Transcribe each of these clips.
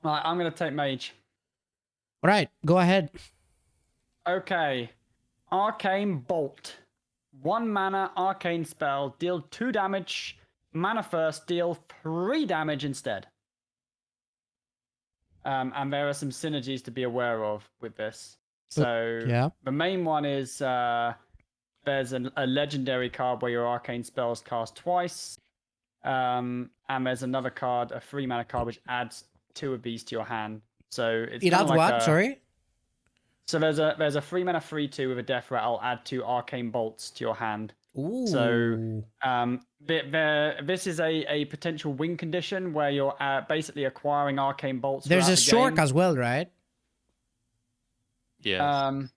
Right, I'm going to take mage. All right, go ahead. Okay. Arcane Bolt. 1 mana arcane spell. Deal 2 damage. Mana first. Deal 3 damage instead. And there are some synergies to be aware of with this. So Yeah. the main one is there's a legendary card where your arcane spells cast twice. And there's another card, a 3 mana card, which adds 2 of these to your hand. So it's It kind adds of like what? a... Sorry? So there's a 3 mana 3/2 with a death rattle, add 2 arcane bolts to your hand. Ooh. So this is a potential win condition where you're basically acquiring arcane bolts. There's a throughout the shork game. as well, right? Yes.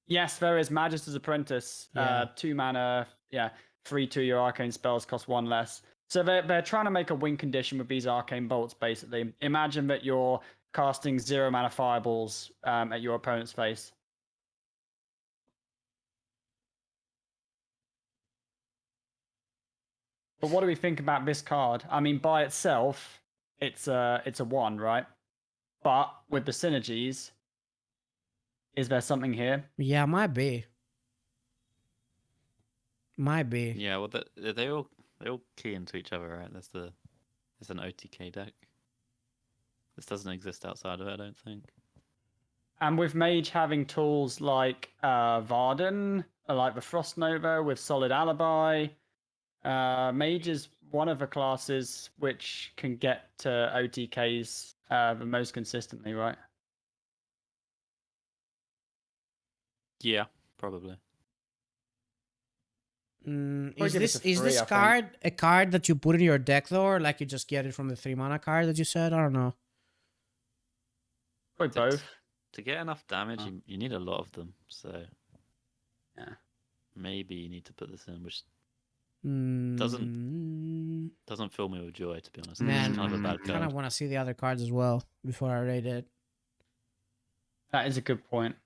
Yes, there is Magister's Apprentice. Yeah. 2 mana, 3/2. Your arcane spells cost 1 less. So they're trying to make a win condition with these arcane bolts. Basically, imagine that you're casting 0 mana fireballs at your opponent's face. But what do we think about this card? I mean, by itself, it's a 1, right? But with the synergies, is there something here? Yeah, might be. Might be. Yeah, well, they all key into each other, right? It's an OTK deck. This doesn't exist outside of it, I don't think. And with Mage having tools like Warden, like the Frost Nova with Solid Alibi, Mage is one of the classes which can get to OTKs the most consistently, right? Yeah, probably. Is give it this a 3, I card a card that you put in your deck though, or like you just get it from the 3 mana card that you said? I don't know. Probably both. To get enough damage, Oh. you need a lot of them. So Yeah. maybe you need to put this in, which Mm, doesn't fill me with joy, to be honest. Man, It's kind of a I bad kind of card. want to see the other cards as well before I rate it. That is a good point.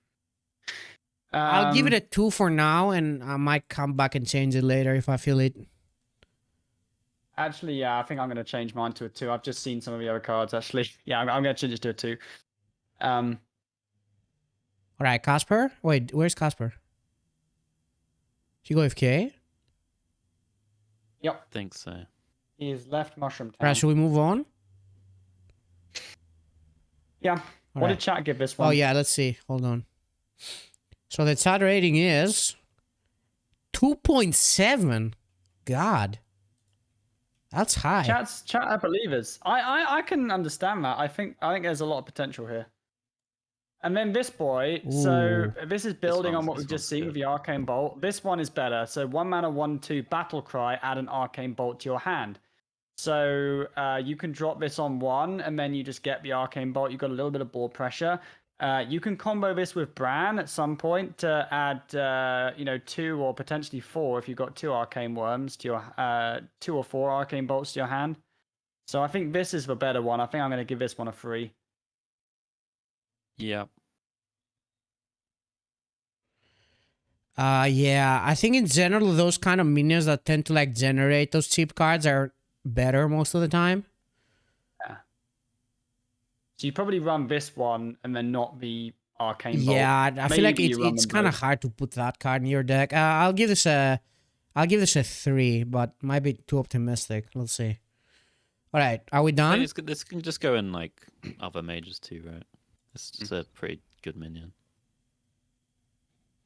I'll give it a 2 for now, and I might come back and change it later if I feel it. Actually, yeah, I think I'm going to change mine to a 2. I've just seen some of the other cards, actually. Yeah, I'm going to change it to a 2. All right, Casper? Wait, where's Casper? Did you go FK? Yep. I think so. He's left Mushroom Town. All right, should we move on? Yeah. All What right. did chat give this one? Oh, yeah, let's see. Hold on. So the chat rating is 2.7. God. That's high. Chat are believers. I can understand that. I think there's a lot of potential here. And then this boy, so Ooh. this is building on one's- what we've this just one's seen with good. the Arcane Bolt. This one is better. So 1 mana, 1/2 Battle Cry, add an Arcane Bolt to your hand. So you can drop this on 1, and then you just get the Arcane Bolt. You've got a little bit of board pressure. You can combo this with Bran at some point to add, 2 or potentially 4 if you've got 2 Arcane Worms to your 2 or 4 Arcane Bolts to your hand. So I think this is the better one. I think I'm going to give this one a 3. Yeah. Yeah, I think in general, those kind of minions that tend to like generate those cheap cards are better most of the time. So you probably run this one and then not the Arcane Bolt. Yeah, I feel like Maybe you run it's them kind of both. hard to put that card in your deck. I'll give this a 3, but might be too optimistic. Let's see. All right, are we I done? think this can just go in like other mages too, right? It's just a pretty good minion.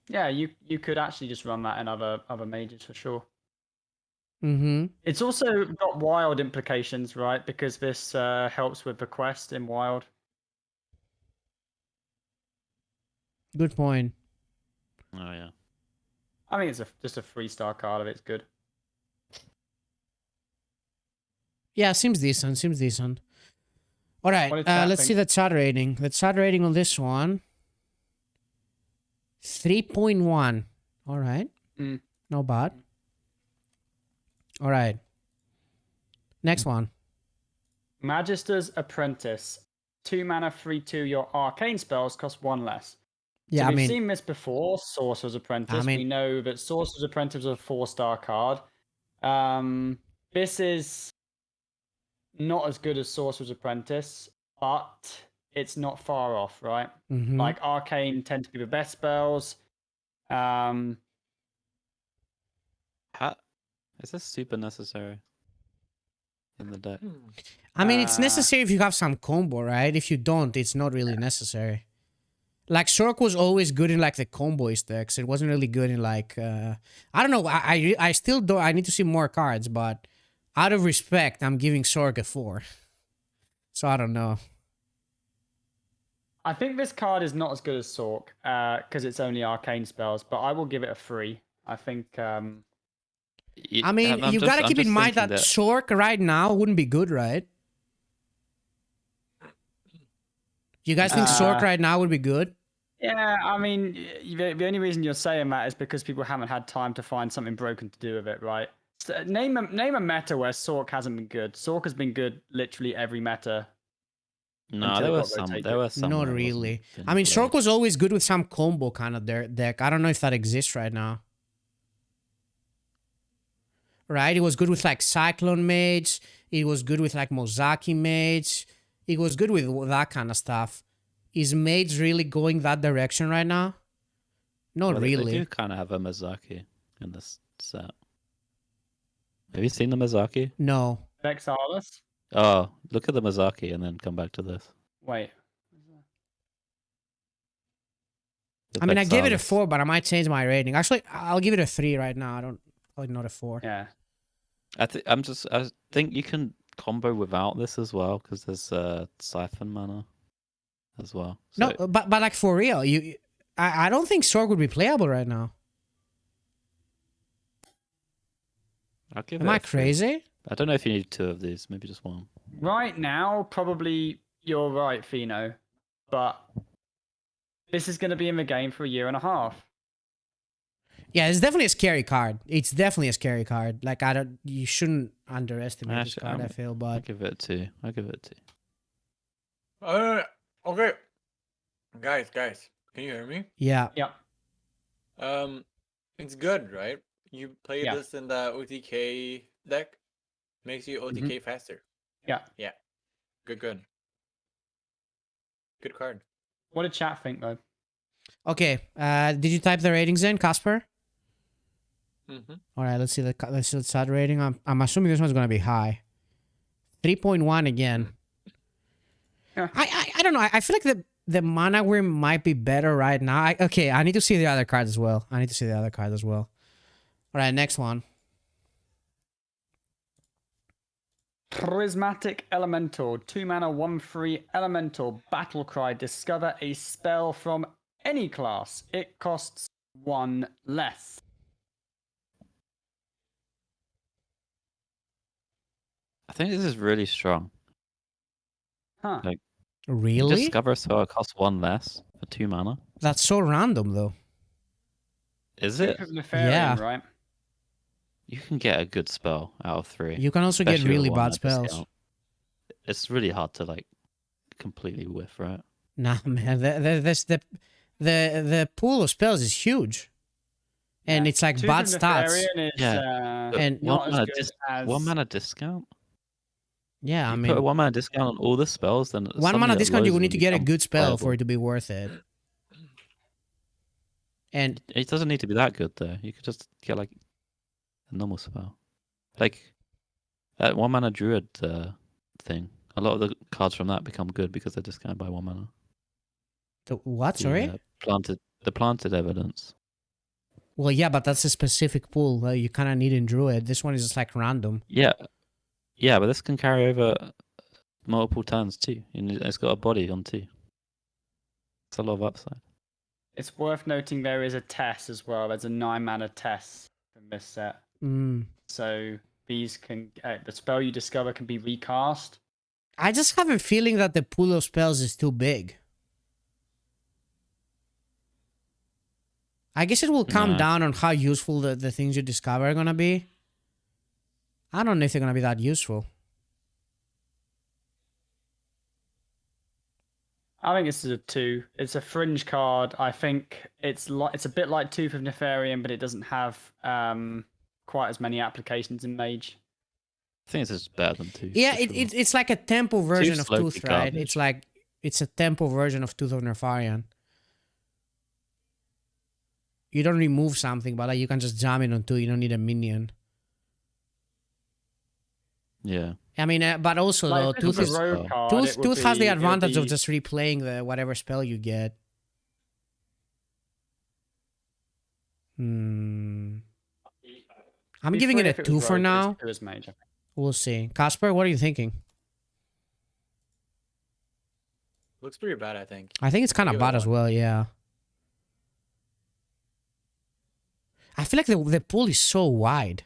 Yeah, you could actually just run that in other mages for sure. Mm-hmm. It's also got wild implications, right? Because this helps with the quest in wild. Good point. Oh yeah. I think it's just a 3-star card. It's good. Yeah, seems decent. Seems decent. All right, What did chat let's see think? the chat rating. The chat rating on this one, 3.1. All right, no bad. All right, next one. Magister's Apprentice. 2 mana, 3/2. Your arcane spells cost 1 less. Yeah, So I we've mean, seen this before. Sorcerer's Apprentice. mean- We know that Sorcerer's Apprentice is a 4-star card. This is not as good as Sorcerer's Apprentice, but it's not far off, right? Mm-hmm. Like Arcane tend to be the best spells. How is this super necessary in the deck? I mean, it's Uh, necessary if you have some combo, right? If you don't, it's not really necessary. Like Sork was always good in like the comboist decks. It wasn't really good in like I don't know. I still don't. I need to see more cards, but out of respect, I'm giving Sork a 4. So I don't know. I think this card is not as good as Sork because it's only arcane spells, but I will give it a 3. I think. I mean, you gotta keep in mind that Sork right now wouldn't be good, right? You guys think Sork right now would be good? Yeah, I mean, the only reason you're saying that is because people haven't had time to find something broken to do with it, right? So name a meta where Sork hasn't been good. Sork has been good literally every meta. No, until there it were got some. rotated. There were some. Not where it wasn't really. being I mean, played. Sork was always good with some combo kind of deck. I don't know if that exists right now. Right? It was good with like Cyclone Mage. It was good with like Mozaki Mage. It was good with that kind of stuff. Is Mage really going that direction right now? Not Well, really. They do kind of have a Mizaki in this set. Have you seen the Mizaki? No. Vexilus? Oh, look at the Mizaki and then come back to this. Wait. The I mean, I gave it a Vexilus. 4, but I might change my rating. Actually, I'll give it a 3 right now. I don't, probably not a 4. Yeah. I think you can combo without this as well because there's siphon mana as well. So, No, but like for real, I don't think Sork would be playable right now. I'll give Am it I a 3. crazy? I don't know if you need 2 of these, maybe just 1. Right now, probably you're right, Feno. But this is going to be in the game for a year and a half. Yeah, it's definitely a scary card. It's definitely a scary card. Like you shouldn't underestimate this card. I feel, I'll but give it a 2. I'll give it a 2. Okay. Guys, can you hear me? yeah, Yep. It's good, right? You play Yeah. this in the OTK deck, makes you OTK faster. Yeah. Good. Good card. What did chat think, though? okay. Did you type the ratings in, Casper? Mm-hmm. All right, let's see the chat rating. I'm assuming this one's gonna be high. 3.1 again. Yeah. I don't know. I feel like the mana wheel might be better right now. I need to see the other cards as well. All right, next one. Charismatic Elementor. 2 mana, 1/3 Elemental. Battle Cry. Discover a spell from any class. It costs 1 less. I think this is really strong. Huh. Like, Really? Discover so it costs 1 less for 2 mana. That's so random, though. Is it? Tooth of Nefarian, Yeah. right? You can get a good spell out of 3. You can also get especially with really 1 bad at spells. discount. It's really hard to like completely whiff, right? Nah, man. The pool of spells is huge, and Yeah. it's like Tooth bad of stats. Nefarian is Yeah. And not as mana good as... 1 mana discount? Yeah, I You mean, put a 1 mana discount on all the spells, then 1 mana discount, you would need to get a become good spell for playable. it to be worth it. And It doesn't need to be that good though. You could just get like a normal spell, like that 1 mana druid thing. A lot of the cards from that become good because they're discounted by 1 mana. the what? Sorry. The planted evidence. Well, yeah, but that's a specific pool. You kind of need in druid. This one is just like random. Yeah, but this can carry over multiple turns too, and it's got a body on 2. It's a lot of upside. It's worth noting there is a test as well. There's a 9 mana test from this set. Mm. So these can... the spell you discover can be recast. I just have a feeling that the pool of spells is too big. I guess it will come Nah. down on how useful the things you discover are gonna be. I don't know if they're gonna be that useful. I think this is a 2. It's a fringe card. I think it's a bit like Tooth of Nefarian, but it doesn't have quite as many applications in Mage. think this is better than Tooth. Yeah, for sure. it's like a tempo version of low-key Tooth, right? garbage. It's like it's a tempo version of Tooth of Nerfarian. You don't remove something, but like you can just jam it on two. You don't need a minion. Yeah. I mean, but also Like, though, if Tooth it's is a rogue card, Tooth, it would Tooth has the be- it would advantage of be- just replaying the whatever spell you get. I'm be giving free it a if was 2 for rogue, but now. it's 2 as mage, I think. We'll see. Casper, what are you thinking? Looks pretty bad, I think. I think it's kind of Give it bad as 1. well, yeah. I feel like the pool is so wide.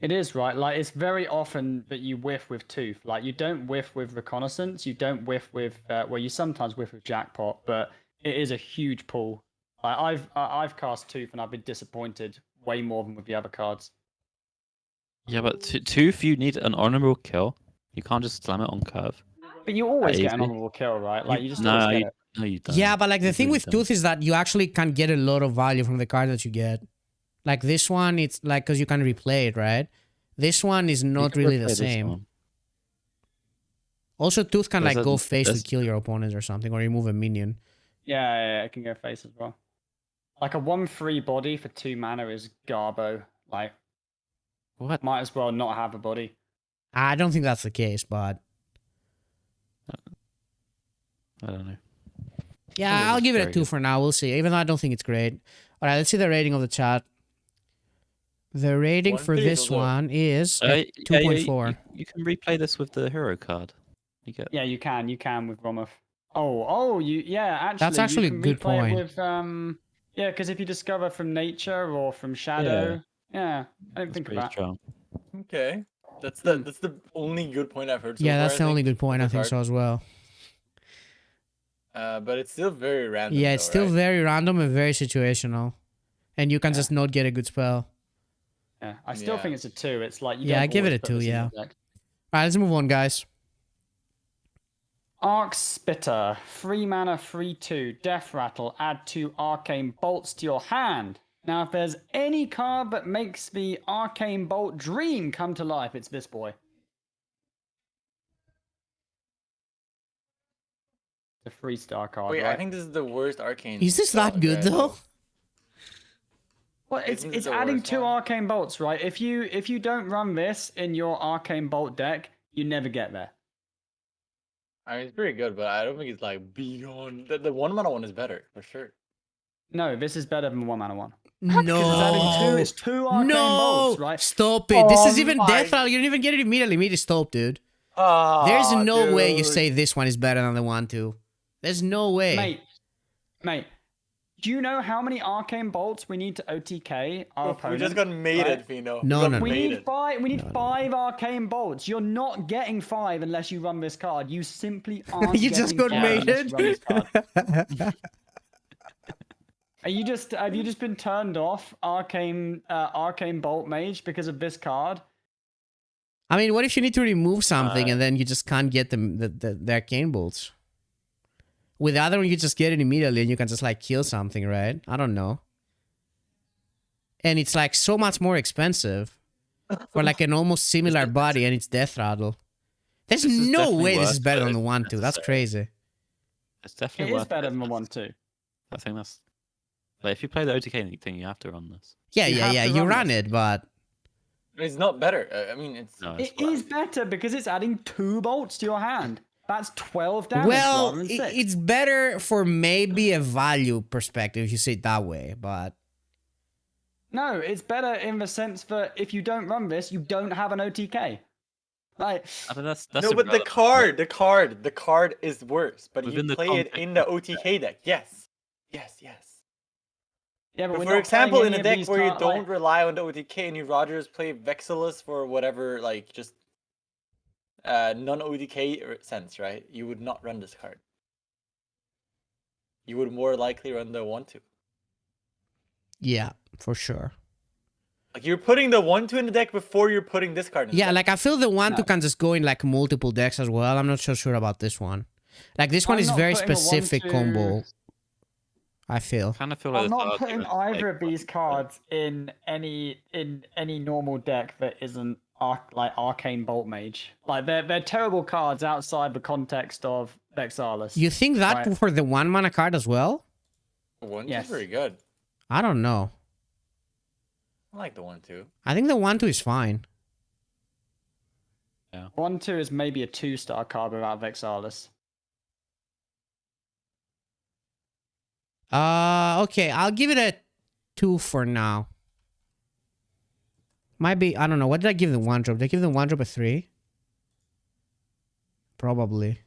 It is, right? Like, it's very often that you whiff with Tooth. Like, you don't whiff with Reconnaissance. You don't whiff with... well, you sometimes whiff with Jackpot, but it is a huge pool. Like, I've cast Tooth, and I've been disappointed way more than with the other cards. Yeah, but Tooth, you need an honorable kill. You can't just slam it on curve. But you always get an easy. honorable kill, right? Like, you just no, always get you, it. no, you don't. Yeah, but like the You thing really with don't. Tooth is that you actually can get a lot of value from the card that you get. Like this one, it's like because you can replay it, right? This one is You not can really replay the this same. one. Also, Tooth can There's like a- go face to there's- kill your opponent or something, or remove a minion. Yeah, it can go face as well. Like, a 1/3 body for 2 mana is garbo. Like, What? might as well not have a body. I don't think that's the case, but I don't know. yeah, think I'll it's give it a very 2 good. for now. We'll see. Even though I don't think it's great. All right, let's see the rating of the chat. The rating for 1.3 this is low. one is Yeah, yeah, 2.4. you can replay this with the hero card. You get. Yeah, you can with Rommath. Actually, That's actually you a can good replay point. it with yeah, because if you discover from nature or from shadow, yeah, I didn't That's think of pretty that. strong. Okay. That's the only good point I've heard so Yeah, far, that's I the only think, good point. of I the think card. so as well. But it's still very random. Yeah, it's though, still right? very random and very situational. And you can Yeah. just not get a good spell. Yeah, I still Yeah. think it's a 2. It's like you Yeah, don't I give it always a put 2, this in your yeah. deck. Alright, let's move on, guys. Arc Spitter, 3 mana, 3/2, Death Rattle, add 2 arcane bolts to your hand. Now, if there's any card that makes the arcane bolt dream come to life, it's this boy. The 3-star card, Wait, right? I think this is the worst arcane. Is this that card, good, right? though? Well, it's Isn't this the adding worst 2 one? arcane bolts, right? If you don't run this in your arcane bolt deck, you never get there. I mean, it's pretty good, but I don't think it's like beyond. The 1 mana one is better for sure. No, this is better than 1 mana 1. Because it's adding No. it's 2 arcane No. bolts, right? Stop it. This is Oh even my- Death Rattle. You don't even get it immediately. Immediately stop, dude. Ah, There's no way you dude. say this one is better than the 1-2. There's no way. Mate, do you know how many arcane bolts we need to OTK our We opponent? just got mated, right? Feno. No, got no, no. We need mated. 5. We need 5 arcane bolts. You're not getting 5 unless you run this card. You simply aren't. You just getting got 5 unless you run this mated. card. Have you just been turned off arcane bolt mage because of this card? I mean, what if you need to remove something and then you just can't get the arcane bolts? With the other one, you just get it immediately and you can just like kill something, right? I don't know. And it's like so much more expensive for like an almost similar body and it's Death Rattle. There's This is no definitely way this worse, is better but than the it's 1-2. That's necessary. crazy. It's It definitely is worth better it. than the 1/2. I think that's. Like, if you play the OTK thing, you have to run this. Yeah, You yeah, have yeah. to You run run this. it, but It's not better. I mean, it's. No, It is better because it's adding 2 bolts to your hand. That's 12 damage well, rather than 6. it's better for maybe a value perspective if you say it that way, but No, it's better in the sense that if you don't run this, you don't have an OTK. Like, I mean, that's No, but the card is worse. But Within you the play it context in the of the OTK deck. Yes. yeah, but But we're for not example, playing in a any of deck these where you card- don't like- rely on the OTK and you Rogers play Vexilus for whatever, like just non-OTK sense, right? You would not run this card. You would more likely run the 1/2. yeah, for sure. Like you're putting the 1/2 in the deck before you're putting this card in the Yeah, deck. like I feel the 1-2 No. can just go in like multiple decks as well. I'm not so sure about this one. Like this one I'm is not very putting a specific 1-2 combo. I feel. I kind of feel like I'm the not third putting hero is either like of these one- cards in any normal deck that isn't Arcane Bolt Mage. Like they're terrible cards outside the context of Vexilus. You think that Right. for the 1-mana card as well? The 1-2 Yes. is pretty good. I don't know. I like the 1-2. I think the 1-2 is fine. 1/2 is maybe a 2-star card without Vexilus. Okay, I'll give it a 2 for now. Might be, I don't know. What did I give the 1-drop? Did I give the 1-drop a 3? Probably.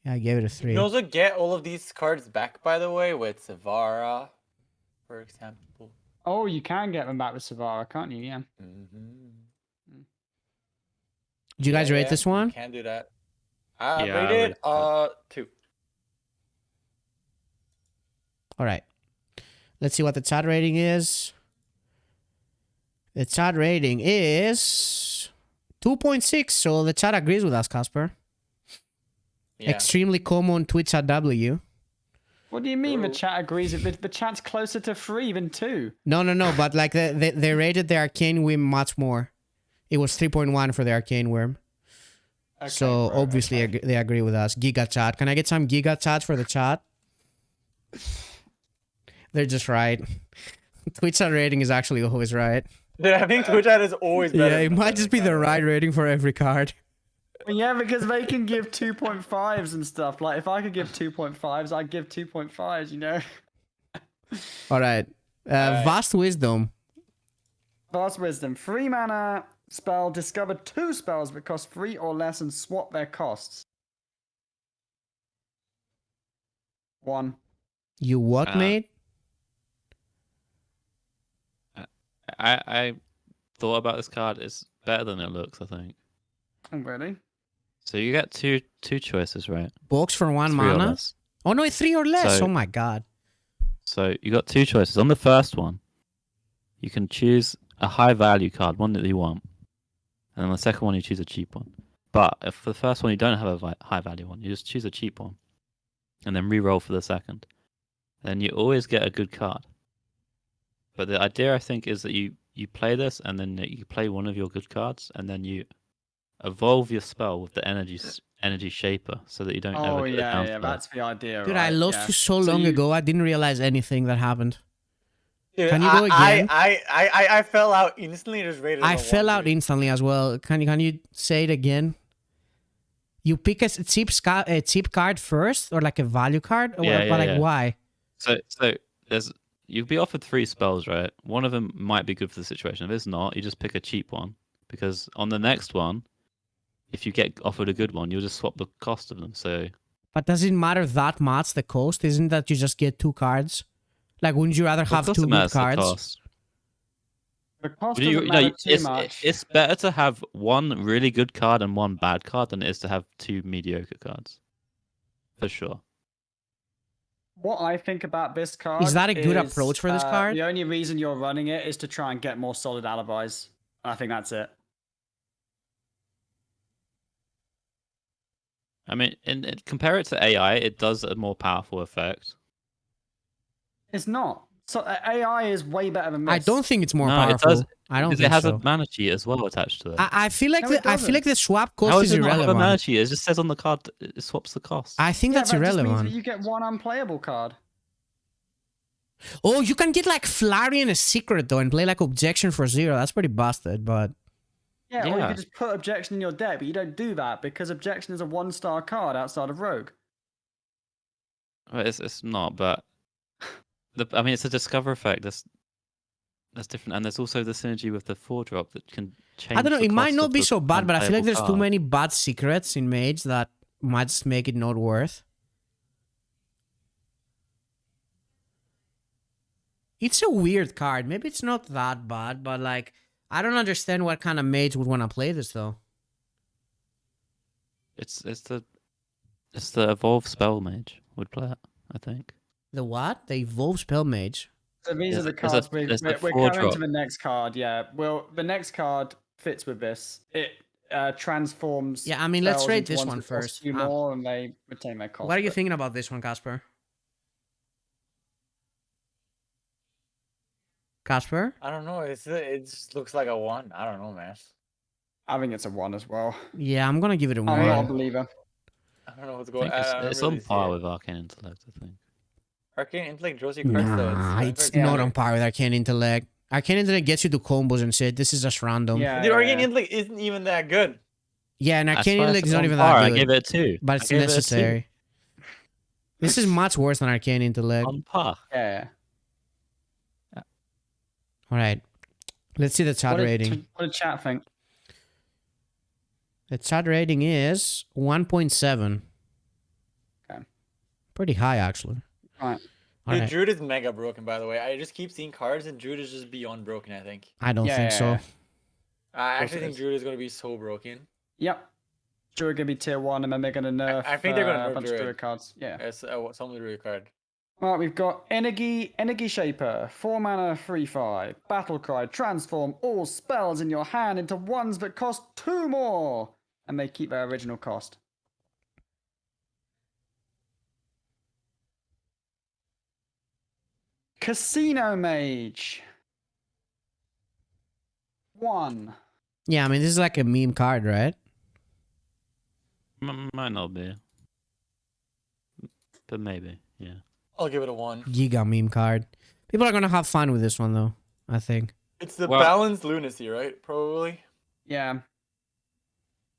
Yeah, I gave it a 3. You can also get all of these cards back, by the way, with Savara, for example. Oh, you can get them back with Savara, can't you? Yeah. Did you guys rate this one? You can do that. I Yeah, I rated rated 2. All right. Let's see what the chat rating is. The chat rating is 2.6, so the chat agrees with us, Casper. Yeah. Extremely common Twitch at W. What do you mean the True. chat agrees? The chat's closer to 3 than 2. No, but like they rated the Arcane Worm much more. It was 3.1 for the Arcane Worm. Okay, So bro, obviously okay. they agree with us. Giga chat. Can I get some giga chats for the chat? They're just right. Twitch chat rating is actually always right. Dude, I think Twitch ad is always better. Yeah, it than might just be the right rating for every card. Well, yeah, because they can give 2.5s and stuff. Like, if I could give 2.5s, I'd give 2.5s, you know? All right. Vast Wisdom. Vast Wisdom. 3 mana spell. Discover 2 spells that cost 3 or less and swap their costs. 1. You what, mate? I thought about this card. It's better than it looks, I think. Oh, really? So you get two choices, right? Box for 1 3 or mana? less. Oh no, it's 3 or less. So- Oh my god. So you got 2 choices. On the first one, you can choose a high value card, one that you want, and on the second one you choose a cheap one. But if for the first one you don't have a high value one, you just choose a cheap one, and then re-roll for the second. Then you always get a good card. But the idea, I think, is that you play this, and then you play one of your good cards, and then you evolve your spell with the energy shaper, so that you don't Oh, ever get a yeah, downfall. that's the idea, Dude, right? I lost yeah. you so long you- ago. I didn't realize anything that happened. Dude, Can you go again? I fell out instantly. Just rated. I on fell 1, out dude. instantly as well. Can you say it again? You pick a cheap card first, or like a value card, or Yeah, but like yeah. why? So you'll be offered 3 spells, right? One of them might be good for the situation. If it's not, you just pick a cheap one, because on the next one, if you get offered a good one, you'll just swap the cost of them. So But does it matter that much the cost? Isn't that you just get 2 cards? Like, wouldn't you rather of have course 2 it good matters the cards? cost. The cost You- doesn't you know, matter too much. it's better to have 1 really good card and 1 bad card than it is to have 2 mediocre cards. For sure. What I think about this card Is that a good approach for this card? The only reason you're running it is to try and get more solid alibis. I think that's it. I mean, compare it to AI, it does a more powerful effect. It's not. So AI is way better than this. I don't think it's more No, it powerful. does- I don't Because think it has so. a mana cheat as well attached to it. I feel like No, it I feel like the swap How cost does is it not have a mana irrelevant. cheat? It just says on the card it swaps the cost. I think Yeah, that's that just means irrelevant. that you get 1 unplayable card. Oh, you can get like Flurry and a secret though and play like Objection for 0. That's pretty busted, but Yeah, or you Yeah. could just put Objection in your deck, but you don't do that because Objection is a 1-star card outside of Rogue. Well, it's not, but I mean, it's a discover effect. That's different, and there's also the synergy with the 4-drop that can change. I don't know. the It might cost not of be the so bad, but I feel like unplayable there's too card. many bad secrets in Mage that might just make it not worth. It's a weird card. Maybe it's not that bad, but like I don't understand what kind of mage would want to play this though. It's the evolve spell mage would play it, I think. The what? The Evolve Spell Mage. So these are the There's a- cards we're there's a coming to 4-drop. the next card. Yeah, well, the next card fits with this. It transforms. Yeah, I mean, let's spells rate into this ones one that cost first. 2 more, and they retain their cost. What are you but- thinking about this one, Casper? Casper? I don't know. It just looks like a 1. I don't know, man. I think it's a 1 as well. Yeah, I'm gonna give it a I'm not a 1. believer. I don't know what's I going think on. it's on par with Arcane Intellect, I think. Arcane Intellect draws you cards though. Nah, drawing it's cards not better. on par with Arcane Intellect. Arcane Intellect gets you to combos and shit. This is just random. Yeah, Dude, Arcane Intellect isn't even that good. Yeah, and That's Arcane why I Intellect is said not on even par. that I good. gave it a 2. But I it's gave it a 2. necessary. This is much worse than Arcane Intellect. On par. Yeah. Alright. Let's see the chat rating. What did chat think? The chat rating is 1.7. Okay. Pretty high, actually. Right. Dude, Alright. Druid is mega broken, by the way. I just keep seeing cards, and Druid is just beyond broken, I think. I don't think so. I course actually it think is. Druid is going to be so broken. Yep. Druid gonna be tier 1, and then they're gonna nerf. I think they're gonna a nerf bunch of Druid. Druid cards. Yeah. It's some Druid card. Right, we've got Energy Shaper, 4 mana, 3/5. Battle Cry, transform all spells in your hand into ones that cost 2 more, and they keep their original cost. Casino Mage, 1. Yeah, I mean, this is like a meme card, right? Might not be. But maybe, yeah. I'll give it a 1. Giga meme card. People are gonna have fun with this one, though. I think. It's the Well- balanced lunacy, right? Probably. Yeah.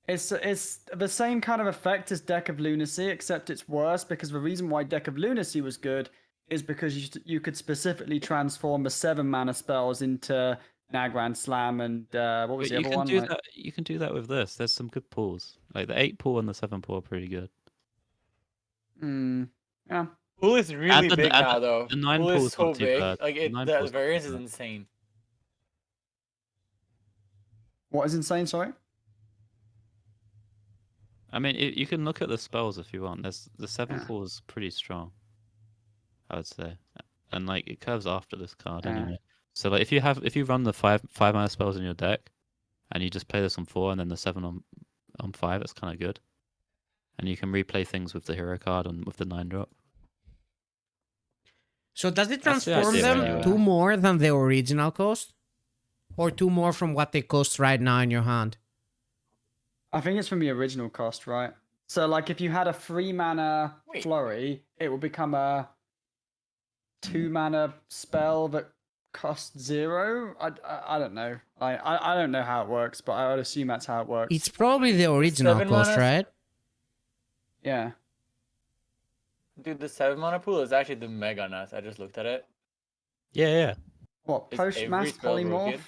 It's the same kind of effect as Deck of Lunacy, except it's worse because the reason why Deck of Lunacy was good is because you could specifically transform the 7 mana spells into Nagran Slam and what was But the you other can one? do Like- that. You can do that with this. There's some good pulls. Like the 8 pull and the 7 pull are pretty good. Yeah. Pool is really the- big and now, though. the 9 Pool pool is is so not too big. bad. Like The 9 the pool is not variance too is bad. insane. What is insane? Sorry. I mean, you can look at the spells if you want. There's the 7 Yeah. pull is pretty strong, I would say, and like it curves after this card Yeah. anyway. So like if you run the 5 mana spells in your deck, and you just play this on 4 and then the 7 on 5, it's kind of good. And you can replay things with the hero card and with the 9-drop. So does it That's the transform idea them anyway. 2 more than the original cost? Or 2 more from what they cost right now in your hand? I think it's from the original cost, right? So like if you had a 3 mana Wait. flurry, it will become a 2 mana spell that costs 0. I don't know. I don't know how it works, but I would assume that's how it works. It's probably the original 7 cost, mana? right? Yeah. Dude, the 7 mana pool is actually the mega nuts. I just looked at it. Yeah. What, Is post every mass spell polymorph?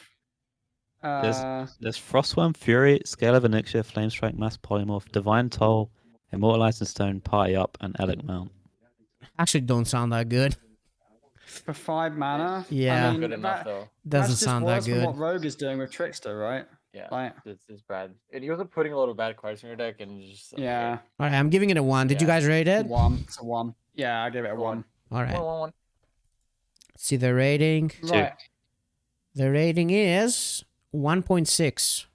There's There's Frostworm, Fury, Scale of Onyxia, Flamestrike, Mass Polymorph, Divine Toll, Immortalized in Stone, Party Up, and Elic Mount. Actually, don't sound that good. for 5 mana. Yeah. I mean, Good enough, that, though. Doesn't that's just sound that worse than good. what Rogue is doing with Trickster, right? Yeah, Like, it's bad. And you're also putting a lot of bad cards in your deck, and it's just yeah, Alright, I'm giving it a 1. Did you Yeah. guys rate it? 1. It's a 1. Yeah, I give it a 1. One. Alright. 1. See the rating. Right. The rating is 1.6.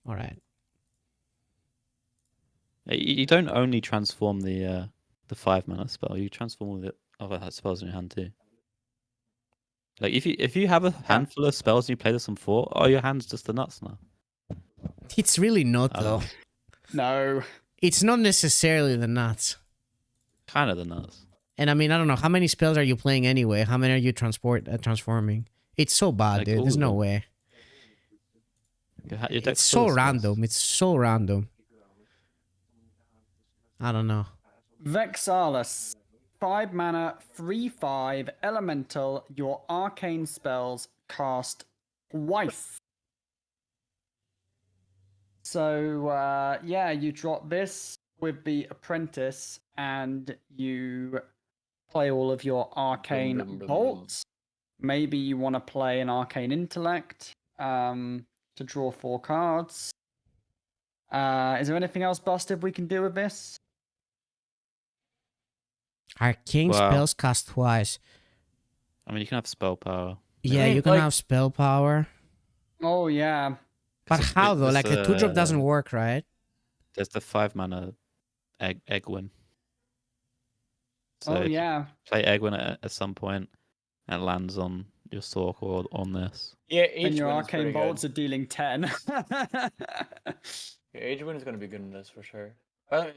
Alright. You don't only transform the 5 mana spell. You transform all the other spells in your hand too. Like if you have a handful of spells and you play this on 4, oh, your hand's just the nuts now. It's really not, I though. don't No. It's not necessarily the nuts. Kind of the nuts. And I mean, I don't know. How many spells are you playing anyway? How many are you transforming? It's so bad, Like, dude. all There's of no them. way. Your deck's It's full so of spells. random. It's so random. I don't know. Vexilus. 5 mana, 3/5 elemental. Your arcane spells cast twice. So, yeah, you drop this with the Apprentice and you play all of your arcane Brum, brum, brum, bolts. Maybe you want to play an arcane intellect to draw 4 cards. Is there anything else busted we can do with this? Arcane Wow. spells cast twice. I mean, you can have spell power. Yeah, mean, you can like- have spell power. Oh, yeah. But It's- how, though? it's, Like, the 2-drop doesn't uh, work, right? There's the 5 mana Egwin. So Oh, if you yeah. play Egwin at some point, and it lands on your Sork or on this. Yeah, And Age your Wind is arcane pretty bolts good. are dealing 10. Yeah, Age Wind is gonna be good in this for sure.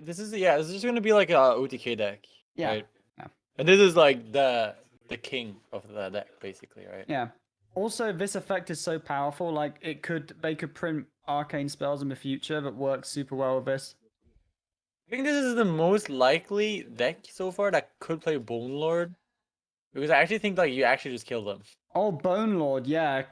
This is just gonna be like a OTK deck, Yeah. right? Yeah. And this is like the king of the deck, basically, right? Yeah. Also, this effect is so powerful. Like they could print arcane spells in the future that work super well with this. I think this is the most likely deck so far that could play Bone Lord, because I actually think like you actually just kill them. Oh, Bone Lord, yeah,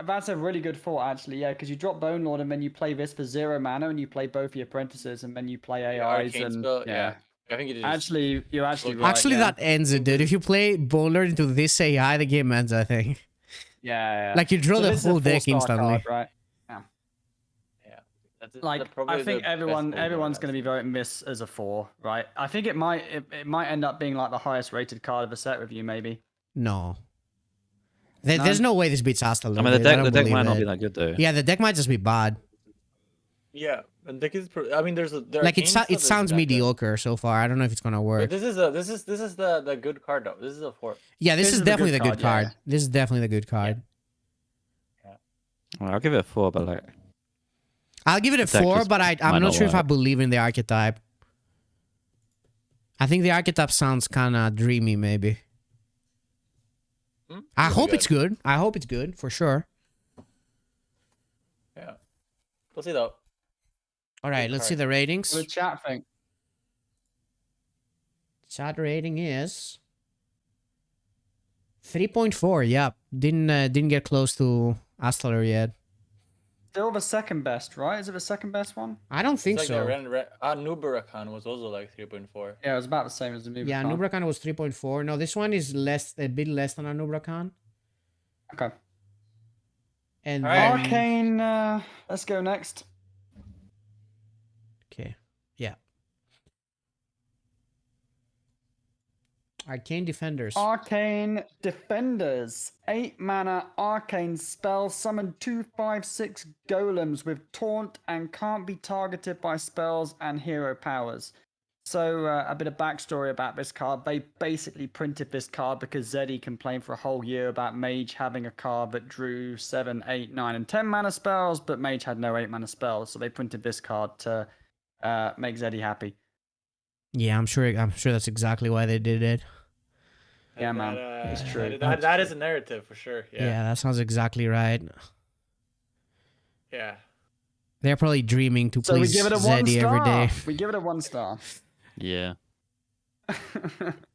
that's a really good thought actually. Yeah, because you drop Bone Lord and then you play this for 0 mana and you play both your apprentices and then you play AIs Arcane and spell, yeah. I think it is. Actually, you're actually Look, right. Actually, yeah. that ends it, dude. If you play Bowler into this AI, the game ends, I think. Yeah. Like, you draw So the this is a whole deck 4-star instantly. card, right? Like I think everyone's going to be voting this as a 4, right? I think it might end up being like the highest rated card of the set review, maybe. No. There's no way this beats Astal. I mean, the deck might not be that good though. Yeah, the deck might just be bad. Yeah, and deck is. I mean, there Like Arcane stuff it sounds isn't that good. mediocre so far. I don't know if it's gonna But work. this is the good card though. This is a 4. Yeah, this is the definitely good the good card, card. This is definitely the good card. Well, I'll give it a 4, but like I'll give it a The deck 4, just but might I'm not not sure if I work. believe in the archetype. I think the archetype sounds kind of dreamy, maybe. I Really hope it's good. I hope it's good, for sure. Yeah, we'll see though. All right, Good let's see card. the ratings. What the chat think? Chat rating is 3.4. Yep, didn't get close to Astler yet. Still the second best, right? Is it the second best one? I don't think It's like so. Nubarakan was also like 3.4. Yeah, it was about the same as the movie. Yeah, Nubrakan was 3.4. No, this one is a bit less than a Nubrakan. Okay. And All right. Arcane. Let's go next. Okay, yeah. Arcane Defenders. Arcane Defenders. 8 mana arcane spell. Summon 2/5/6 golems with taunt and can't be targeted by spells and hero powers. So a bit of backstory about this card. They basically printed this card because Zeddy complained for a whole year about Mage having a card that drew 7, 8, 9, and 10 mana spells, but Mage had no 8 mana spells. So they printed this card to make Zeddy happy. Yeah, I'm sure that's exactly why they did it. Yeah, man. It's true. That is a narrative for sure. Yeah, that sounds exactly right. Yeah. They're probably dreaming to So we please give it a 1 Zeddy star. every day. We give it a 1 star. yeah.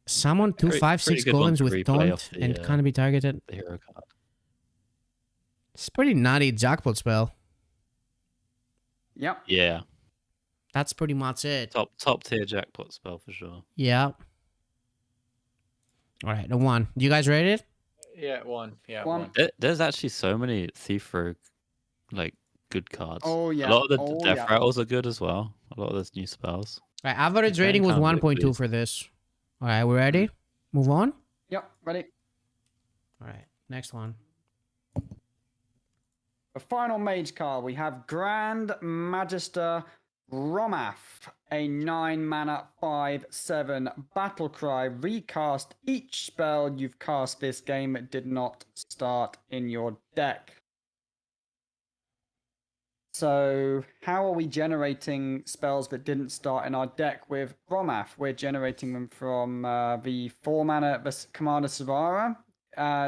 Summon 2, 5, 6 pretty good one golems to with replay taunt off the, and can't be targeted. The hero card. It's pretty nutty jackpot spell. Yep. Yeah. That's pretty much it. Top tier jackpot spell for sure. Yeah. All right, a 1. You guys rate it? Yeah, 1. Yeah, One. 1. There's actually so many Thief Rogue, like, good cards. Oh, yeah. A lot of the Oh, Death yeah. Rattles are good as well. A lot of those new spells. All right, average Okay, rating was can't be 1.2 pleased. for this. All right, we ready? Move on? Yep. Ready. All right, next one. The final mage card, we have Grand Magister Rommath, a 9 mana 5/7 battle cry. Recast each spell you've cast this game that did not start in your deck. So, how are we generating spells that didn't start in our deck with Rommath? We're generating them from the 4 mana Commander Savara.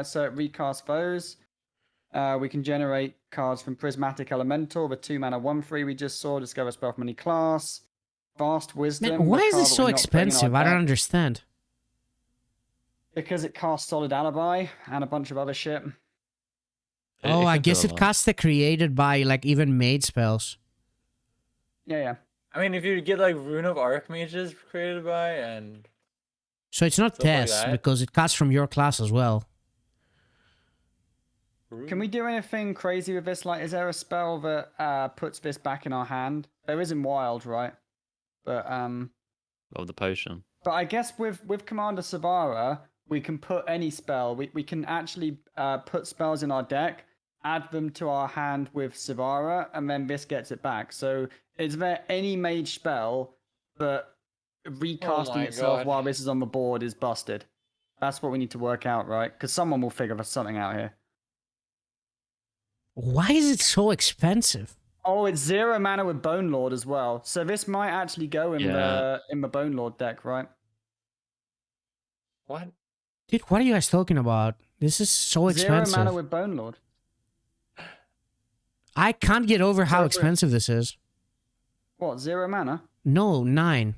So it recasts those. We can generate cards from Prismatic Elementor, the 2 mana 1/3 we just saw, discover spell from any class. Vast Wisdom. Man, why the is card this that so we're not putting in our expensive? I don't deck, understand. Because it casts Solid Alibi and a bunch of other shit. Oh, I can do guess a it lot. casts the created by, like, even made spells. Yeah. I mean, if you get like Rune of Archmages created by and So it's not Stuff like Tess, that. because it casts from your class as well. Can we do anything crazy with this? Like, is there a spell that puts this back in our hand? There is in Wild, right? But Of the potion. I guess with Commander Savara, we can put any spell. We can actually put spells in our deck, add them to our hand with Savara, and then this gets it back. So is there any mage spell that recasting my itself God. while this is on the board is busted? That's what we need to work out, right? Because someone will figure something out here. Why is it so expensive? Oh, it's 0 mana with Bone Lord as well. So this might actually go in the Bone Lord deck, right? What? Dude, what are you guys talking about? This is so 0 expensive. mana with Bone Lord. I can't get over how expensive this is. What, 0 mana? No, 9.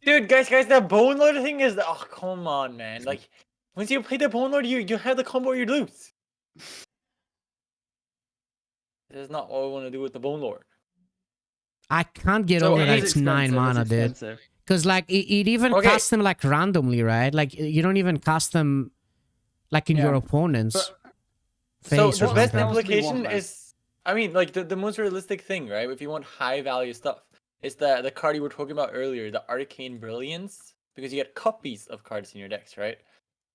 Dude, guys, that Bone Lord thing is... Oh, come on, man. Like, once you play the Bone Lord, you have the combo, you lose. This is not what I want to do with the Bone Lord. I can't get So over it that is it's 9 mana, dude. Because, like, it even casts them, like, randomly, right? Like, you don't even cast them, like, in your opponent's face so or the best something. implication is... I mean, like, the most realistic thing, right? If you want high-value stuff, it's the card you were talking about earlier, the Arcane Brilliance. Because you get copies of cards in your decks, right?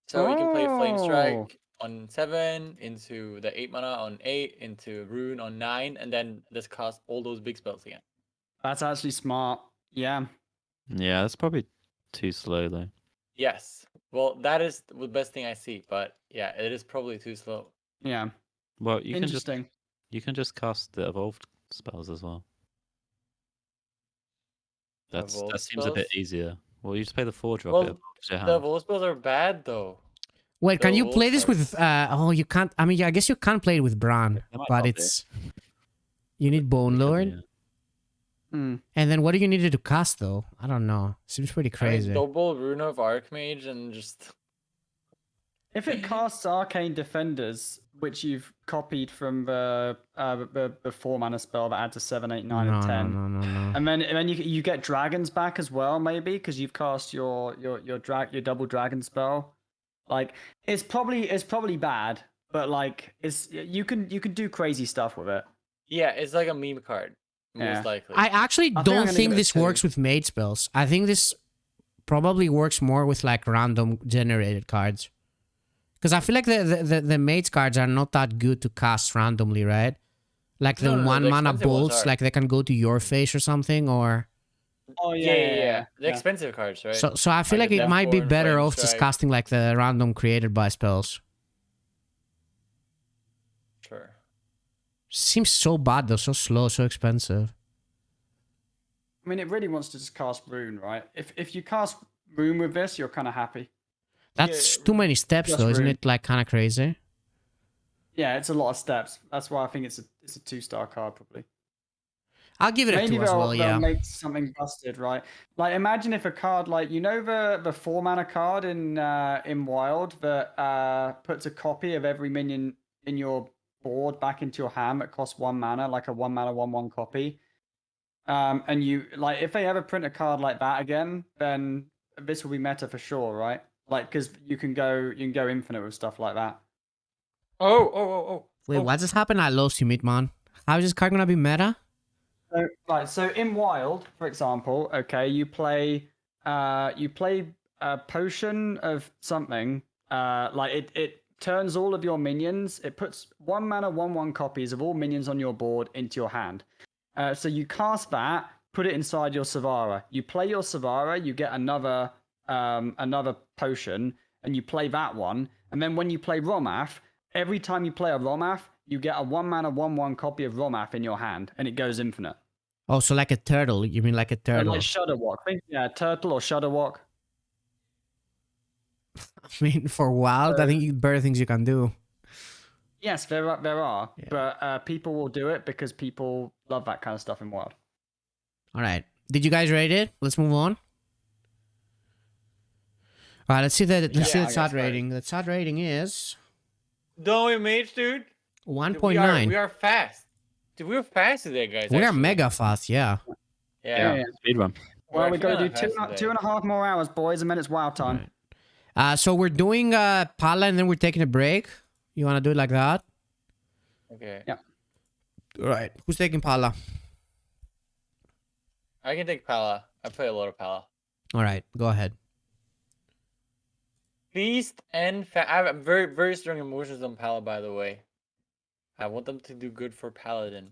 So you can play Flame Strike on 7, into the 8 mana on 8, into Rune on 9, and then just cast all those big spells again. That's actually smart. Yeah. Yeah, that's probably too slow though. Yes. Well, that is the best thing I see, but yeah, it is probably too slow. Yeah. Well, you Interesting. can just cast the evolved spells as well. That seems a bit easier. Well, you just play the 4-drop. Well, the evolved spells are bad though. Wait, can you play this with... oh, you can't... I mean, I guess you can play it with Bran, but it's... You need Bone Lord. Mm. And then what do you need to cast, though? I don't know. Seems pretty crazy. I mean, double Rune of Archmage and just... If it casts Arcane Defenders, which you've copied from the 4 mana spell that adds a 7, 8, 9, and 10, No. and then you get dragons back as well, maybe because you've cast your double dragon spell. Like it's probably bad, but like you can do crazy stuff with it. Yeah, it's like a meme card, most likely. I actually don't think this works with mage spells. I think this probably works more with like random generated cards. Because I feel like the mage cards are not that good to cast randomly, right? Like the 1 mana bolts, like they can go to your face or something, or... Oh yeah. The expensive cards, right? So I feel like it might be better off just casting like the random created by spells. Sure. Seems so bad though, so slow, so expensive. I mean, it really wants to just cast Rune, right? If you cast Rune with this, you're kind of happy. That's too many steps though, isn't it? Like kind of crazy. Yeah, it's a lot of steps. That's why I think it's a 2-star card probably. I'll give it a 2 as well, yeah. They'll make something busted, right? Like imagine if a card like the 4 mana card in Wild that puts a copy of every minion in your board back into your hand that costs 1 mana, like a 1 mana 1/1 copy. And you like if they ever print a card like that again, then this will be meta for sure, right? Like because you can go infinite with stuff like that. Oh. Wait, what just happened? I lost you, man. How is this card gonna be meta? So in Wild, for example, okay, you play a potion of something. Like it turns all of your minions. It puts 1 mana 1/1 copies of all minions on your board into your hand. So you cast that, put it inside your Savara. You play your Savara, you get another potion, and you play that one. And then when you play Rommath, every time you play a Rommath, you get a 1 mana 1/1 copy of Rommath in your hand, and it goes infinite. Oh, so like a turtle. You mean like a turtle? Like Shudderwalk. Yeah, turtle or Shudderwalk. I mean, for Wild, I think better things you can do. Yes, there are. Yeah. But people will do it because people love that kind of stuff in Wild. All right. Did you guys rate it? Let's move on. All right, let's see the chat rating. The chat rating is... Don't we mage, dude? 1.9. We are fast. Dude, we are fast today, guys. We are mega fast, yeah. Yeah. Speedrun. Well, we got to do 2.5 more hours, boys, and then it's wild time. Right. So we're doing Paladin, and then we're taking a break. You want to do it like that? Okay. Yeah. All right. Who's taking Pala? I can take Pala. I play a lot of Pala. All right. Go ahead. Feast and I have very, very strong emotions on Pala, by the way. I want them to do good for Paladin.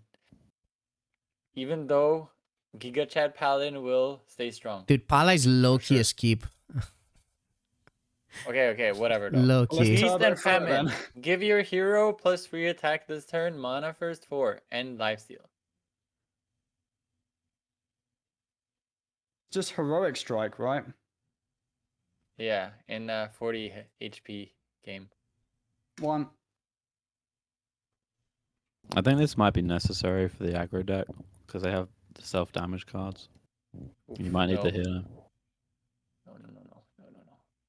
Even though Giga Chat Paladin will stay strong. Dude, Pala is low-key a skip. Okay, whatever. Though. Low Let's key. Feast turbo and for it famine. then. Give your hero plus free attack this turn. Mana first 4 and lifesteal. Just heroic strike, right? Yeah, in 40 HP game. 1. I think this might be necessary for the aggro deck because they have the self-damage cards. You might need no. the healer.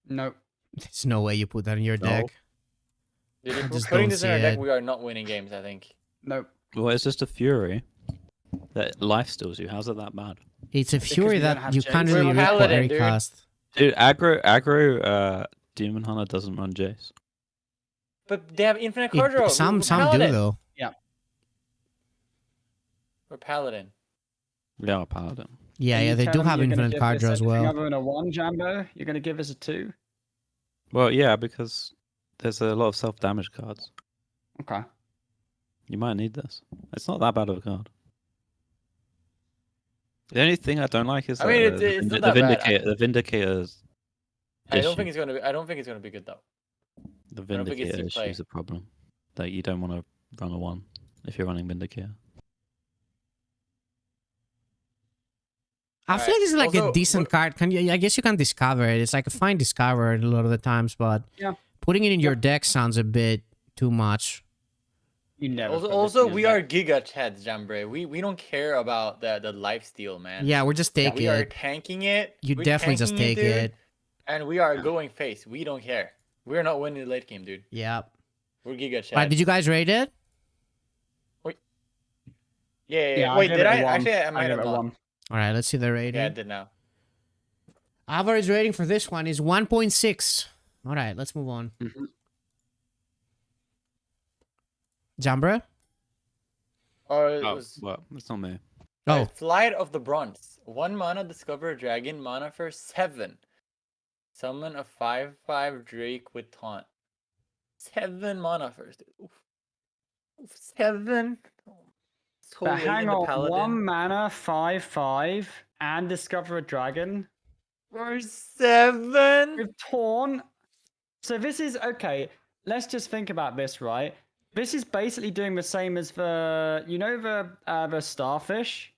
No. Nope. There's no way you put that in your No. deck. Dude, I if we're just putting don't this in see our deck, it. we are not winning games, I think. Nope. Well, it's just a fury that life steals you. How's it that bad? It's a fury we don't that have you Jace. can't We're really read for Paladin, every dude. cast. Dude, aggro Demon Hunter doesn't run Jace. But they have infinite card draw. Some We're do Paladin. though. We're Paladin. Yeah, a Paladin. Yeah, And yeah, you they do telling me have you're gonna infinite give card this draw as anything well. Other than a 1, Jambo? You're going to give us a 2? Well, yeah, because there's a lot of self-damage cards. Okay. You might need this. It's not that bad of a card. The only thing I don't like is I mean, the, it's not the that bad. Vindicator. The Vindicator's I don't issue. think it's gonna be. I don't think it's gonna be good though. The I don't think it's Vindicator team issue play. is a problem. That you don't want to run a 1 if you're running Vindicator. I feel like this is like a Also, decent card. I guess you can discover it. It's like a fine discover a lot of the times, but Yeah. putting it in your deck sounds a bit too much. You never. put this Also, in your we deck. are Giga Chads, Jambre. We don't care about the lifesteal, man. Yeah, we're just take we are it. tanking it. You We're definitely just tanking take dude, it. And we are going face. We don't care. We're not winning the late game, dude. Yeah. We're Giga Chads. Did you guys rate it? Yeah. I Wait, gave did it a I? 1. Actually, I might gave have it a not. 1. All right, let's see the rating. Yeah, I did now. Average rating for this one is 1.6. All right, let's move on. Mhm. Jambra? Oh, it Oh, was well, it's not me. Oh, Flight of the Bronze. 1 mana, discover a dragon. Mana for 7. Summon a 5/5 Drake with taunt. 7 mana first. Oof. 7. So But late hang in the on, Paladin. 1 mana, 5/5, and discover a dragon For 7. with taunt. So this is okay. Let's just think about this, right? This is basically doing the same as the starfish.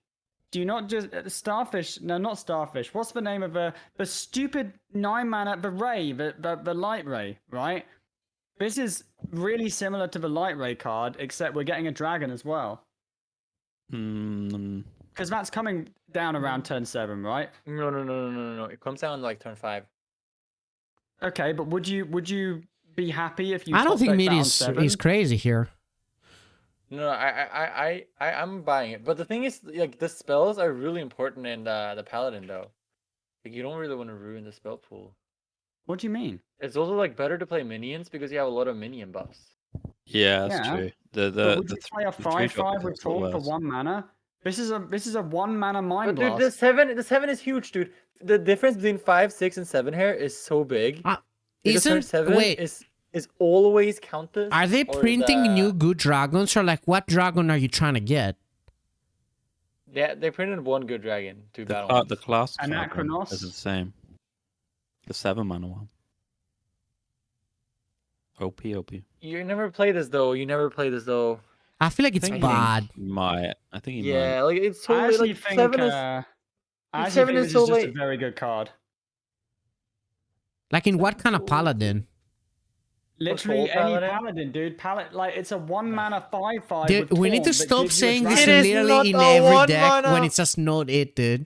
Do you not just starfish? No, not starfish. What's the name of the stupid 9 mana the ray, the light ray, right? This is really similar to the light ray card, except we're getting a dragon as well. Because that's coming down around turn 7, right? No. It comes down like turn 5. Okay, but would you be happy if you? I don't top think deck that Meati on is 7? crazy here. No, I'm buying it. But the thing is, like, the spells are really important in the Paladin, though. Like, you don't really want to ruin the spell pool. What do you mean? It's also like better to play minions because you have a lot of minion buffs. Yeah, that's Yeah. true. But would you play a the 3-drop 5/5 with becomes a lot taunt for worse. 1 mana? This is a 1 mana mind But dude, blast. the 7 is huge, dude. The difference between 5, 6, and 7 here is so big. Because turn 7 wait, is always Countess. are they or printing the- new good dragons or like what dragon are you trying to get? Yeah, they printed 1 good dragon, 2 battle. The class card one Anachronos. is the same. The 7 mana one. OP. You never play this though. I feel like it's think bad. I think he might. Yeah, like it's so I actually like think 7 is. I actually 7 think is this is so just a late. very good card. Like in what kind of paladin? Literally Control any Paladin? Paladin, dude. like it's a 1 mana 5/5. Dude, with we need to taunt that stop gives you a saying this dragon. It is literally in not a every 1 deck when mana. it's just not it, dude.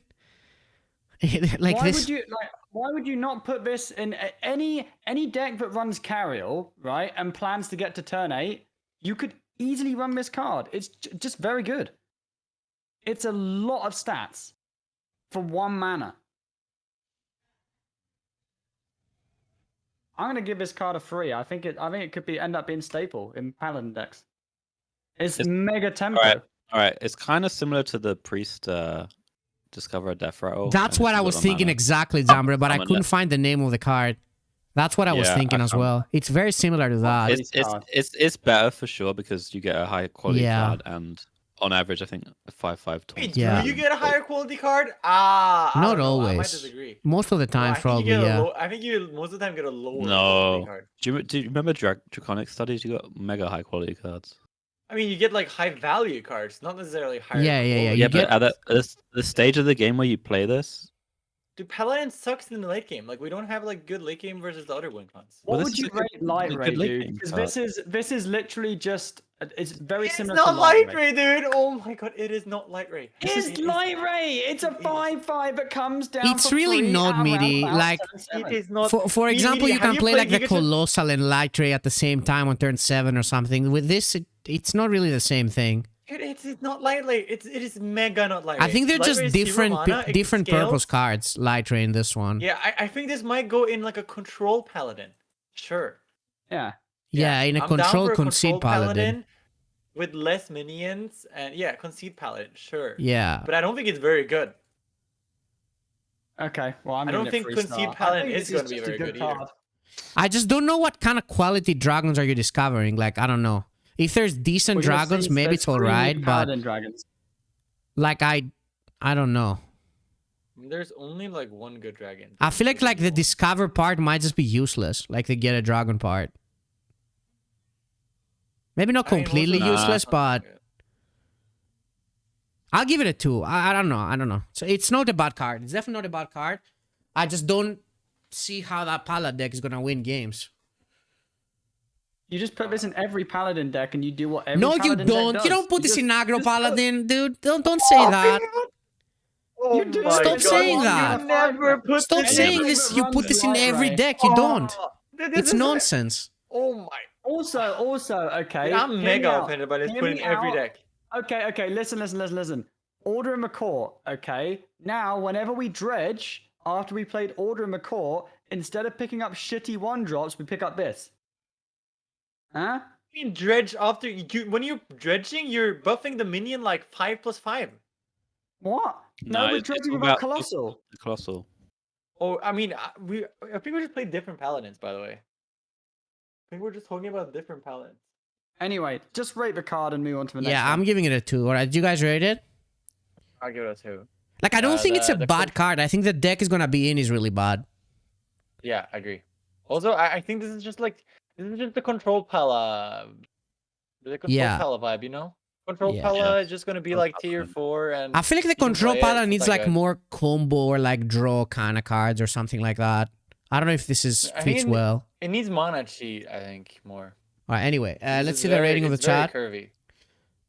like why this. would you why would you not put this in any deck that runs Carriel, right, and plans to get to turn 8? You could easily run this card. It's just very good. It's a lot of stats for 1 mana. I'm gonna give this card a 3. I think it could end up being staple in Paladin decks. It's mega tempo. All right, it's kind of similar to the priest discover a death rattle. That's and what it's I a was lot of thinking mana. exactly, Zambre, but I Summon couldn't it. find the name of the card. That's what I was Yeah, thinking I as can't- well. It's very similar to that. It's better for sure because you get a high quality Yeah. card and on average I think a 5/5 taunt. Wait, Yeah. do you get a higher quality card? I Not don't know. I might always. disagree. Most of the No, time, I think probably, you get a yeah. low, I think you most of the time get a lower No. quality card. Do you remember Draconic Studies? You got mega high quality cards. I mean, you get like high value cards, not necessarily higher. Yeah, yeah, yeah, quality you Yeah, get- but at the stage of the game where you play this, Dude, Paladin sucks in the late game. Like we don't have like good late game versus the other win cons. What Well, would this is you a good- rate light a ray, good late dude? game Because card. this is literally just it's very It's similar not to light light ray. ray, dude. Oh my god, it is not light ray. It's light ray. It's a it is. 5/5 that comes down. It's for really free not at around Meati, round like- 7/7. It is not. For example, you have can play like the Giga Chad? Colossal and Light Ray at the same time on turn 7 or something. With this, it's not really the same thing. Dude, it's not light ray. It is mega not light ray. I think they're Light just ray is 0 different mana, it different scales. purpose cards, Light Ray in this one. Yeah, I think this might go in like a control paladin. Sure. Yeah. Yeah, in a I'm down control for a concede control paladin. with less minions and yeah, concede paladin. Sure. Yeah. But I don't think it's very good. Okay. Well, I'm I don't giving it think free Concede star. Paladin I think is this gonna be just a very good either. card. I just don't know what kind of quality dragons are you discovering. Like, I don't know. If there's decent Well, you'll dragons, see maybe there's it's 3 new alright, but Paladin dragons. like I don't know. There's only like one good dragon. I feel like the discover part might just be useless. Like the get a dragon part. Maybe not I mean, completely also- useless, but I'll give it a 2. I don't know. I don't know. So it's not a bad card. It's definitely not a bad card. I just don't see how that Paladin deck is gonna win games. You just put this in every Paladin deck and you do what every No, you Paladin deck don't. does. You don't put this just- in aggro just Paladin, dude. Don't say that. Oh You do. my Stop God, saying you that. never put Stop this saying in. this. that You runs put this in light every ray. deck. You don't. This It's is- nonsense. Oh my. Also, okay. Dude, I'm hear me mega out. offended by this Hear put in me every out. deck. Okay. Listen. Order in McCourt, okay? Now, whenever we dredge, after we played Order in McCourt, instead of picking up shitty 1-drops, we pick up this. Huh? You mean dredge after you when you're dredging, you're buffing the minion like 5+5. What? No, No, we're it's dredging all about about- Colossal. the Colossal. Oh, I mean, I think we just played different paladins, by the way. I think we're just talking about different paladins. Anyway, just rate the card and move on to the next Yeah, one. I'm giving it a 2. Alright, did you guys rate it? I'll give it a 2. Like, I don't think it's a the bad card. I think the deck is gonna be in is really bad. Yeah, I agree. Also, I think this is just the control pala. The control Yeah. pala vibe, you know? Control Yeah. pala is just gonna be like tier 4 and I feel like the you can control play it, pala it's needs like like a- more combo or like draw kind of cards or something like that. I don't know if this is I think fits it- well. it needs mana cheat, I think, more. Alright, anyway, This let's is see the rating of the it's very chat. curvy.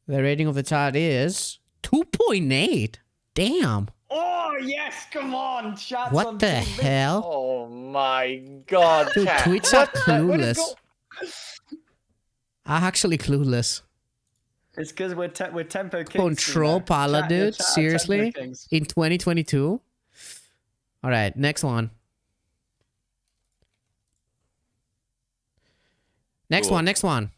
The rating of the chat is 2.8. Damn. Oh, yes, come on. Shots What on the TV. hell? Oh my god, Dude, chat. tweets are What is clueless. I'm actually clueless. It's because we're tempo kings. Control you know. pala, Chat- yeah, dude? chat are tempo Seriously? kings. In 2022? Alright, next one. Next Cool. one.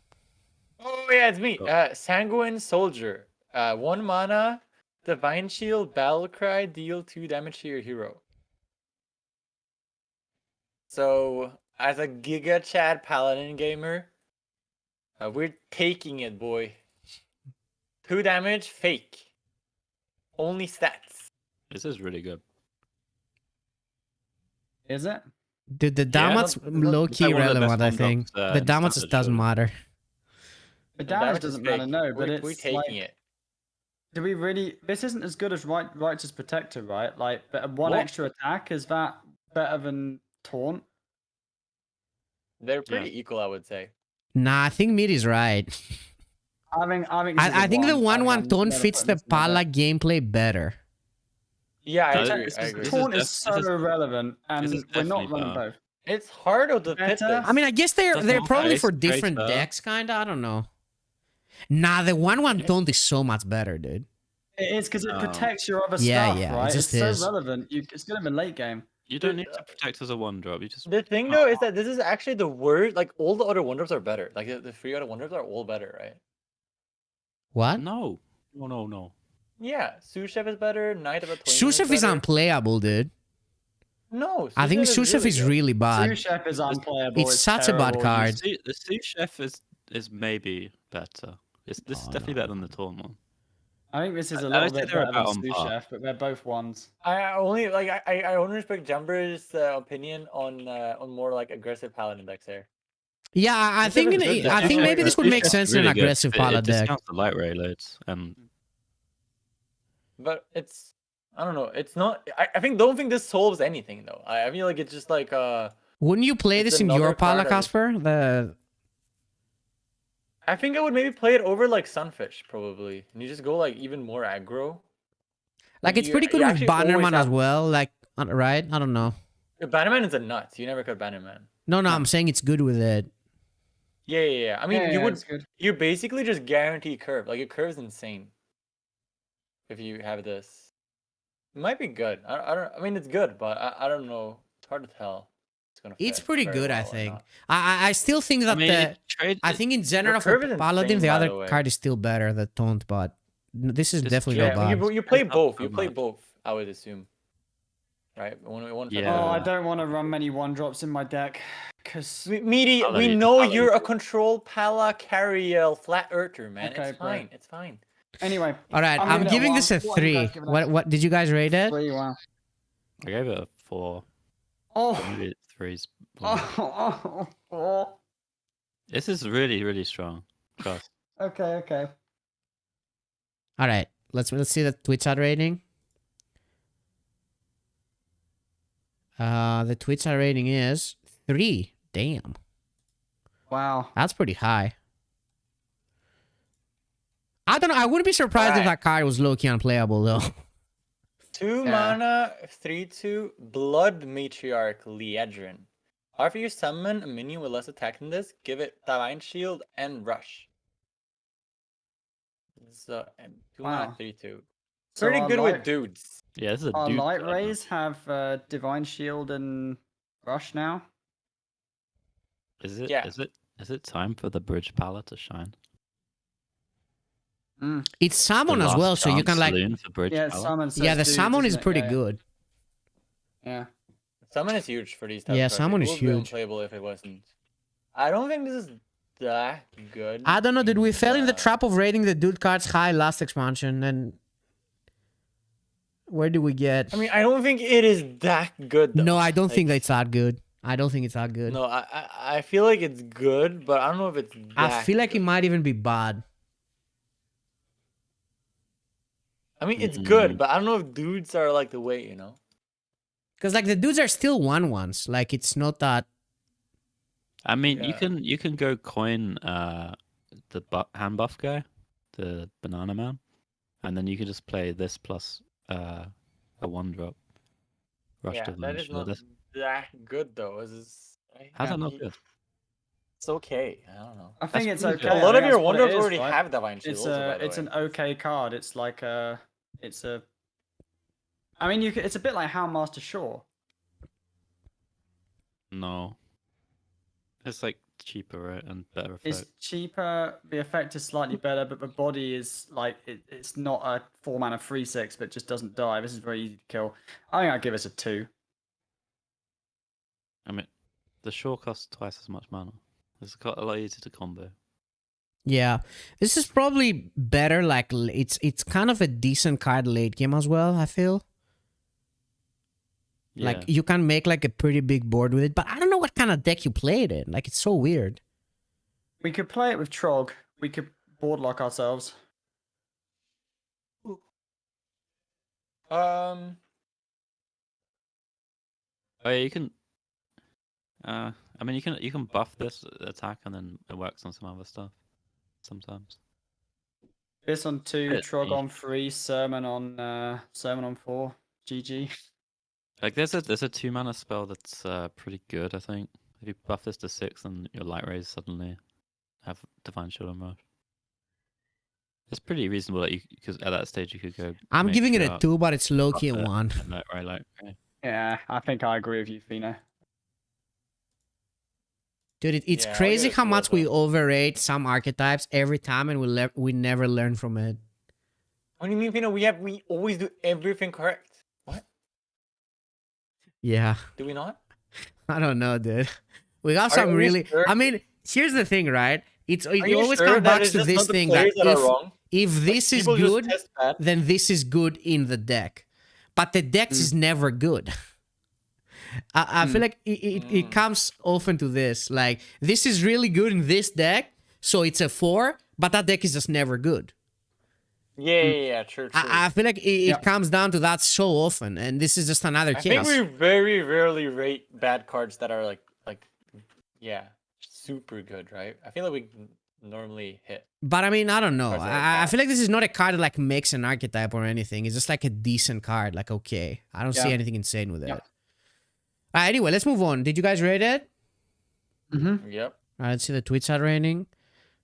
Oh yeah, it's me. Oh. Sanguine Soldier. 1 mana, Divine Shield, Battle Cry, deal 2 damage to your hero. So, as a Giga Chad Paladin gamer, we're taking it, boy. 2 damage, fake. Only stats. This is really good. Is it? Dude, the Yeah, damage it's not- low-key it's like one of the relevant, I best think. conducts, The in damage just standard, doesn't surely. matter. The The damage is doesn't matter, fake. no, but we're it's taking like, it. do we really? This isn't as good as Righteous Protector, right? Like, but one What? extra attack, is that better than Taunt? They're pretty equal, I would say. Nah, I think Meati's right. I think I think the 1/1 I'm tone never fits putting the this in my Pala deck. gameplay better. Yeah, I No, agree. this I is- agree. this Taunt is this so is- irrelevant, and is we're not definitely running better. both. It's hard to fit Better? this. I mean, I guess they're Doesn't probably matter, for it's different greater. decks, kinda. I don't know. Nah, the 1/1 taunt is so much better, dude. It is because it No. protects your other Yeah, stuff, yeah, it right? It's just so is. relevant. It's good in late game. You don't need to protect as a 1-drop. You just The thing though is that this is actually the worst. Like all the other wonders are better. Like the 3 other wonders are all better, right? What? no. No. Yeah, sous chef is better. Knight of a Sous chef is better. unplayable, dude. No, I think sous sous chef is good. really bad. Sous Chef is unplayable. It's such a bad terrible. card. The sous chef is maybe better. This is Oh, definitely no. better than the Taunt one. I think this is a I little would say bit they're better than about on Sous par. Chef, but they're both ones. I only like I only respect Jambre's opinion on more like aggressive paladin decks here. Yeah, I Sous Chef think is good, I though. think maybe this would make It's sense in an really good. aggressive It Paladin deck. discounts the light ray loads, and But it's I don't know. It's not. I don't think this solves anything though. I feel like it's just like Wouldn't you play it's this in your another Pala, card I just- Casper? I think I would maybe play it over like Sunfish probably, and you just go like even more aggro. Like it's You- pretty good you with actually always Bannerman as have- well. Like, right? I don't know. Bannerman is a nut. You never cut Bannerman. No, I'm saying it's good with it. Yeah. I mean, Yeah, you would. it's good. You basically just guarantee curve. Like your curve's insane. If you have this, it might be good. I don't. I mean, it's good, but I don't know. It's hard to tell. It's gonna. It's fit pretty very good, I well or think. not. I still think that I think in general for curve is Paladin, insane, the by other the way. card is still better, the Taunt, but this is Just definitely yeah, not Yeah, bad. you play It's not both. so You play much. both. I would assume. Right. Yeah. Oh, I don't want to run many 1-drops in my deck, because Meaty, Paladin- we know Paladin- you're a control Pala carrier flat earther, man. Okay, It's bro. fine. It's fine. anyway. All right, I'm I'm giving giving it a this a 1. What are you 3. guys giving it? What did you guys rate it? 3, wow. I gave it a 4. Oh, Maybe 3's. oh. This is really, really strong. Trust. Okay. All right, let's see the Twitch chat rating. The Twitch chat rating is 3. Damn, Wow. that's pretty high. I don't know. I wouldn't be surprised if Alright. that card was low key unplayable though. 2 Yeah. mana, 3/2 blood matriarch liadrin. After you summon a minion with less attack than this, give it divine shield and rush. So and 2 mana, Wow. 3/2. So Pretty our good light- with dudes. Yeah, this is a Our dude light card, man. rays have divine shield and rush now. Is it? Yeah. Is it time for the bridge pala to shine? It's The Salmon as last well, so you can chance like saloon for bridge Yeah, pala? summon. yeah, the Salmon is pretty good. Yeah. Summon is huge for these types Yeah, of cards. summon It is would be huge. unplayable if it wasn't. I don't think this is that good. I don't know, dude. We fell in the trap of rating the dude cards high last expansion, and where do we get? I mean, I don't think it is that good. Though. No, I don't think Like, it's that good. I don't think it's that good. No, I feel like it's good, but I don't know if it's. I that feel like it good. might even be bad. I mean, it's good, Mm. but I don't know if dudes are like the way, you know. Because like the dudes are still 1/1s. Like it's not that. I mean, Yeah. you can go coin the hand buff guy, the banana man, and then you can just play this plus a 1-drop. Rush Yeah, to that is not this. that good though. How's that not good? It's okay. I don't know. I think That's it's pretty okay. good. A lot I of think your that's what it wonders is, already right? have divine shield. It's also, by the it's way. an okay card. It's like it's a. I mean, it's a bit like Houndmaster Shaw. No. It's like cheaper, right, and better effect. It's cheaper. The effect is slightly better, but the body is like it's not a 4-mana 3/6, but just doesn't die. This is very easy to kill. I think I'd give this a 2. I mean, the Shaw costs twice as much mana. It's got a lot easier to combo. Yeah, this is probably better. Like it's kind of a decent card late game as well. I feel Yeah. like you can make like a pretty big board with it, but I don't know what kind of deck you played it. Like it's so weird. We could play it with Trog. We could board lock ourselves. Oh yeah, you can. I mean, you can buff this attack and then it works on some other stuff. Sometimes. This on 2, Bit Trog niche. on 3, Sermon on 4. GG. Like there's a 2-mana spell that's pretty good. I think if you buff this to 6, then your light rays suddenly have divine shield and rush. It's pretty reasonable that because at that stage you could go. I'm giving it a matriarch, 2, but it's low key a buff it, 1. and light ray, light ray. Yeah, I think I agree with you, Feno. Dude, it's Yeah, I'll crazy give it how 2 much as we well. overrate some archetypes every time, and we never learn from it. What do you mean, Pino? We always do everything correct. What? Yeah, Do we not? I don't know, dude. We got Are some you really. sure? I mean, here's the thing, right? It Are you always sure comes that back it's to just this not the thing that players that are wrong? if this is People just good, test that. then this is good in the deck. But the dex is never good. I feel like it comes often to this. Like, this is really good in this deck, so it's a 4, but that deck is just never good. Yeah, true. I feel like it comes down to that so often, and this is just another I think case. we very rarely rate bad cards that are yeah, super good, right? I feel like we normally hit. But I mean, I don't know. Cards that are I bad. feel like this is not a card that like makes an archetype or anything. It's just like a decent card. Like, okay. I don't see Yeah. anything insane with it. Yeah. Anyway, let's move on. Did you guys rate it? Mm-hmm. Yep. All right, let's see the tweets are rating.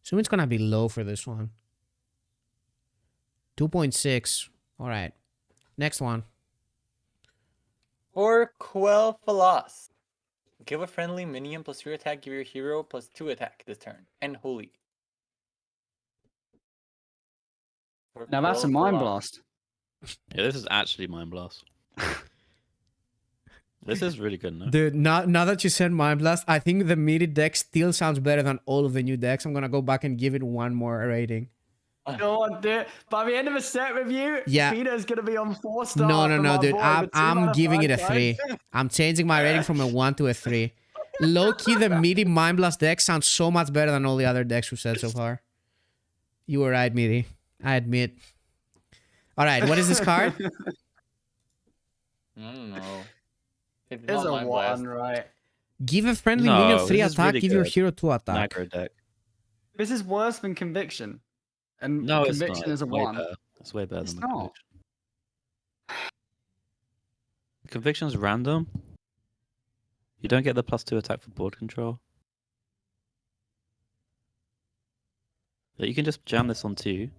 Assume it's gonna be low for this one. 2.6. All right. Next one. For Quill Philos. Give a friendly minion +3 attack, give your hero +2 attack this turn. And holy. For Now that's a Quill mind Philos. blast. Yeah, this is actually Mind Blast. This is really good, no? Dude, now that you said Mind Blast, I think the Meati deck still sounds better than all of the new decks. I'm gonna go back and give it one more rating. Go on, dude. By the end of a set review, Yeah. Feno's gonna be on 4-star. No, from no, our dude. boy I'm with 2 out of giving 5 it a 3. I'm changing my rating from a 1 to a 3. Low key, the Meati Mind Blast deck sounds so much better than all the other decks we've said so far. You were right, Meati. I admit. All right, what is this card? I don't know. It's It's not a Mind Blast. 1, right? Give a friendly No, minion 3 this is attack, really give your good. hero 2 attack. Aggro deck. This is worse than Conviction. And No, it's Conviction not. is a It's way 1. better. It's way better It's than the not. Conviction. Conviction's random. You don't get the +2 attack for board control. But you can just jam this on 2.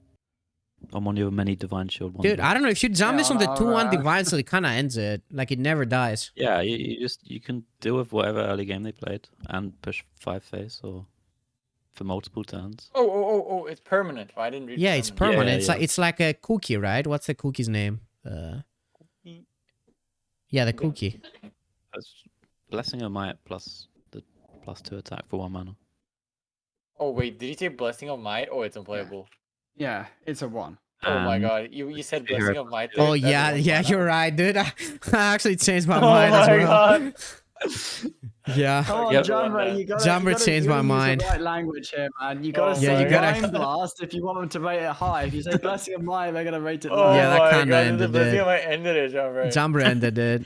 On one of your many Divine Shield ones. Dude, I don't know. If you jam Yeah, this on the no, 2-1 Divine, so it kind of ends it. Like, it never dies. Yeah, you can deal with whatever early game they played and push 5 face or for multiple turns. Oh, it's permanent. I didn't read Yeah, it's permanent. permanent. Yeah, It's like a cookie, right? What's the cookie's name? Yeah, the cookie. That's Blessing of Might plus the +2 attack for 1 mana. Oh wait, did you say Blessing of Might? Oh, it's unplayable. Yeah, it's a 1. Oh my And god, you said Hero Blessing of Might. Oh, dude? That's yeah, one yeah, mana. you're right, dude. I actually changed my Oh mind as my well. god. Yeah. Come on, Yep. Jambre, you gotta, Jambre changed my mind. Use the right language here, man. You gotta Oh say my God. Mind Blast if you want them to rate it high. If you say Blessing of Mine, they're gonna rate it Oh low. Yeah, that my kinda god, ended the Blessing it. of Might ended it, Jambre. Jambre ended it.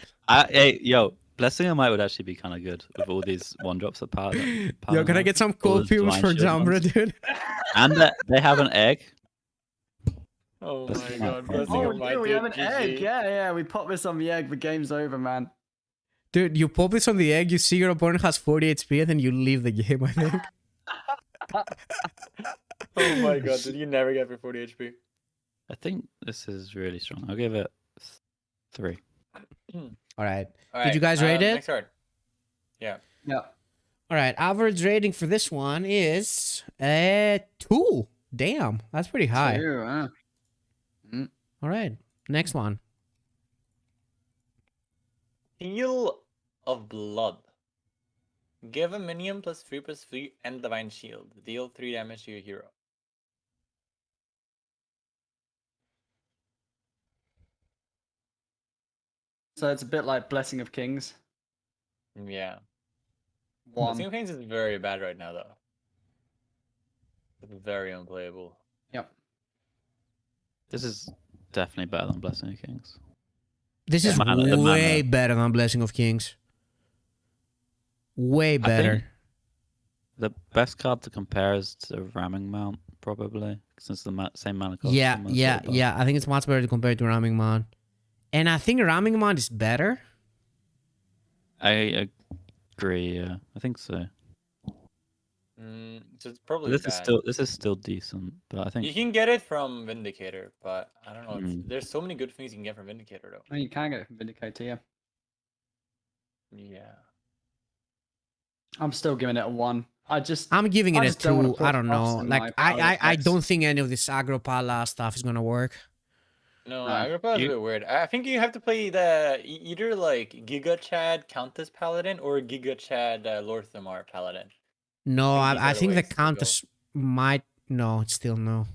hey, yo, Blessing of Might would actually be kind of good with all these 1-drops of Paladin. Yo, can I get some all the copiums Divine for Shield Jambre, ones. dude? And they have an egg. Oh That's my fine. god, Blessing Oh, of Might. dude, we dude, have an egg. GG. Yeah, we pop this on the egg. The game's over, man. Dude, you pop this on the egg, you see your opponent has 40 HP, and then you leave the game, I think. Oh my god, did you never get for 40 HP? I think this is really strong. I'll give it 3. All right. Alright, you guys rate it? Next card. Yeah. Yeah. All right. Average rating for this one is 2. Damn, that's pretty high. True, huh? All right. Next one. Seal of Blood. Give a minion +3/+3 and Divine Shield. Deal 3 damage to your hero. So it's a bit like Blessing of Kings. Yeah. 1. Blessing of Kings is very bad right now, though. It's very unplayable. Yep. This is definitely better than Blessing of Kings. This is The mana- way better than Blessing of Kings. Way better. The best card to compare is to Ramming Mount, probably, since the same mana cost. Yeah, almost, yeah, but- yeah. I think it's much better to compare to Ramming Man. And I think Ramming Man is better. I agree. Yeah, I think so. So it's probably This bad. is still decent, but I think You can get it from Vindicator, but I don't know. Mm. There's so many good things you can get from Vindicator, though. Oh, you can get it from Vindicator, yeah. Yeah. I'm still giving it a 1. I'm giving it I a just don't wanna 2. put I don't know. trust in Like my I Paladin don't decks. think any of this aggro pala stuff is gonna work. No, Right. Agrippa is a You- bit weird. I think you have to play either like Giga Chad Countess Paladin or Giga Chad Lorthamar Paladin. No, I think these I are the think the ways to go. Countess might. No, it's still no.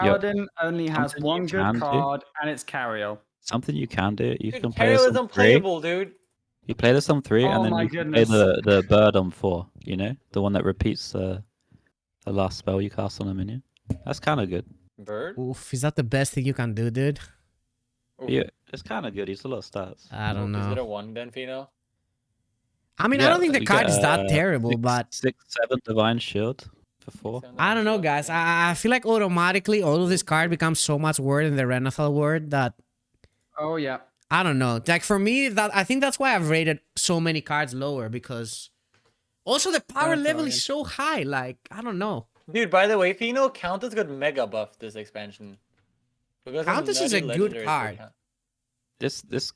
Paladin only has something one you good can do. card, and it's Cariel. Something you can do. You Dude, can play this Carol is on 3. unplayable, dude. You play this on 3, Oh and then my you can play goodness. the bird on 4. You know, the one that repeats the last spell you cast on a minion. That's kind of good. Bird? Oof, is that the best thing you can do, dude? Ooh. Yeah, it's kind of good. He's a lot of stats. I don't Is it know. a 1 then, Feno? I mean, I Yeah, don't think the you card get, is that terrible, 6, but 6, 7 divine shield for 4. I don't know, guys. I feel like automatically all of this card becomes so much worse than the Renathal word that Oh yeah. I don't know. Like for me, I think that's why I've rated so many cards lower, because also the power level is so high. Like I don't know. Dude, by the way, Feno, Countess got mega buffed this expansion. Because of Countess is a nutty good legendaries card. This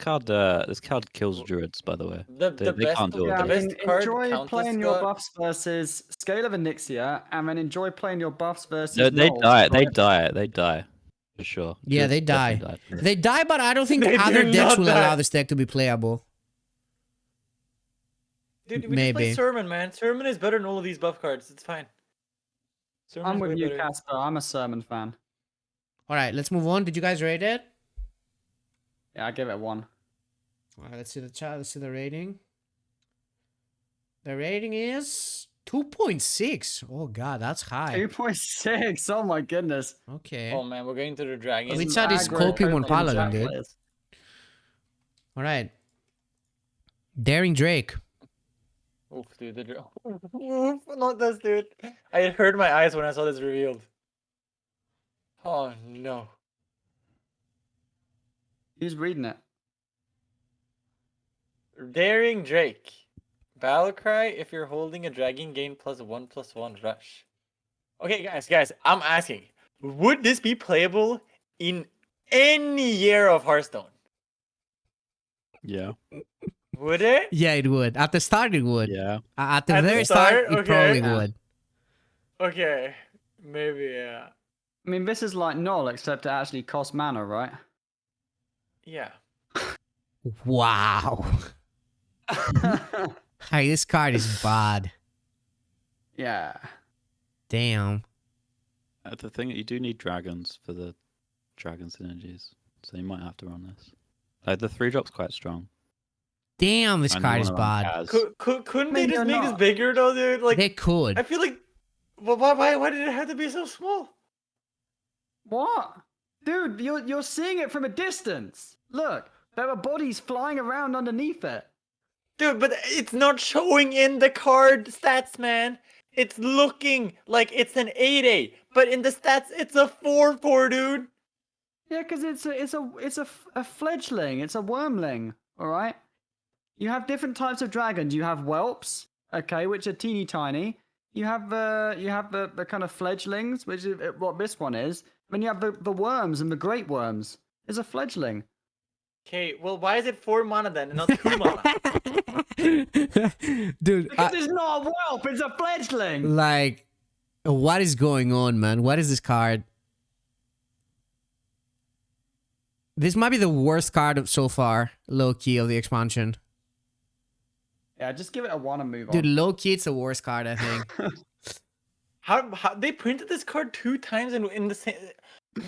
card kills druids, by the way. The They best, can't do Yeah, all I this. mean, best card enjoy Countess playing your got- buffs versus Scale of Onyxia, and then enjoy playing your buffs versus. No, they Null. die. They die. For sure. Yeah, they Druids die. definitely die. They die, but I don't think They other do decks not will die. allow this deck to be playable. Dude, we Maybe. just play Sermon, man. Sermon is better than all of these buff cards. It's fine. Sermon I'm is with way you, better. Casper. I'm a Sermon fan. All right, let's move on. Did you guys rate it? Yeah, I give it a 1. All right, let's see the chat. Let's see the rating. The rating is 2.6. Oh god, that's high. 2.6. Oh my goodness. Okay. Oh man, we're going to the dragon. Which Some side is aggro coping on Pokemon Paladin, chat dude? players. All right. Daring Drake. Oof, dude, Oof, not this, dude. I hurt my eyes when I saw this revealed. Oh no. Who's reading it? Daring Drake. Battle cry if you're holding a dragon, gain +1/+1 rush. Okay, guys, I'm asking, would this be playable in any year of Hearthstone? Yeah. Would it? Yeah, it would. At the start, it would. Yeah. At the At the very start, start? it Okay. probably Yeah. would. Okay, maybe yeah. I mean, this is like Null, except it actually costs mana, right? Yeah. Wow. Hey, this card is bad. Yeah. Damn. The thing you do need dragons for the dragon synergies, so you might have to run this. Like the 3-drop's quite strong. Damn, this And you card is wanna run bad. Kaz. Couldn't I they mean, just you're make this not. bigger though, dude? Like, They could. I feel like, why did it have to be so small? What? Dude, you're seeing it from a distance. Look, there are bodies flying around underneath it. Dude, but it's not showing in the card stats, man. It's looking like it's an 8/8, but in the stats, it's a 4/4, dude. Yeah, because it's a fledgling. It's a wormling. All right. You have different types of dragons. You have whelps, okay, which are teeny tiny. You have the kind of fledglings, which is what this one is. Then you have the worms and the great worms. It's a fledgling. Okay, well, why is it 4 mana then, and not 2 mana? Dude, Because it's not a whelp. It's a fledgling. like, what is going on, man? What is this card? This might be the worst card so far, low key, of the expansion. Yeah, just give it a 1 and move on. Dude, low key, it's the worst card, I think. How they printed this card 2 times in the same.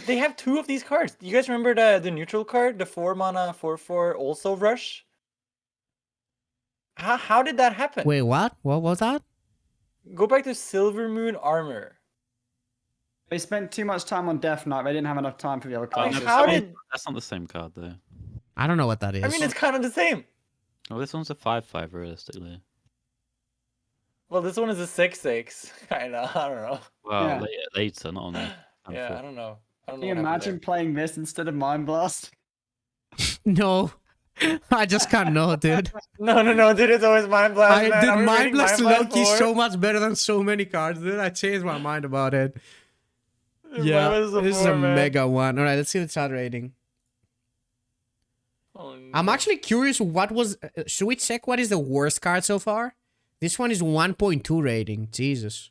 They have 2 of these cards. Do you guys remember the neutral card, the 4 mana 4/4 also rush? How did that happen? Wait, what? What was that? Go back to Silver Moon Armor. They spent too much time on Death Knight. They didn't have enough time for the other Like, classes. how did? That's not the same card though. I don't know what that is. I mean, it's kind of the same. Oh, this one's a 5/5 realistically. Well, this one is a 6/6, kind of. I don't know. Well, Yeah. later, not on the. Yeah, I don't know. I don't Can know. you what happened imagine playing this instead of Mind Blast? No. I just can't know, dude. there. No, dude, it's always Mind Blast. man. Are we Mind reading Blast Mind Loki is 4? so much better than so many cards, dude. I changed my mind about it. Mind Yeah, Blast this is 4, a man. mega one. All right, let's see the chat rating. Oh, I'm no. actually curious what was... should we check what is the worst card so far? This one is 1.2 rating. Jesus.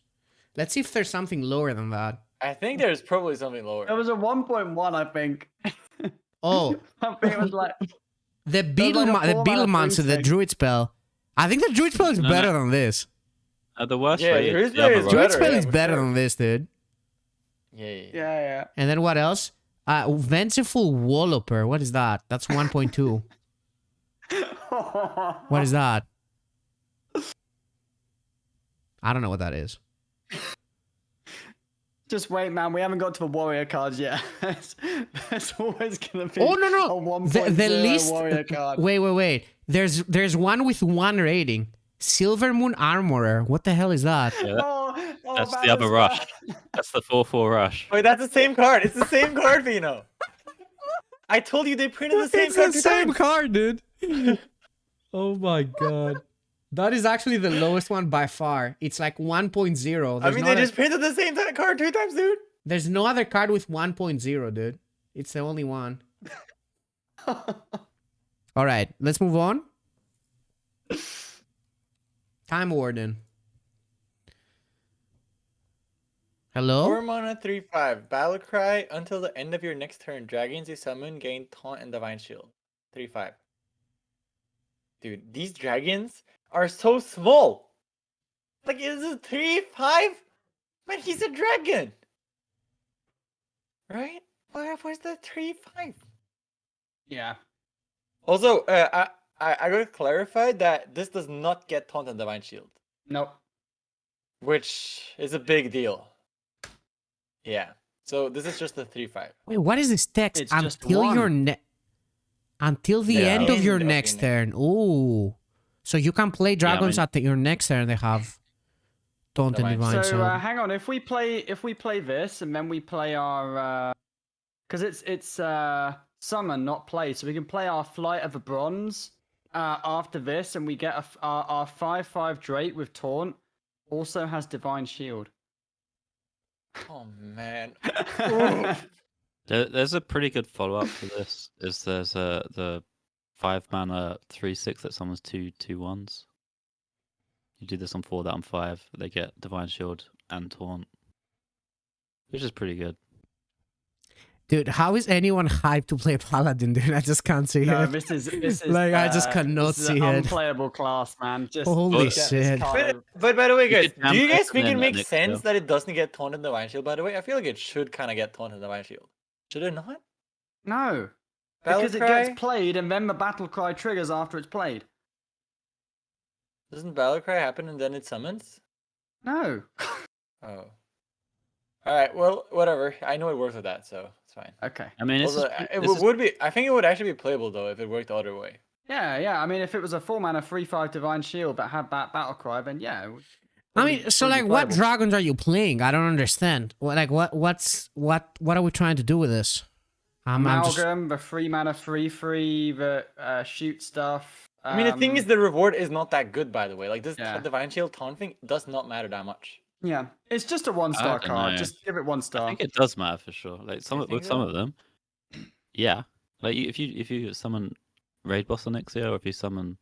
Let's see if there's something lower than that. I think there's probably something lower. There was a 1.1, I think. Oh, I think it was like the was like a 4 mana Beetlemancer, the thing. Druid spell. I think the Druid spell is No, better no. than this. The worst Yeah, rated Druid the Slayer other is one. Druid better, spell yeah, is for better sure. than this, dude. Yeah. Yeah, And then what else? Vengeful Walloper. What is that? That's 1.2. yeah. What is that? I don't know what that is. Just wait, man. We haven't got to the warrior cards yet. There's always gonna be Oh no a no! 1.0 The least. warrior card. Wait. There's one with 1 rating. Silver Moon Armorer. What the hell is that? Yeah, that's that the other was rush. bad. That's the 4/4 rush. Wait, that's the same card. It's the same card, Feno. I told you they printed the same It's card. the 2 same times. card, dude. Oh my god. That is actually the lowest one by far. It's like 1.0. I mean, they just printed the same card 2 times, dude. There's no other card with 1.0, dude. It's the only one. All right, let's move on. Time Warden. Hello? 4 mana, 3/5. Battle cry until the end of your next turn. Dragons you summon gain taunt and divine shield. 3/5. Dude, these dragons are so small. Like, is it 3/5? Man, he's a dragon. Right? Where's the 3/5? Yeah. Also, I gotta clarify that this does not get taunt and divine shield, Nope. which is a big deal. Yeah. So this is just a 3/5. Wait, what is this text? It's just Until one. your until the Yeah. end of your End of next your turn. Ooh. So you can play dragons at your next turn. They have Taunt and Divine. Divine So Shield. hang on. If we play this and then we play our because it's summon, not play, so we can play our Flight of the Bronze after this, and we get our 5/5 Drake with taunt. Also has Divine Shield. Oh man. There's a pretty good follow up to this. There's the 5 mana 3/6 that summons 2/2/1s. You do this on 4, that on 5. They get Divine Shield and Taunt, which is pretty good. Dude, how is anyone hyped to play Paladin, dude? I just can't see No, it. this is Like, I just cannot this is see an it. unplayable class, man. Just Holy get this shit. card. But by the way, You guys, could do you jam guys it think and it then makes next sense go. that it doesn't get taunt and divine shield? By the way, I feel like it should kind of get taunt and divine shield. Should it not? No, Battle because it cry? gets played and then the battle cry triggers after it's played. Doesn't battle cry happen and then it summons? No. Oh. All right. Well, whatever. I know it works with that, so it's fine. Okay. I mean, Also, would be. I think it would actually be playable though if it worked the other way. Yeah. I mean, if it was a 4-mana 3/5 Divine Shield that had that battle cry, then yeah. I mean, so like, what dragons are you playing? I don't understand. What are we trying to do with this? I'm just... Amalgam, the 3-mana 3/3 that shoot stuff. I mean, the thing is, the reward is not that good, by the way. Like this Yeah. divine shield taunt thing does not matter that much. Yeah, it's just a 1-star don't card. know. Just give it 1 I star. think it does matter for sure. Like some think with some so? of them, yeah. Like if you summon raid boss on next year, or if you summon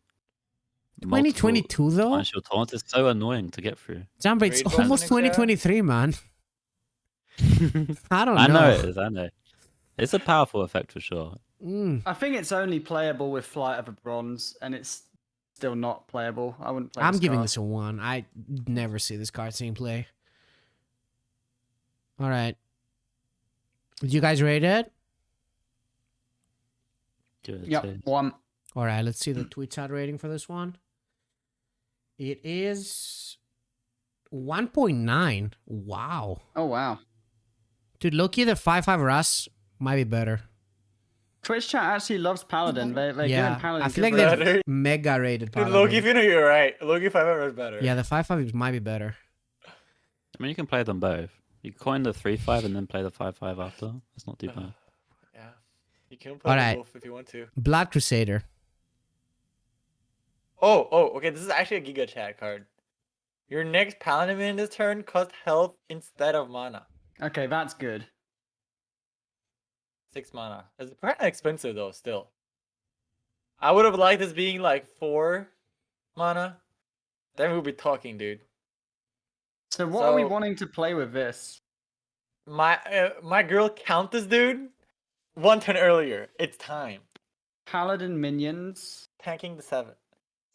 2022 though? Divine Shield Taunt, it's so annoying to get through. Jambre, it's Raid boss almost next year? 2023, man. I don't know. I know it is. I know. It's a powerful effect for sure. I think it's only playable with Flight of a Bronze, and it's still not playable. I wouldn't play I'm this giving card. this a 1. I never see this card seeing play. All right. Did you guys rate it? Give it a Yep, 2. 1. All right, let's see the tweet chat rating for this one. It is 1.9. Wow. Oh, wow. Dude, Loki, the 5/5 Russ might be better. Twitch chat actually loves Paladin. They're giving Yeah, Paladin I feel good like ratings. they've Better. mega rated Dude, Paladin. Loki, if you know you're right. Loki 5 is better. Yeah, the 5/5 might be better. I mean, you can play them both. You coin the 3/5 and then play the 5/5 after. That's not too bad. Yeah. You can play Alright. both if you want to. Blood Crusader. Oh, okay. This is actually a Giga Chat card. Your next Paladin minion this turn costs health instead of mana. Okay, that's good. 6 mana. It's kind of expensive though, still. I would have liked this being like 4 mana. Then we'd be talking, dude. So what are we So- wanting to play with this? My girl Countess, dude. 1 turn earlier. It's time. Paladin minions. Tanking the 7.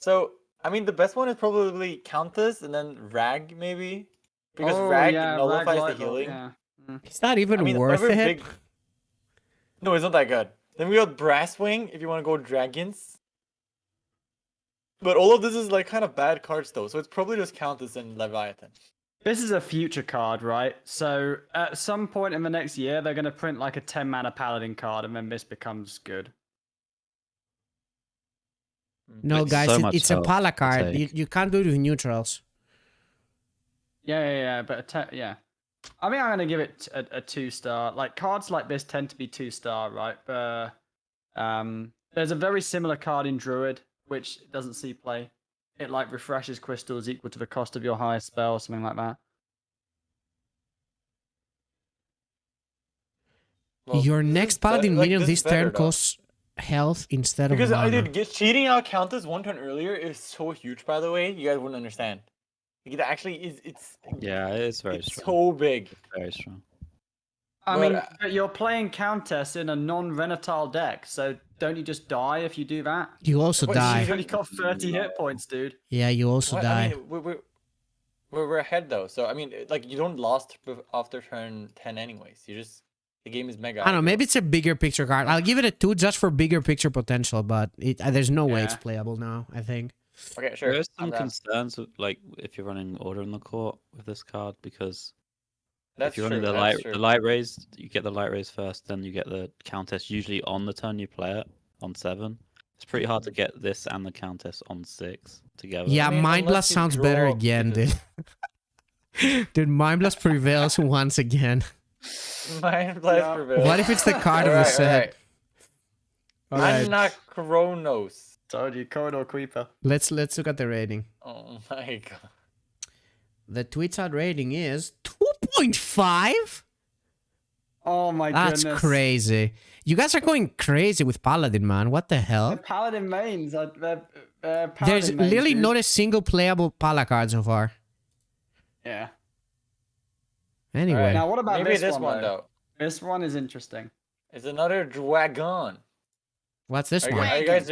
So, I mean, the best one is probably Countess and then Rag, maybe. Because Rag nullifies the Rag Lightbolt, healing. Yeah. It's not even I mean, worth whatever it. big- No, it's not that good. Then we got Brasswing if you want to go dragons. But all of this is like kind of bad cards though, so it's probably just Countess and Leviathan. This is a future card, right? So at some point in the next year, they're going to print like a 10 mana Paladin card, and then this becomes good. No, It's guys, so much it's a help Pala to card. You, take. you can't do it with neutrals. Yeah, but yeah. I mean, I'm going to give it a 2-star. Like, cards like this tend to be 2-star, right? But there's a very similar card in Druid, which doesn't see play. It, like, refreshes crystals equal to the cost of your highest spell, something like that. Well, Your this next is Paladin like, minion this this is better, turn though. costs health instead Because of I mana. did cheating out Countess one turn earlier is so huge, by the way. You guys wouldn't understand. Like, it actually is. It's Yeah, it is very it's strong. so big. Very strong. I But, mean, but you're playing Countess in a non-Renatal deck, so don't you just die if you do that? You also What, die. You've only got 30 hit points, dude. Yeah, you also What? die. I mean, we're ahead though. So I mean, like you don't lost after turn 10 anyways. You just the game is mega. I don't know, maybe it's a bigger picture card. I'll give it a 2 just for bigger picture potential, but there's no way it's Yeah. playable now, I think. Okay, sure. There is some I'm down. concerns, with, like if you're running Order in the Court with this card, because That's if you're true. running That's the true. light raise, you get the light raise first, then you get the Countess usually on the turn you play it on 7. It's pretty hard to get this and the Countess on 6 together. Yeah, I mean, Mind unless Blast you sounds better draw again, dude. pieces. Dude, Mind Blast prevails once again. Mind Blast Yeah. prevails. What if it's the card of the set? Alright, Anachronos. Told you, Corridor Creeper. let's look at the rating. Oh my god. The tweets out rating is 2.5? Oh my That's goodness. crazy. You guys are going crazy with Paladin, man. What the The hell? Paladin mains. Paladin There's mains, literally dude. not a single playable Pala card so far. Yeah. Anyway. Now, what about Maybe this one, though? though. This one is interesting. It's another dragon. What's this Are you, one? are you guys?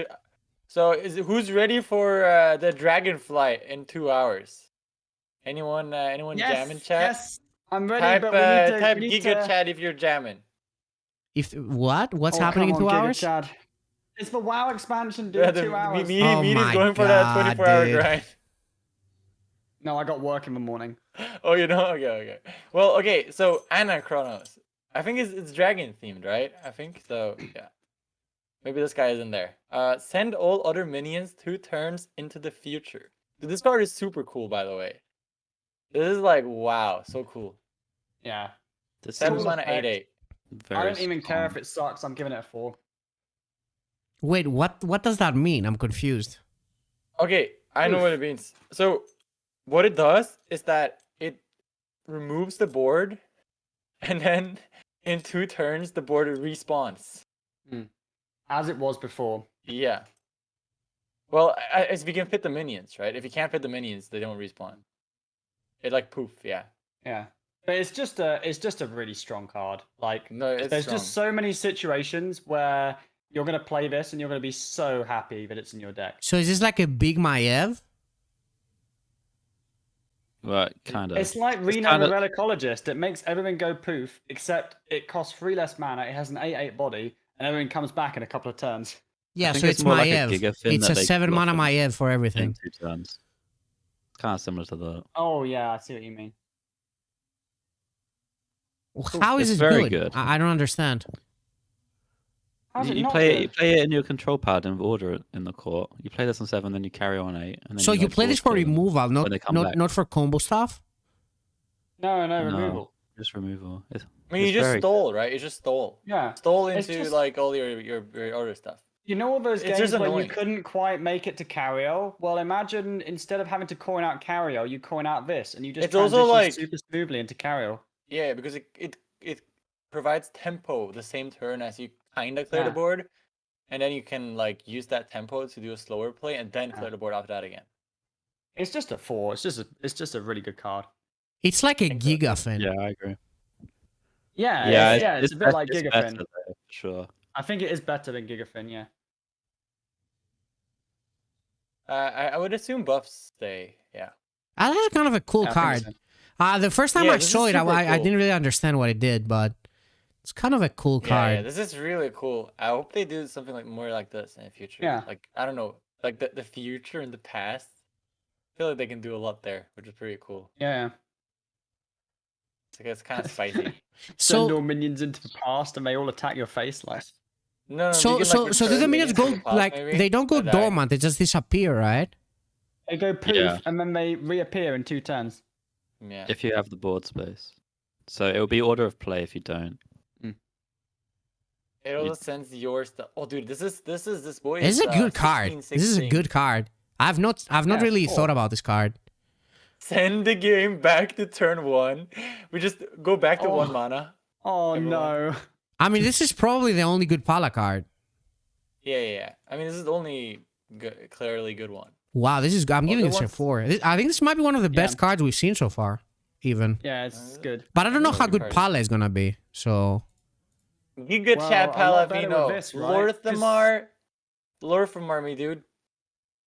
So who's ready for the dragonfly in 2 hours? Anyone? Anyone jamming chat? Yes, I'm ready, Type but we need to... type we need Giga to... chat if you're jamming. If what? What's Oh, happening in come 2 on, Giga hours? Chad. It's the WoW expansion, dude. Yeah, 2 hours. Meati's my going for that God, 24-hour dude. grind. No, I got work in the morning. Oh, you know? Okay. Well, okay. So Anachronos. I think it's dragon themed, right? I think so. Yeah. Maybe this guy isn't there. Send all other minions 2 turns into the future. Dude, this card is super cool, by the way. This is like wow, so cool. Yeah. This 7 is mana, effect. 8/8. very I don't even care if strong. it sucks. I'm giving it a 4. Wait, what does that mean? I'm confused. Okay, I know Oof. what it means. So, what it does is that it removes the board, and then in 2 turns the board respawns. As it was before. Yeah. Well, if you can fit the minions, right? If you can't fit the minions, they don't respawn. It like poof, yeah. Yeah. But it's just a really strong card. Like, No, it's there's strong. just so many situations where you're going to play this and you're going to be so happy that it's in your deck. So is this like a big Maev? Well, kind of. It's like Reno kinda- the Relicologist. It makes everything go poof, except it costs 3 less mana, it has an 8/8 body, and everything comes back in a couple of turns. Yeah, think so it's it's more like a Maev. Gigafin It's that a they 7 could mana offer Maev for in everything. 2 turns. It's kind of similar to that. Oh, yeah, I see what you mean. How is It's it very good? good. I don't understand. How's it You not play good? it in your control pad in order in the court. You play this on 7, then you carry on 8. And then So you like play this for forward to them. removal, not when they come not, back. not for combo stuff? No, No. removal. Just removal. I mean, you It's just very stole, right? You just stole. Yeah. Stole It's into just- like all your other stuff. You know all those It's games just where annoying. you couldn't quite make it to Cario? Well, imagine instead of having to coin out Cario, you coin out this, and you just It's also transition like- super smoothly into Cario. Yeah, because it provides tempo the same turn as you kinda clear the Yeah. board, and then you can like use that tempo to do a slower play and then Yeah. clear the board after that again. It's just a 4. It's just a really good card. It's like a think so. Gigafin. Yeah, I agree. Yeah, it's a bit bet- like it's Gigafin. better though, for sure. I think it is better than Gigafin, yeah. I would assume buffs stay. Yeah. That's kind of a cool Yeah, I think card. so. The first time Yeah, I this is saw it, super I cool. didn't really understand what it did, but it's kind of a cool card. Yeah, this is really cool. I hope they do something like more like this in the future. Yeah. Like I don't know, like the future and the past. I feel like they can do a lot there, which is pretty cool. Yeah. It's kind of spicy. Send So all minions into the past and they all attack your face like. No, so you can, so like, so do the return minions from go the past, like maybe? they don't go I die. dormant? They just disappear, right? They go poof Yeah. and then they reappear in 2 turns. Yeah. If you have the board space. So it will be order of play if you don't. It also sends your stuff. Oh, dude, this boy. This is a good 16, card. This is a 16. good card. I've not Yeah, really cool. thought about this card. Send the game back to turn 1. We just go back to 1 mana. Oh Everyone. no. I mean, this is probably the only good Pala card. Yeah. I mean, this is the only clearly good one. Wow, this is. I'm giving the this a ones- 4. I think this might be one of the best cards we've seen so far, even. Yeah, it's good. But I don't know Really how good good card. Pala is gonna be. So Giga Well, Chat a lot better with Palavino. this, right? 'Cause- Lorthamar, me dude.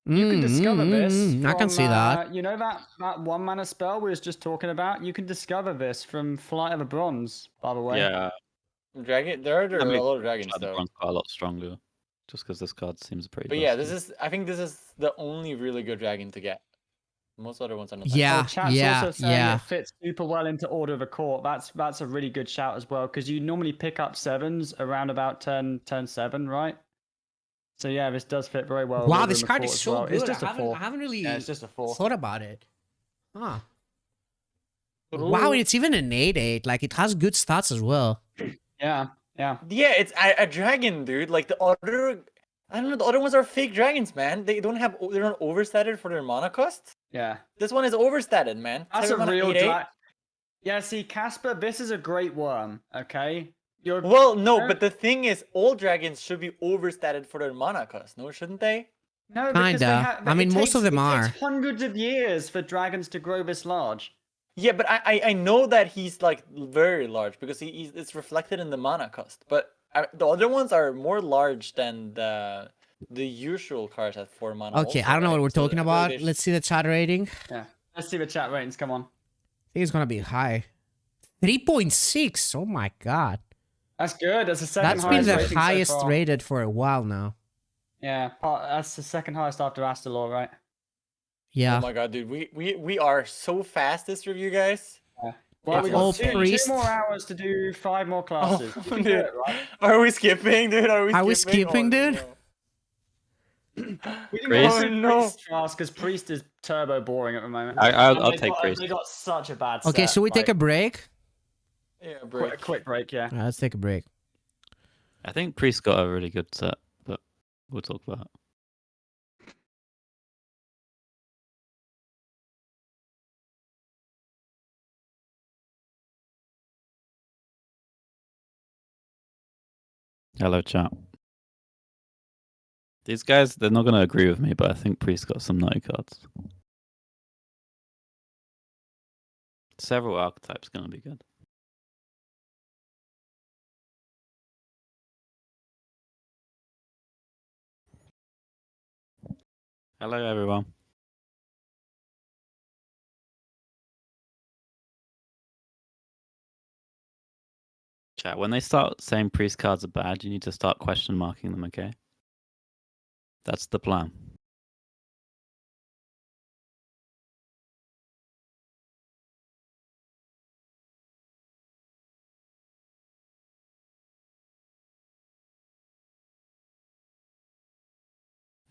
You can discover this. I can from, see that. You know that 1 mana spell we was just talking about? You can discover this from Flight of the Bronze, by the way. Yeah. Dragon. There are I mean, a lot of dragons the though. bronze quite a lot stronger. Just because this card seems pretty. But yeah, busted. I think this is the only really good dragon to get. Most other ones are not. Yeah. Oh, chat's yeah, also saying yeah. it fits super well into Order of the Court. That's a really good shout as well, because you normally pick up 7s around about turn 7, right? So yeah, this does fit very well. with Wow, Order this of the card Court is as so well. good. It's just I a haven't, 4. I haven't really Yeah, it's just a 4. thought about it. Huh. Wow, it's even an 8/8. Like, it has good stats as well. Yeah. Yeah, it's a dragon, dude. Like the other, I don't know. The other ones are fake dragons, man. They're not overstated for their mana cost. Yeah. This one is overstated, man. That's a 7 mana, real 8/8. drag. Yeah, see, Casper, this is a great worm, okay? You're Well, no, very- but the thing is, all dragons should be overstated for their mana cost. No, shouldn't they? No, because they Kinda. have, I mean, most of them it are. takes hundreds of years for dragons to grow this large. Yeah, but I know that he's like very large because it's reflected in the mana cost. But the other ones are more large than the usual cards at 4 mana. Okay, also, I don't know what right? we're So talking I feel like about. they should- Let's see the chat rating. Yeah. Let's see the chat ratings. Come on. I think it's gonna be high. 3.6. Oh my god. That's good. That's the second That's been highest the rating so highest far. rated for a while now. Yeah, that's the second highest after Astalor, right? Yeah. Oh my god, dude, we are so fast this review, guys. Well, we Oh, got two priest. more hours to do 5 more classes. We can do dude. it, right? Are we skipping, dude? Are we skipping, dude? We can Priest? go Oh, no. Priest fast because Priest is turbo boring at the moment. I'll And they take got- Priest. They got such a bad Okay, set, so we take a like, break. Yeah, break. quick break, yeah. Alright, let's take a break. I think Priest got a really good set, but we'll talk about it. Hello, chat. These guys, they're not going to agree with me, but I think Priest got some nutty cards. Several archetypes going to be good. Hello, everyone. Chat, when they start saying priest cards are bad, you need to start question marking them, okay? That's the plan.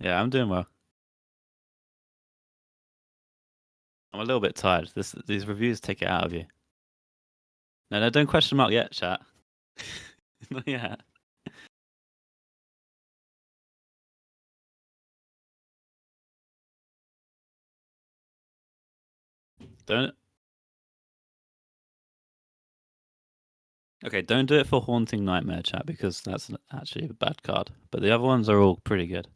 Yeah, I'm doing well. I'm a little bit tired. These reviews take it out of you. No, don't question mark yet, chat. Not yet. Don't. Okay, don't do it for Haunting Nightmare, chat, because that's actually a bad card. But the other ones are all pretty good.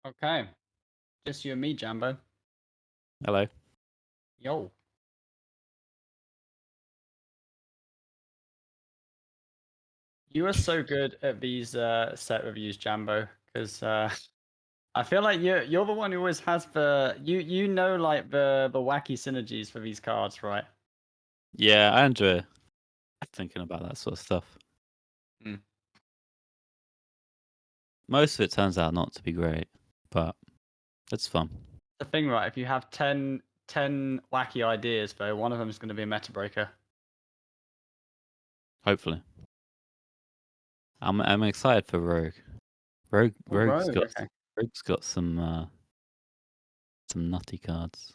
Okay. Just you and me, Jambo. Hello. Yo. You are so good at these set reviews, Jambo, because I feel like you're the one who always has you know like the wacky synergies for these cards, right? Yeah, I enjoy thinking about that sort of stuff. Mm. Most of it turns out not to be great, but it's fun. The thing, right? If you have 10 wacky ideas, though, one of them is going to be a meta breaker. Hopefully. I'm excited for Rogue. Rogue's got some nutty cards.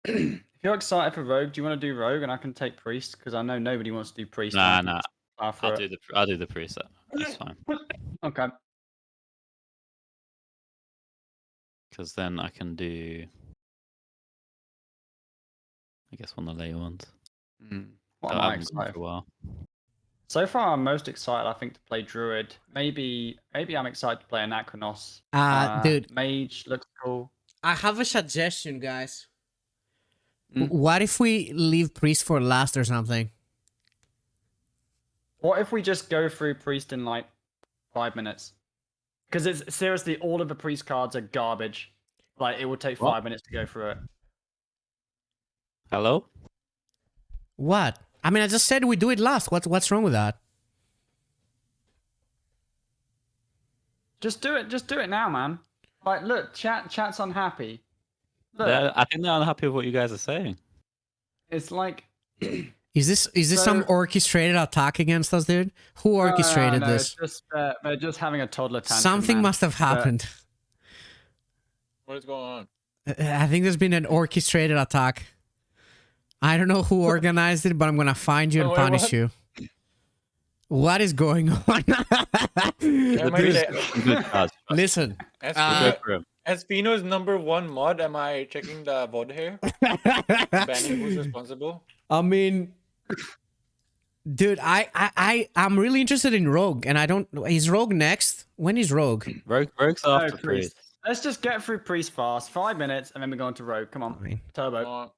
If you're excited for Rogue, do you want to do Rogue and I can take Priest? Because I know nobody wants to do Priest. Nah. I'll do the preset. That's fine. Okay. Because then I can do, I guess, one of the later ones. What that am I I haven't done excited for a while. So far, I'm most excited, I think, to play Druid. Maybe I'm excited to play Anachronos. Dude, Mage looks cool. I have a suggestion, guys. Mm. What if we leave Priest for last or something? What if we just go through Priest in like 5 minutes? Because it's seriously, all of the Priest cards are garbage. Like, it would take 5 minutes to go through it. Hello? What? I mean, I just said we do it last. What's wrong with that? Just do it. Just do it now, man. Like, look, chat's unhappy. Look, I think they're unhappy with what you guys are saying. it's like... Is this So- some orchestrated attack against us, dude? Who orchestrated no, this? It's just, they're just having a toddler tantrum. Something man. must have happened. What is going on? I think there's been an orchestrated attack. I don't know who organized it, but I'm gonna find you and wait, punish what? you. What is going on? Yeah, maybe There's they- some good cards. Listen, As, Go Feno, for 'em. as Feno's #1 mod, am I checking the VOD here? Banning who's responsible? I mean, dude, I'm really interested in Rogue, and I don't. Is Rogue next? When is Rogue? Rogue's No, after Priest. Let's just get through Priest fast. 5 minutes, and then we go on to Rogue. Come on, Fine. Turbo. Oh,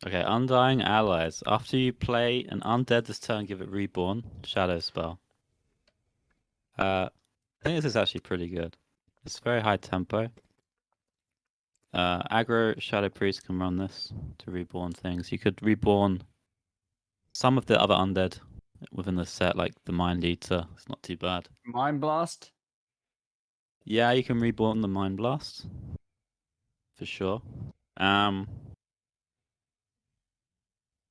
Okay, Undying Allies. After you play an undead this turn, give it Reborn. Shadow spell. I think this is actually pretty good. It's very high tempo. Aggro Shadow Priest can run this to reborn things. You could reborn some of the other undead within the set, like the Mind Eater. It's not too bad. Mind Blast. Yeah, you can reborn the Mind Blast. For sure.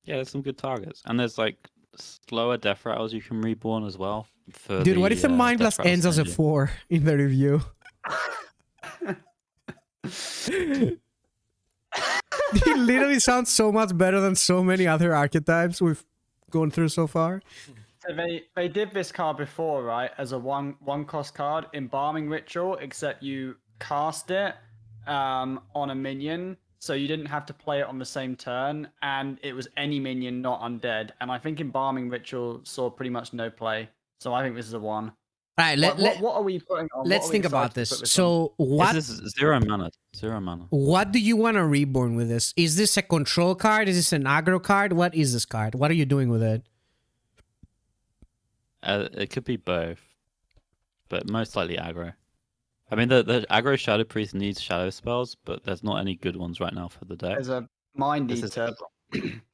Yeah, there's some good targets. And there's like slower death rattles you can reborn as well. For Dude, what if the Mind Death Blast Rattle ends as a synergy. 4 in the review? It literally sounds so much better than so many other archetypes we've gone through so far. So they did this card before, right? As a one cost card, Embalming Ritual, except you cast it on a minion, so you didn't have to play it on the same turn, and it was any minion, not undead. And I think Embalming Ritual saw pretty much no play, so I think this is a 1. All right, What are we putting on? let's What are we think about decided to this. put on? So what? This is 0 mana. 0 mana. What do you want to reborn with this? Is this a control card? Is this an aggro card? What is this card? What are you doing with it? It could be both, but most likely aggro. I mean, the aggro Shadow Priest needs shadow spells, but there's not any good ones right now for the deck. There's a Mind This is- Eater.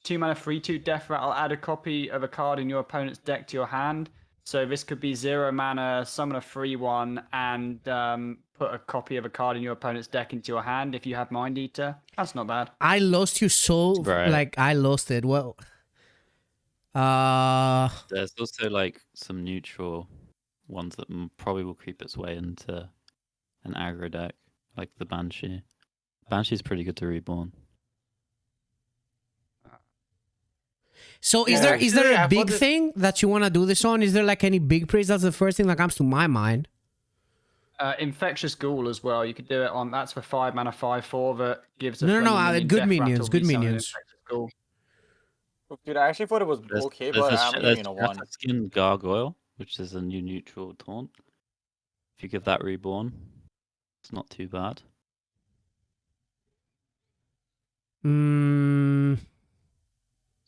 2 mana 3/2 Death Rattle. Add a copy of a card in your opponent's deck to your hand. So this could be 0 mana, summon a free one, and put a copy of a card in your opponent's deck into your hand if you have Mind Eater. That's not bad. I lost you so Right. like I lost it. Well, There's also like some neutral ones that probably will creep its way into an aggro deck, like the Banshee. Banshee's pretty good to reborn. so is Yeah, there actually, a I big thought this- thing that you want to do this on? Is there like any big praise? That's the first thing that comes to my mind. Infectious Ghoul as well. You could do it on. That's for 5 mana 5/4 that gives a No, friendly good minion Death minions, Rattle, good resummon minions. Infectious Ghoul. Dude, I actually thought it was okay, but I'm giving it a 1. Skin Gargoyle, which is a new neutral taunt. If you give that reborn, it's not too bad.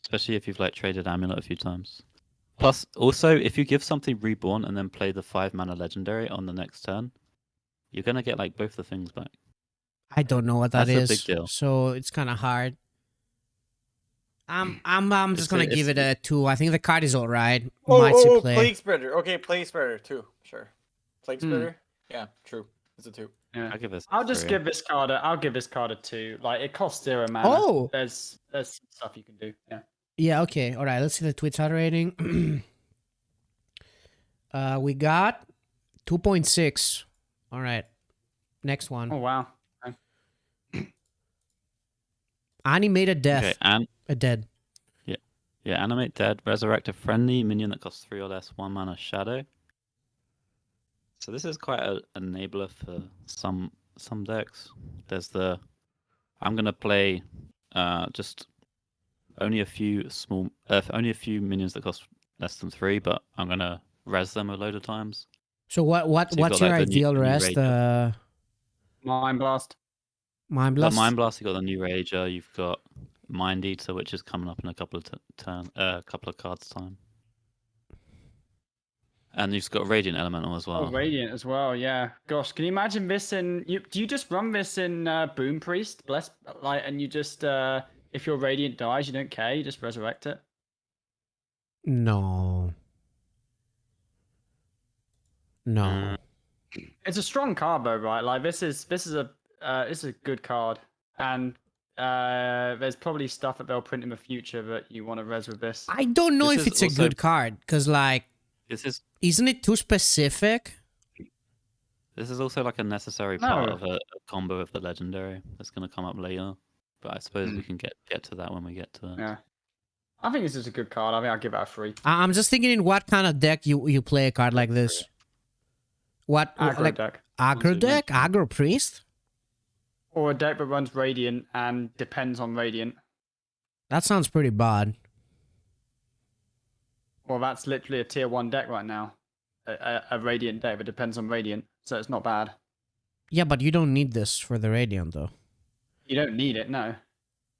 Especially if you've like traded Amulet a few times. Plus, also, if you give something reborn and then play the 5 mana legendary on the next turn, you're gonna get like both the things back. I don't know what that That's a is. big deal. So it's kind of hard. I'm just It's gonna a- give it it's- a 2. I think the card is alright. Oh, Might see oh, play. Plague Spreader. Okay, Plague Spreader too. Sure. Plague Hmm. Spreader. Yeah, true. It's a 2. Yeah. I'll give this. I'll just 3. give this card I'll give this card a 2. Like it costs 0 mana. Oh! There's stuff you can do. Yeah. Yeah, okay. Alright, let's see the Twitch chat rating. We got 2.6. Alright. Next one. Oh wow. Animated death. Okay, and A dead. yeah, animate dead, resurrect a friendly minion that costs 3 or less 1 mana shadow. So this is quite an enabler for some decks. There's the I'm gonna play just only a few minions that cost less than 3, but I'm gonna res them a load of times. So So you've what's got, your like, the ideal new rest? Rager. Mind Blast. Mind You've got Blast? Mind Blast, you've got the new Rager, you've got Mind Eater, which is coming up in a couple of couple of cards time. And you've got Radiant Elemental as well. Oh, Radiant as well, yeah. Gosh, can you imagine this in... do you just run this in Boom Priest? And you just... if your Radiant dies, you don't care, you just resurrect it? No. No. It's a strong card though, right? Like this is a good card. And there's probably stuff that they'll print in the future that you want to res with this. I don't know This if is it's a also- good card, because, like, This is isn't it too specific? also like a necessary part No. of a combo of the legendary that's going to come up later. But I suppose we Mm. can get to that when we get to it. Yeah. I think this is a good card. I think I'll give it a 3. I'm just thinking in what kind of deck you play a card like this. What, Aggro like, deck. aggro Once we deck? Aggro priest? Or a deck that runs Radiant and depends on Radiant. That sounds pretty bad. Well, that's literally a tier 1 deck right now. A Radiant deck that depends on Radiant, so it's not bad. Yeah, but you don't need this for the Radiant, though. You don't need it, no.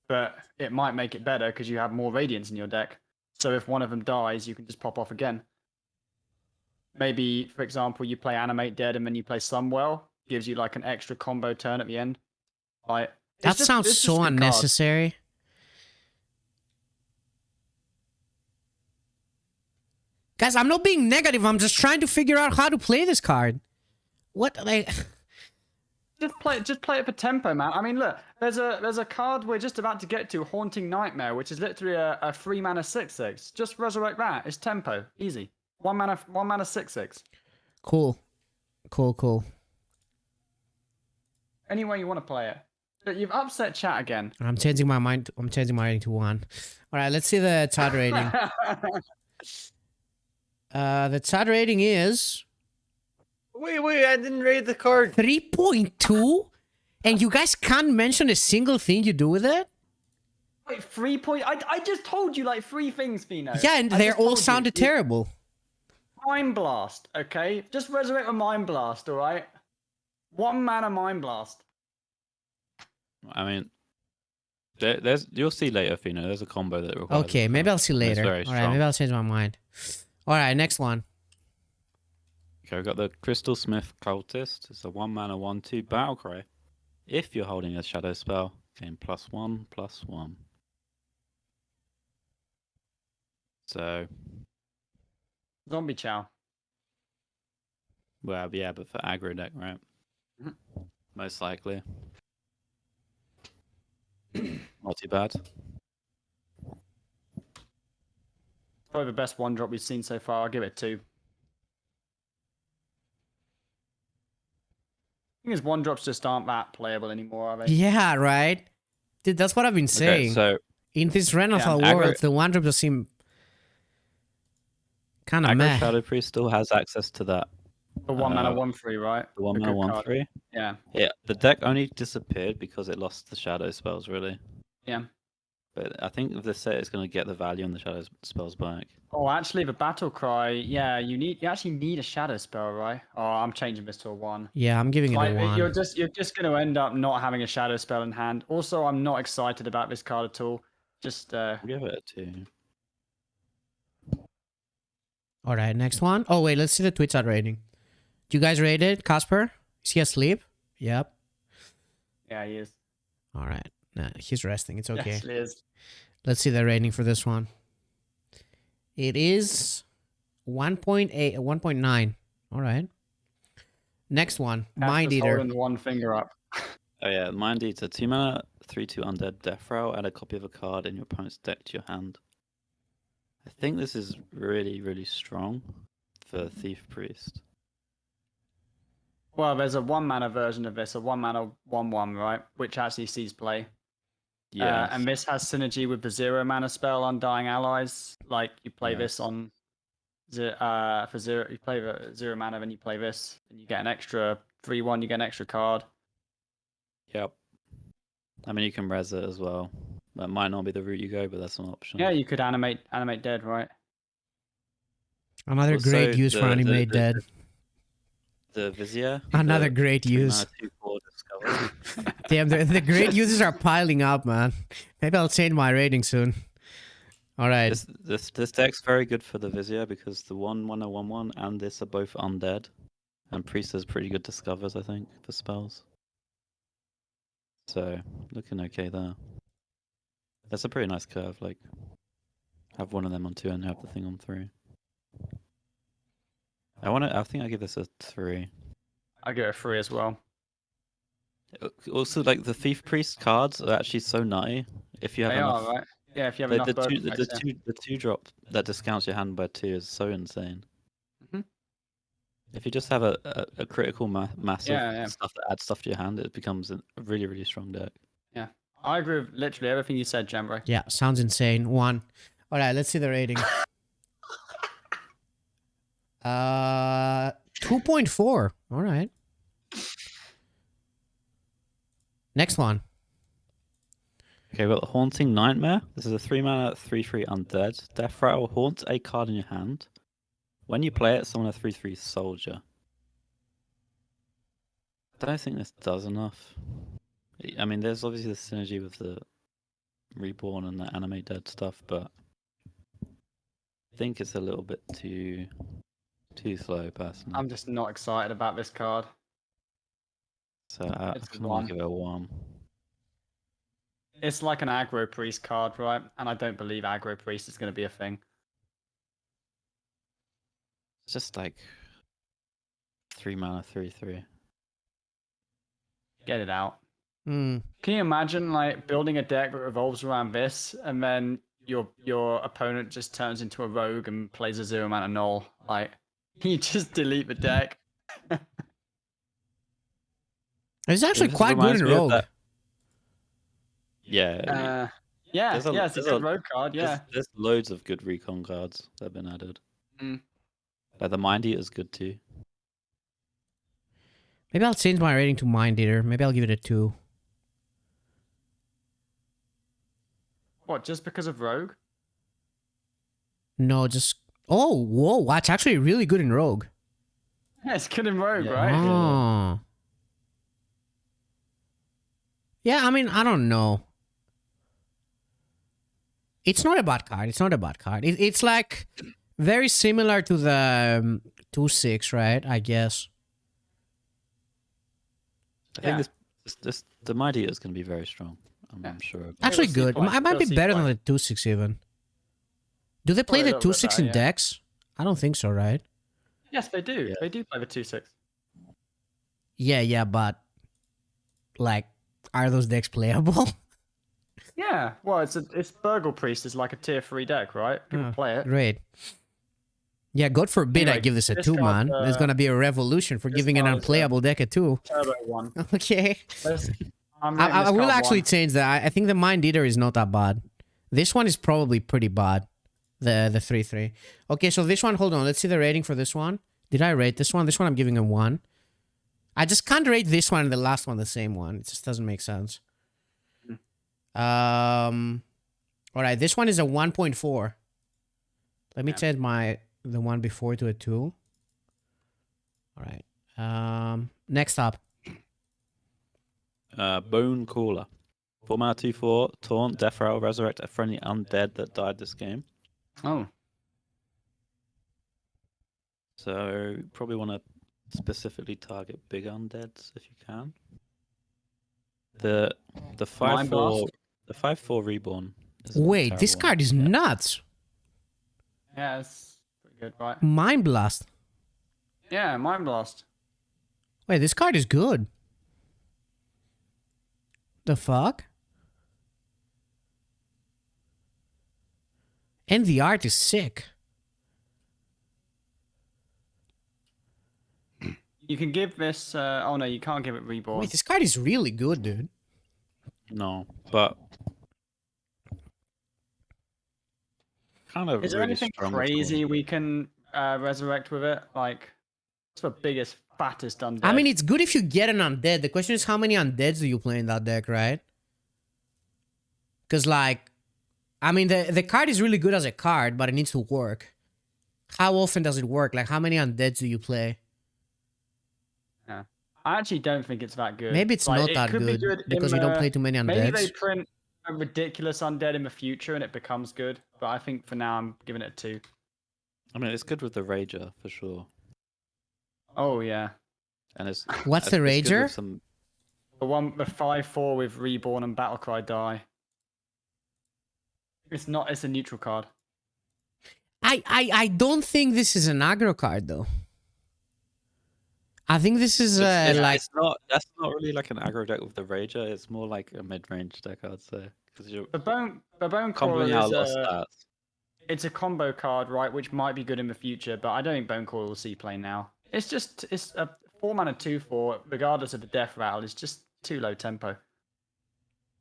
But it might make it better because you have more Radiants in your deck. So if one of them dies, you can just pop off again. Maybe, for example, you play Animate Dead and then you play Sunwell. Gives you like an extra combo turn at the end. Like That sounds it's just so a good card. unnecessary. Guys, I'm not being negative. I'm just trying to figure out how to play this card. What, like... Just play it for tempo, man. I mean, look, there's a card we're just about to get to, Haunting Nightmare, which is literally a 3 mana 6/6. Just resurrect that. It's tempo, easy. 1 mana 6/6. Cool. Cool. Any way you want to play it. But you've upset chat again. I'm changing my mind. I'm changing my rating to 1. All right, let's see the chat rating. The chat rating is Wait, I didn't read the card. 3.2, and you guys can't mention a single thing you do with it. Wait, 3 point. I just told you like 3 things, Feno. Yeah, and I they just all told you. sounded terrible. Mind Blast, okay? Just resurrect a Mind Blast, all right? 1 mana Mind Blast. I mean, there's you'll see later, Fino. There's a combo that requires. Okay, maybe I'll see later. very All right, strong. maybe I'll change my mind. All right, next one. Okay, we've got the Crystal Smith Cultist. It's a 1 mana 1/2 battle cry. If you're holding a shadow spell, gain +1/+1. So, Zombie Chow. well, yeah, but for aggro deck, right? Mhm. Most likely. Not too bad. Probably the best 1-drop we've seen so far. I'll give it 2. I think his 1-drops just aren't that playable anymore, are they? Yeah, right. Dude, that's what I've been saying. Okay, so In this Renathal aggro- world, the 1-drop just seem kind of aggro meh. Shadow Priest still has access to that. The 1 mana Uh, 1/3, right? The 1 A mana good card. 1/3. Yeah. Yeah, the deck only disappeared because it lost the shadow spells, really. Yeah. But I think with this set, it's going to get the value on the shadow spells back. Oh, actually, the Battle Cry, yeah, you actually need a shadow spell, right? Oh, I'm changing this to a 1. Yeah, I'm giving it Like, a 1. you're just going to end up not having a shadow spell in hand. Also, I'm not excited about this card at all. Just I'll give it a 2. All right, next one. Oh, wait, let's see the Twitch chat rating. Do you guys rate it? Casper? Is he asleep? Yep. Yeah, he is. All right. Nah, he's resting. It's okay. Yes, he is. Let's see the rating for this one. It is 1.8, 1.9. All right. Next one, Mind Casper's Eater. holding one finger up. Oh yeah, Mind Eater. 2 mana, 3/2 undead death row. Add a copy of a card in your opponent's deck to your hand. I think this is really, really strong for Thief Priest. Well, there's a 1-mana version of this, a 1-mana 1/1, right? Which actually sees play. Yeah, And this has synergy with the 0-mana spell Undying Allies. Like you play Yeah. this on for 0, you play the 0 mana, then you play this, and you get an extra 3/1. You get an extra card. Yep. I mean, you can res it as well. That might not be the route you go, but that's an option. Yeah, you could animate dead, right? Another Also, great use for Animate Dead. The Vizier. Another the great 3 use. mana, 2/4 discover. Damn, the great uses are piling up, man. Maybe I'll change my rating soon. All right. This deck's very good for the Vizier because the 1/1 1/1 and this are both undead, and Priest has pretty good discovers, I think, for spells. So looking okay there. That's a pretty nice curve. Like, have one of them on 2 and have the thing on 3. I think I give this a 3. I give it a 3 as well. Also, like the Thief Priest cards are actually so nutty. If you have They enough, are, right? Yeah, if you have the, enough the, bird two, the, effects, yeah. the 2-drop that discounts your hand by 2 is so insane. Mhm. If you just have a critical massive Yeah. stuff that adds stuff to your hand, it becomes a really, really strong deck. Yeah. I agree with literally everything you said, Jambre. Yeah, sounds insane. 1. All right, let's see the rating. 2.4. All right. Next one. Okay, we've got Haunting Nightmare. This is a 3 mana 3/3 undead. Death Rattle haunts a card in your hand. When you play it, summon a 3/3 soldier. I don't think this does enough. I mean, there's obviously the synergy with the Reborn and the Animate Dead stuff, but I think it's a little bit too slow, personally. I'm just not excited about this card. So I It's kind of want to 1. give it a 1. It's like an aggro priest card, right? And I don't believe aggro priest is going to be a thing. It's just like 3 mana 3/3. Get it out. Hmm. Can you imagine like building a deck that revolves around this, and then your opponent just turns into a rogue and plays a 0-mana null? Like, you just delete the deck. It's actually This quite good reminds in me of Rogue. that- Yeah. Yeah, There's it's a there's good rogue card. Yeah. There's loads of good recon cards that have been added. Mm. Like the Mind Eater's good too. Maybe I'll change my rating to Mind Eater. Maybe I'll give it a 2. What? Just because of rogue? No, just... Oh, whoa. That's actually really good in Rogue. Yeah, it's good in rogue, Yeah. right? Oh. Yeah, I mean, I don't know. It's not a bad card. It's not a bad card. It's like very similar to the 2/6, right? I guess. I think Yeah. this the Mind Eater is going to be very strong. I'm Yeah. sure. About it. Actually see good. play. I might It'll be see better than play. the 2/6 even. Do they play Probably the a little bit 2/6 better, in yeah. decks? I don't think so, right? Yes, they do. Yeah. They do play the 2/6. Yeah, but like, are those decks playable? Yeah. Well, it's Burgle Priest is like a tier 3 deck, right? People Oh, play it. Great. Yeah, God forbid I Anyway, give this a this 2, card, man. There's gonna be a revolution for this giving an card is, unplayable deck a 2. Turbo 1. Okay. I'm I rating this will card actually 1. change that. I think the Mind Eater is not that bad. This one is probably pretty bad. The 3/3. Okay, so this one, hold on. Let's see the rating for this one. Did I rate this one? This one I'm giving a 1. I just can't rate this one and the last one the same one. It just doesn't make sense. Alright, this one is a 1.4. Let me Yeah. change the one before to a 2. Alright. Next up. Bone Caller. 4 mana 2/4 taunt death rattle resurrect a friendly undead that died this game. Oh. So probably want to specifically target big undeads if you can. The Mind 5/4 Blast? the 5/4 reborn. Is a Wait, terrible this one. card is nuts. Yeah, it's pretty good, right? Mind Blast. Yeah, Mind Blast. Wait, this card is good. The fuck? And the art is sick. You can give this. Oh no, you can't give it Reborn. Wait, this card is really good, dude. No, but kind of Is there really anything strong crazy we can resurrect with it? Like, what's the biggest, fattest undead? I mean, it's good if you get an undead. The question is, how many undeads do you play in that deck, right? Because, like, I mean, the card is really good as a card, but it needs to work. How often does it work? Like, how many undeads do you play? Yeah. I actually don't think it's that good. Maybe it's Like, not it that could be good, in because you don't play too many Maybe they undeads. print a ridiculous undead in the future and it becomes good. But I think for now I'm giving it a 2. I mean, it's good with the Rager for sure, Oh yeah, and it's What's the it's good Rager? with some. the 5/4 with Reborn and Battlecry die. It's not. It's a neutral card. I don't think this is an aggro card, though. I think this is like... It's not. That's not really like an aggro deck with the Rager. It's more like a mid-range deck, I'd say, because you're The bone Crawler comboing out is a lot of stats. it's a combo card, right? Which might be good in the future, but I don't think Bone Crawler will see play now. It's a 4-mana 2/4, regardless of the death rattle. It's just too low tempo.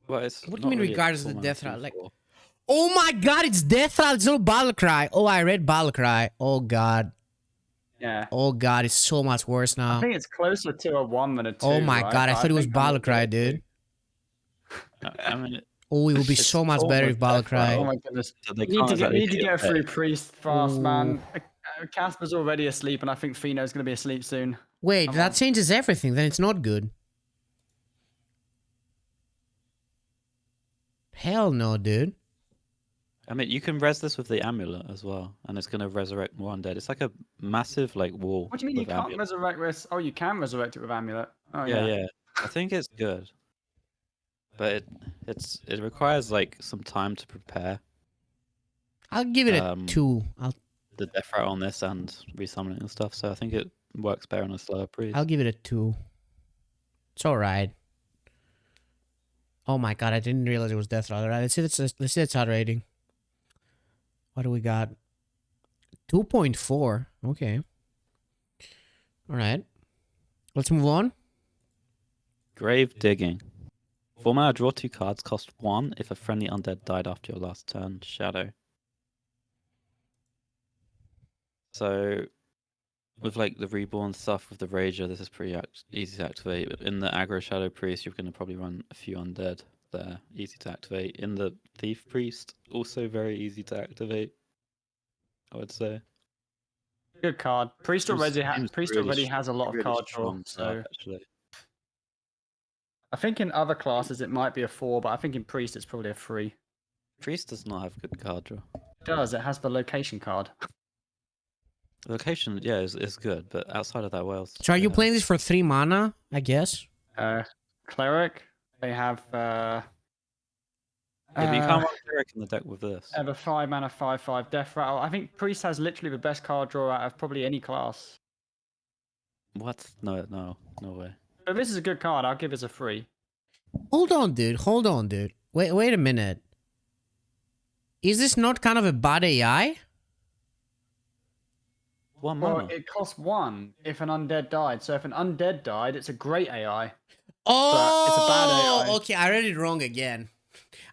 Well, it's What do you not mean really a regardless of the 4-mana death rattle? Like, 2/4. oh my god, it's Death Rattle, it's not Battle Cry. Oh, I read Battle Cry. Oh god. Yeah. Oh god, it's so much worse I now. think it's closer to a 1 than a 2. Oh my right? god, I But thought it was think I'm Battle gonna Cry, give it a 2. dude. I mean, Oh, it would be It's so much better almost if Battle Death Rattle. Oh Cry. my goodness. so they Need can't to get, exactly need to hit get it. through Priest fast, Ooh. man. Casper's already asleep, and I think Feno's going to be asleep soon. Wait, Come that on. changes everything. Then it's not good. Hell no, dude. I mean, you can res this with the amulet as well, and it's gonna resurrect more undead. It's like a massive like wall. What do you mean you with can't amulet. resurrect this? Oh, you can resurrect it with Amulet. Oh, Yeah, yeah. yeah. I think it's good, but it requires like some time to prepare I'll give it a Um, 2. the death rattle on this and resummoning and stuff. So I think it works better on a slower priest. I'll give it a 2. It's alright. Oh my god, I didn't realize it was Death Rattle. Right, let's see its hard rating. What do we got? 2.4. Okay. Alright. Let's move on. Grave digging. 4-mana, draw 2 cards, cost 1 if a friendly undead died after your last turn. Shadow. So, with like the reborn stuff with the Rager, this is pretty easy to activate. But in the aggro Shadow Priest, you're going to probably run a few undead there. Easy to activate. In the Thief Priest, also very easy to activate, I would say. Good card. Priest Seems already, really has a lot of really card draw. strong So card, actually. I think in other classes it might be a 4, but I think in Priest it's probably a 3. Priest does not have good card draw. It does. It has the location card. Location, yeah, is good, but outside of that, what else? So are do you they playing this for 3 mana, I guess? Cleric. They have have? Yeah, but you can't run Cleric in the deck with this. have a 5-mana 5/5 Death Rattle. I think Priest has literally the best card draw out of probably any class. What? No way. But this is a good card. I'll give this a 3. Hold on, dude. Hold on, dude. Wait a minute. Is this not kind of a bad AI? 1 Well, mana. it costs 1 if an undead died. So if an undead died, it's a great AI. Oh, it's a bad AI. okay. I read it wrong again.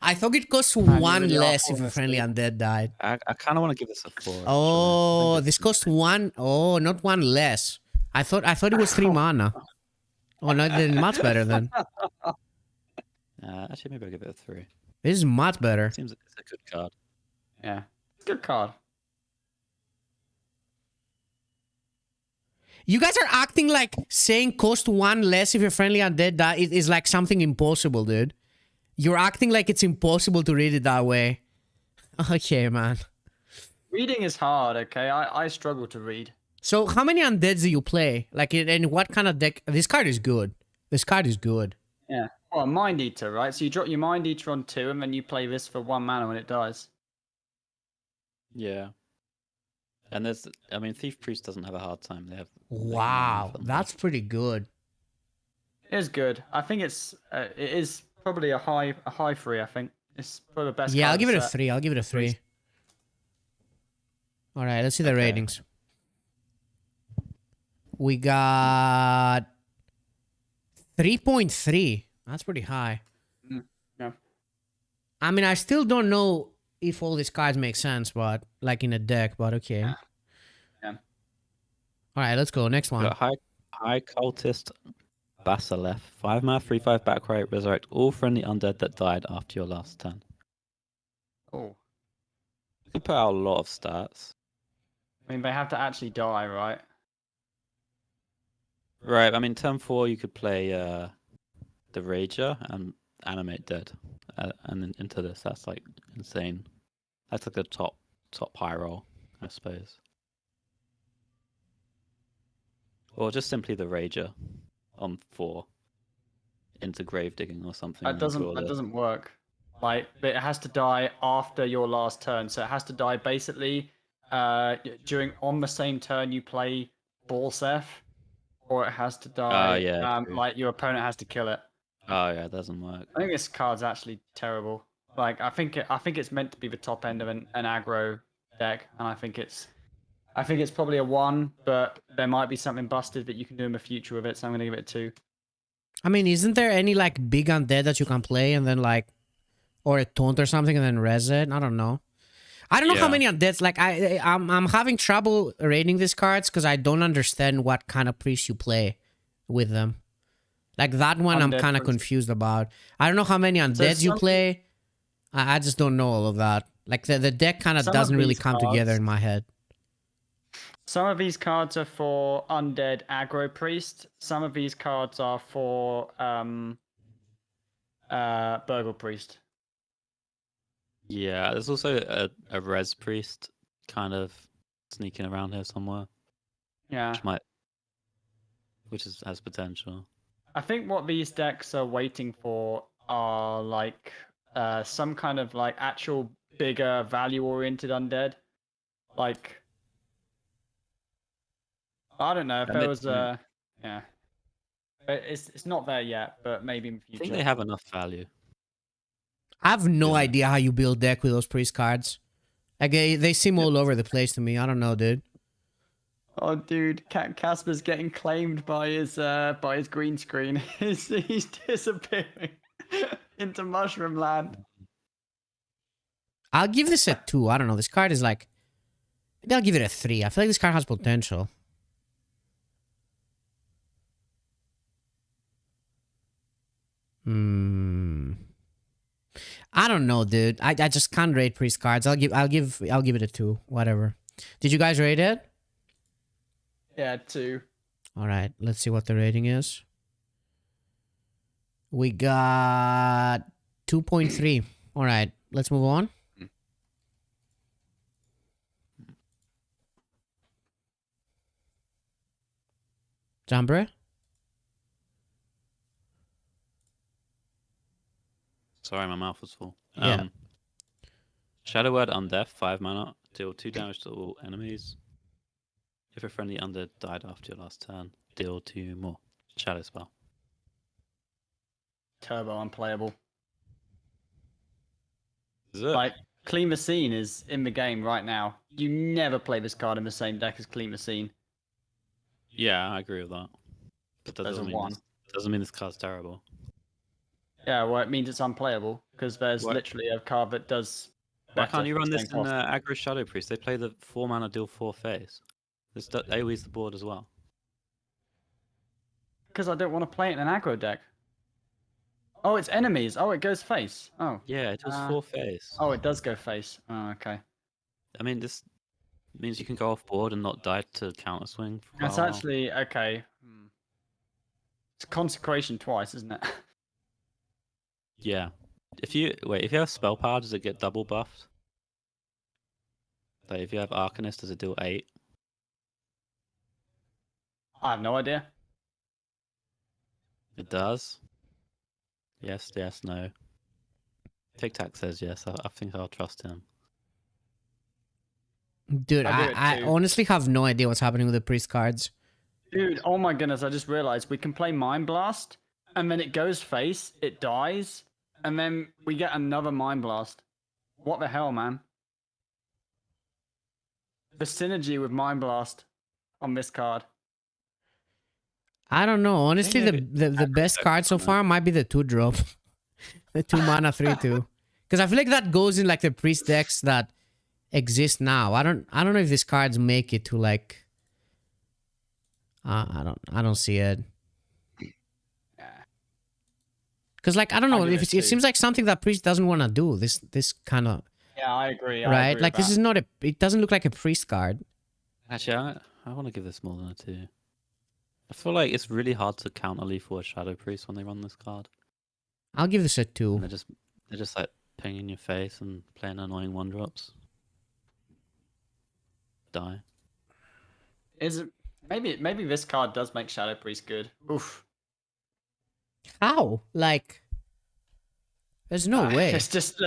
I thought it costs you 1 really are less if falling a friendly asleep. undead died. I kind of want to give this a 4. actually. I Oh, think this it's- costs 1. Oh, not 1 less. I thought it was 3 mana. Oh no, then much better then. Actually, maybe I'll give it a 3. This is much better. Seems it's a good card. Yeah. Good card. You guys are acting like saying cost 1 less if your friendly undead die is like something impossible, dude. You're acting like it's impossible to read it that way. Okay, man. Reading is hard, okay? I struggle to read. So how many undeads do you play? Like, and what kind of deck? This card is good. This card is good. Yeah. Well, Mind Eater, right? So you drop your Mind Eater on 2, and then you play this for 1 mana when it dies. Yeah. And I mean, Thief Priest doesn't have a hard time. They have. Wow, that's pretty good. It is good. I think it is probably a high 3. I think it's probably the best. Yeah, card I'll give of it the a set. 3. I'll give it a 3. All right, let's see the ratings. We got 3.3. That's pretty high. Yeah. I mean, I still don't know if all these cards make sense, but like in a deck, but okay. Yeah. All right, let's go. Next one. Got high cultist Basilef. 5 mana, 3/5 backright, resurrect all friendly undead that died after your last turn. Oh. You can put out a lot of stats. I mean, they have to actually die, right? Right, I mean, turn 4 you could play the Rager and animate dead. And then into this, that's like insane. That's like the top high roll, I suppose. Or just simply the Rager on 4 into grave digging or something. That doesn't work. Like, it has to die after your last turn, so it has to die basically on the same turn you play Balsef, or it has to die true. like your opponent has to kill it. Oh yeah, it doesn't work. I think this card's actually terrible. Like, I think it's meant to be the top end of an aggro deck, and I think it's probably a 1, but there might be something busted that you can do in the future with it, so I'm gonna give it a 2. I mean, isn't there any like big undead that you can play and then like, or a taunt or something and then res it? I don't know. I don't know how many undeads. Like I'm having trouble rating these cards because I don't understand what kind of priest you play with them. Like that one, I'm kind of confused about. I don't know how many undeads you play. I just don't know all of that. Like the deck kind of doesn't really come together in my head. Some of these cards are for undead aggro priest. Some of these cards are for burgle priest. Yeah, there's also a res priest kind of sneaking around here somewhere. Yeah. Which has potential. I think what these decks are waiting for are like some kind of like actual bigger value oriented undead. Like, I don't know if there was a yeah. It's not there yet, but maybe in the future. I think they have enough value. I have no idea how you build deck with those priest cards. Like they seem all over the place to me. I don't know, dude. Oh, dude, Casper's getting claimed by his green screen. He's disappearing into Mushroom Land. I'll give this a 2. I don't know. This card is like, maybe I'll give it a 3. I feel like this card has potential. I don't know, dude. I just can't rate priest cards. I'll give it a 2. Whatever. Did you guys rate it? Yeah, 2. All right. Let's see what the rating is. We got 2.3. All right. Let's move on. Jambre? Sorry, my mouth was full. Yeah. Shadow Word Undeath, 5 mana, deal 2 damage to all enemies. If a friendly undead died after your last turn, deal 2 more. Shadow spell. Turbo unplayable. Is it? Like, Clean the Scene is in the game right now. You never play this card in the same deck as Clean the Scene. Yeah, I agree with that. But that doesn't mean this card's terrible. Yeah, well, it means it's unplayable because there's literally a card that does. Why can't you run this in aggro Shadow Priest? They play the 4 mana deal 4 phase. This AoE's the board as well. Because I don't want to play it in an aggro deck. Oh, it's enemies. Oh, it goes face. Oh. Yeah, it does 4 phase. Oh, it does go face. Oh, okay. I mean, this means you can go off board and not die to counter swing. That's actually okay. It's consecration twice, isn't it? Yeah. If you have spell power, does it get double buffed? Like if you have Arcanist, does it deal 8? I have no idea. It does. Yes, yes, no. Tic Tac says yes. I think I'll trust him. Dude, I give it I 2. honestly have no idea what's happening with the priest cards. Dude, oh my goodness, I just realized we can play Mind Blast, and then it goes face, it dies, and then we get another Mind Blast. What the hell, man? The synergy with Mind Blast on this card. I don't know. Honestly, maybe the best card so far might be the 2-drop. The 2 mana 3/2. Because I feel like that goes in like the priest decks that exist now. I don't know if these cards make it to like I don't see it. Because like I don't know, I'll give if it it 2. seems like something that priest doesn't want to do. This kind of Yeah, I agree. I right. agree Like with this that. is not a. It doesn't look like a priest card. Actually, I want to give this more than a 2. I feel like it's really hard to counter lethal a Shadow Priest when they run this card. I'll give this a And 2. they're just like pinging your face and playing annoying 1-drops. Die. Is it maybe this card does make Shadow Priest good? Oof. How? Like, there's no way. It's just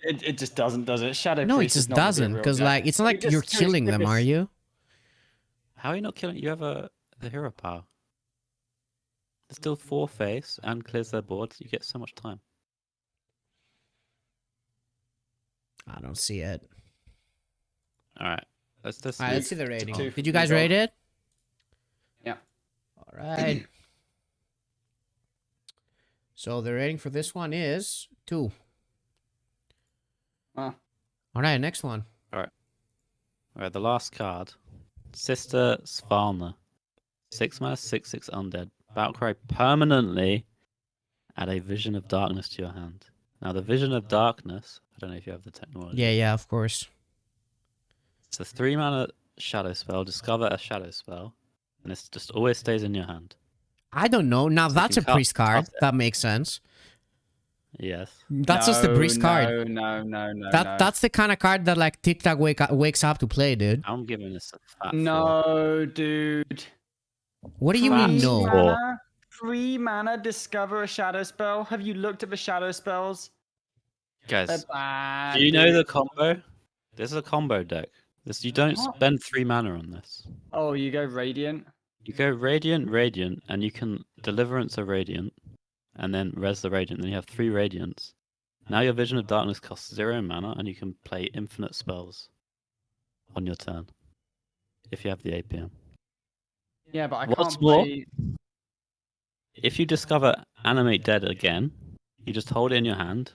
it just doesn't, does it? Shadow No, it Priest is just not gonna be a doesn't. real Because deck. like, it's not like It you're just killing them, are you? How are you not killing? You have the hero power. There's still 4 face and clears their board. You get so much time. I don't see it. All right, let's All right, let's move see the rating. two Did for you guys me, rate it? Yeah. All right. So the rating for this one is 2. Well, All right, next one. All right, the last card, Sister Svalna, 6 mana, 6/6 undead. Battlecry permanently add a Vision of Darkness to your hand. Now the Vision of Darkness, I don't know if you have the technology. Yeah, of course. It's a 3 mana shadow spell. Discover a shadow spell, and it just always stays in your hand. I don't know. Now So you that's a can priest card. cast it. That makes sense. Yes. That's just a priest card. No. That's the kind of card that like Tic Tac wakes up to play, dude. I'm giving this a fat 4. No, dude. What do you mean Flat no? four. 3 mana, discover a shadow spell. Have you looked at the shadow spells? They're Guys, bad, do you know the dude. combo? This is a combo deck. You don't What? spend 3 mana on this. Oh, you go Radiant. You go Radiant, and you can Deliverance a Radiant, and then res the Radiant. Then you have 3 Radiants. Now your Vision of Darkness costs 0 mana, and you can play infinite spells on your turn if you have the APM. Yeah, but I What's can't more? play. If you discover Animate Dead again, you just hold it in your hand.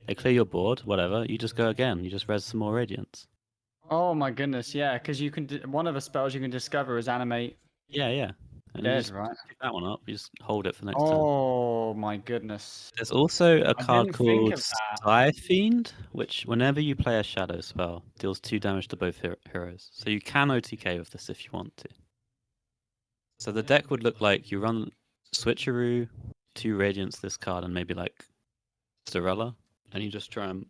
They clear your board, whatever. You just go again. You just res some more Radiants. Oh my goodness, yeah, because you can. One of the spells you can discover is Animate Yeah. And you Dead, just right? pick that one up. You just hold it for next turn. Oh my goodness. There's also a I card didn't think called of that. Sky Fiend, which whenever you play a shadow spell, deals 2 damage to both heroes. So you can OTK with this if you want to. So the deck would look like you run Switcheroo, 2 Radiance this card, and maybe like Storella, and you just try and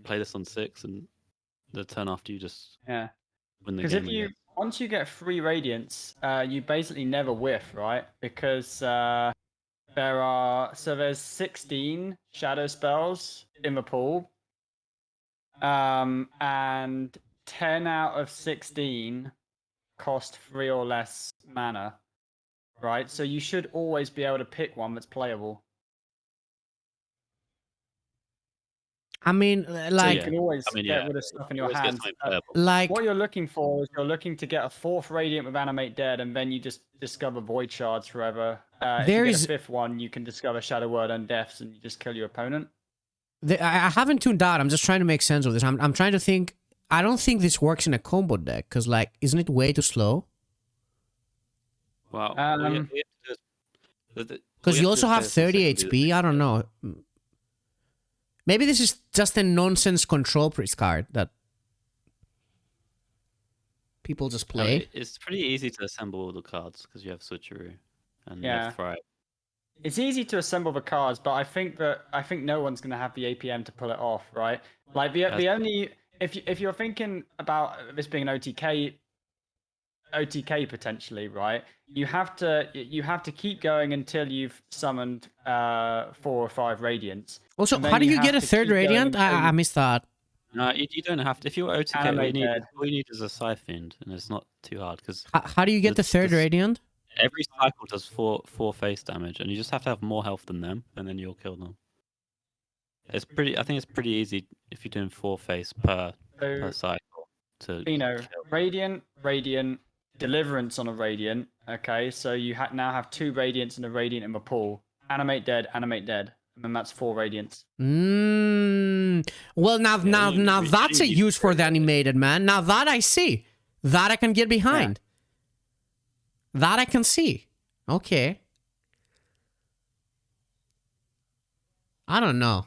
play this on 6, and the turn after you just Yeah. win the Because game. if you once you get 3 Radiants, you basically never whiff, right? Because there's 16 shadow spells in the pool, and 10 out of 16 cost 3 or less mana, right? So you should always be able to pick one that's playable. I mean, So like, you can always I mean, get yeah, rid of stuff in your always get hands. something playable. like, What you're looking for is you're looking to get a 4th Radiant with Animate Dead, and then you just discover Void Shards forever. If There you get is- a 5th one, you can discover Shadow Word and Deaths, and you just kill your opponent. I haven't tuned out. I'm just trying to make sense of this. I'm trying to think. I don't think this works in a combo deck because, like, isn't it way too slow? Well, Because you also have 30 HP. I don't know. Maybe this is just a nonsense control priest card that people just play. It's pretty easy to assemble all the cards because you have Switcheroo and you Yeah. have Thrive. It's easy to assemble the cards, but I think no one's going to have the APM to pull it off, right? Like the only if you're thinking about this being an OTK OTK potentially, right? You have to keep going until you've summoned 4 or 5 radiants. Also, And how then do you have get a to third keep going radiant? until I you missed that. No, you don't have to. If you're OTK, animate dead. all you need is a Siphoned, and it's not too hard because How do you get the third radiant? every cycle does four face damage, and you just have to have more health than them, and then you'll kill them. It's pretty. I think it's pretty easy if you're doing 4 face per cycle to. Feno, radiant, deliverance on a radiant. Okay, so you now have 2 radiants and a radiant in the pool. Animate dead, and then that's 4 radiants. Well, now that's a use for the animated, man. Now that I see, that I can get behind. Yeah. That I can see. Okay. I don't know.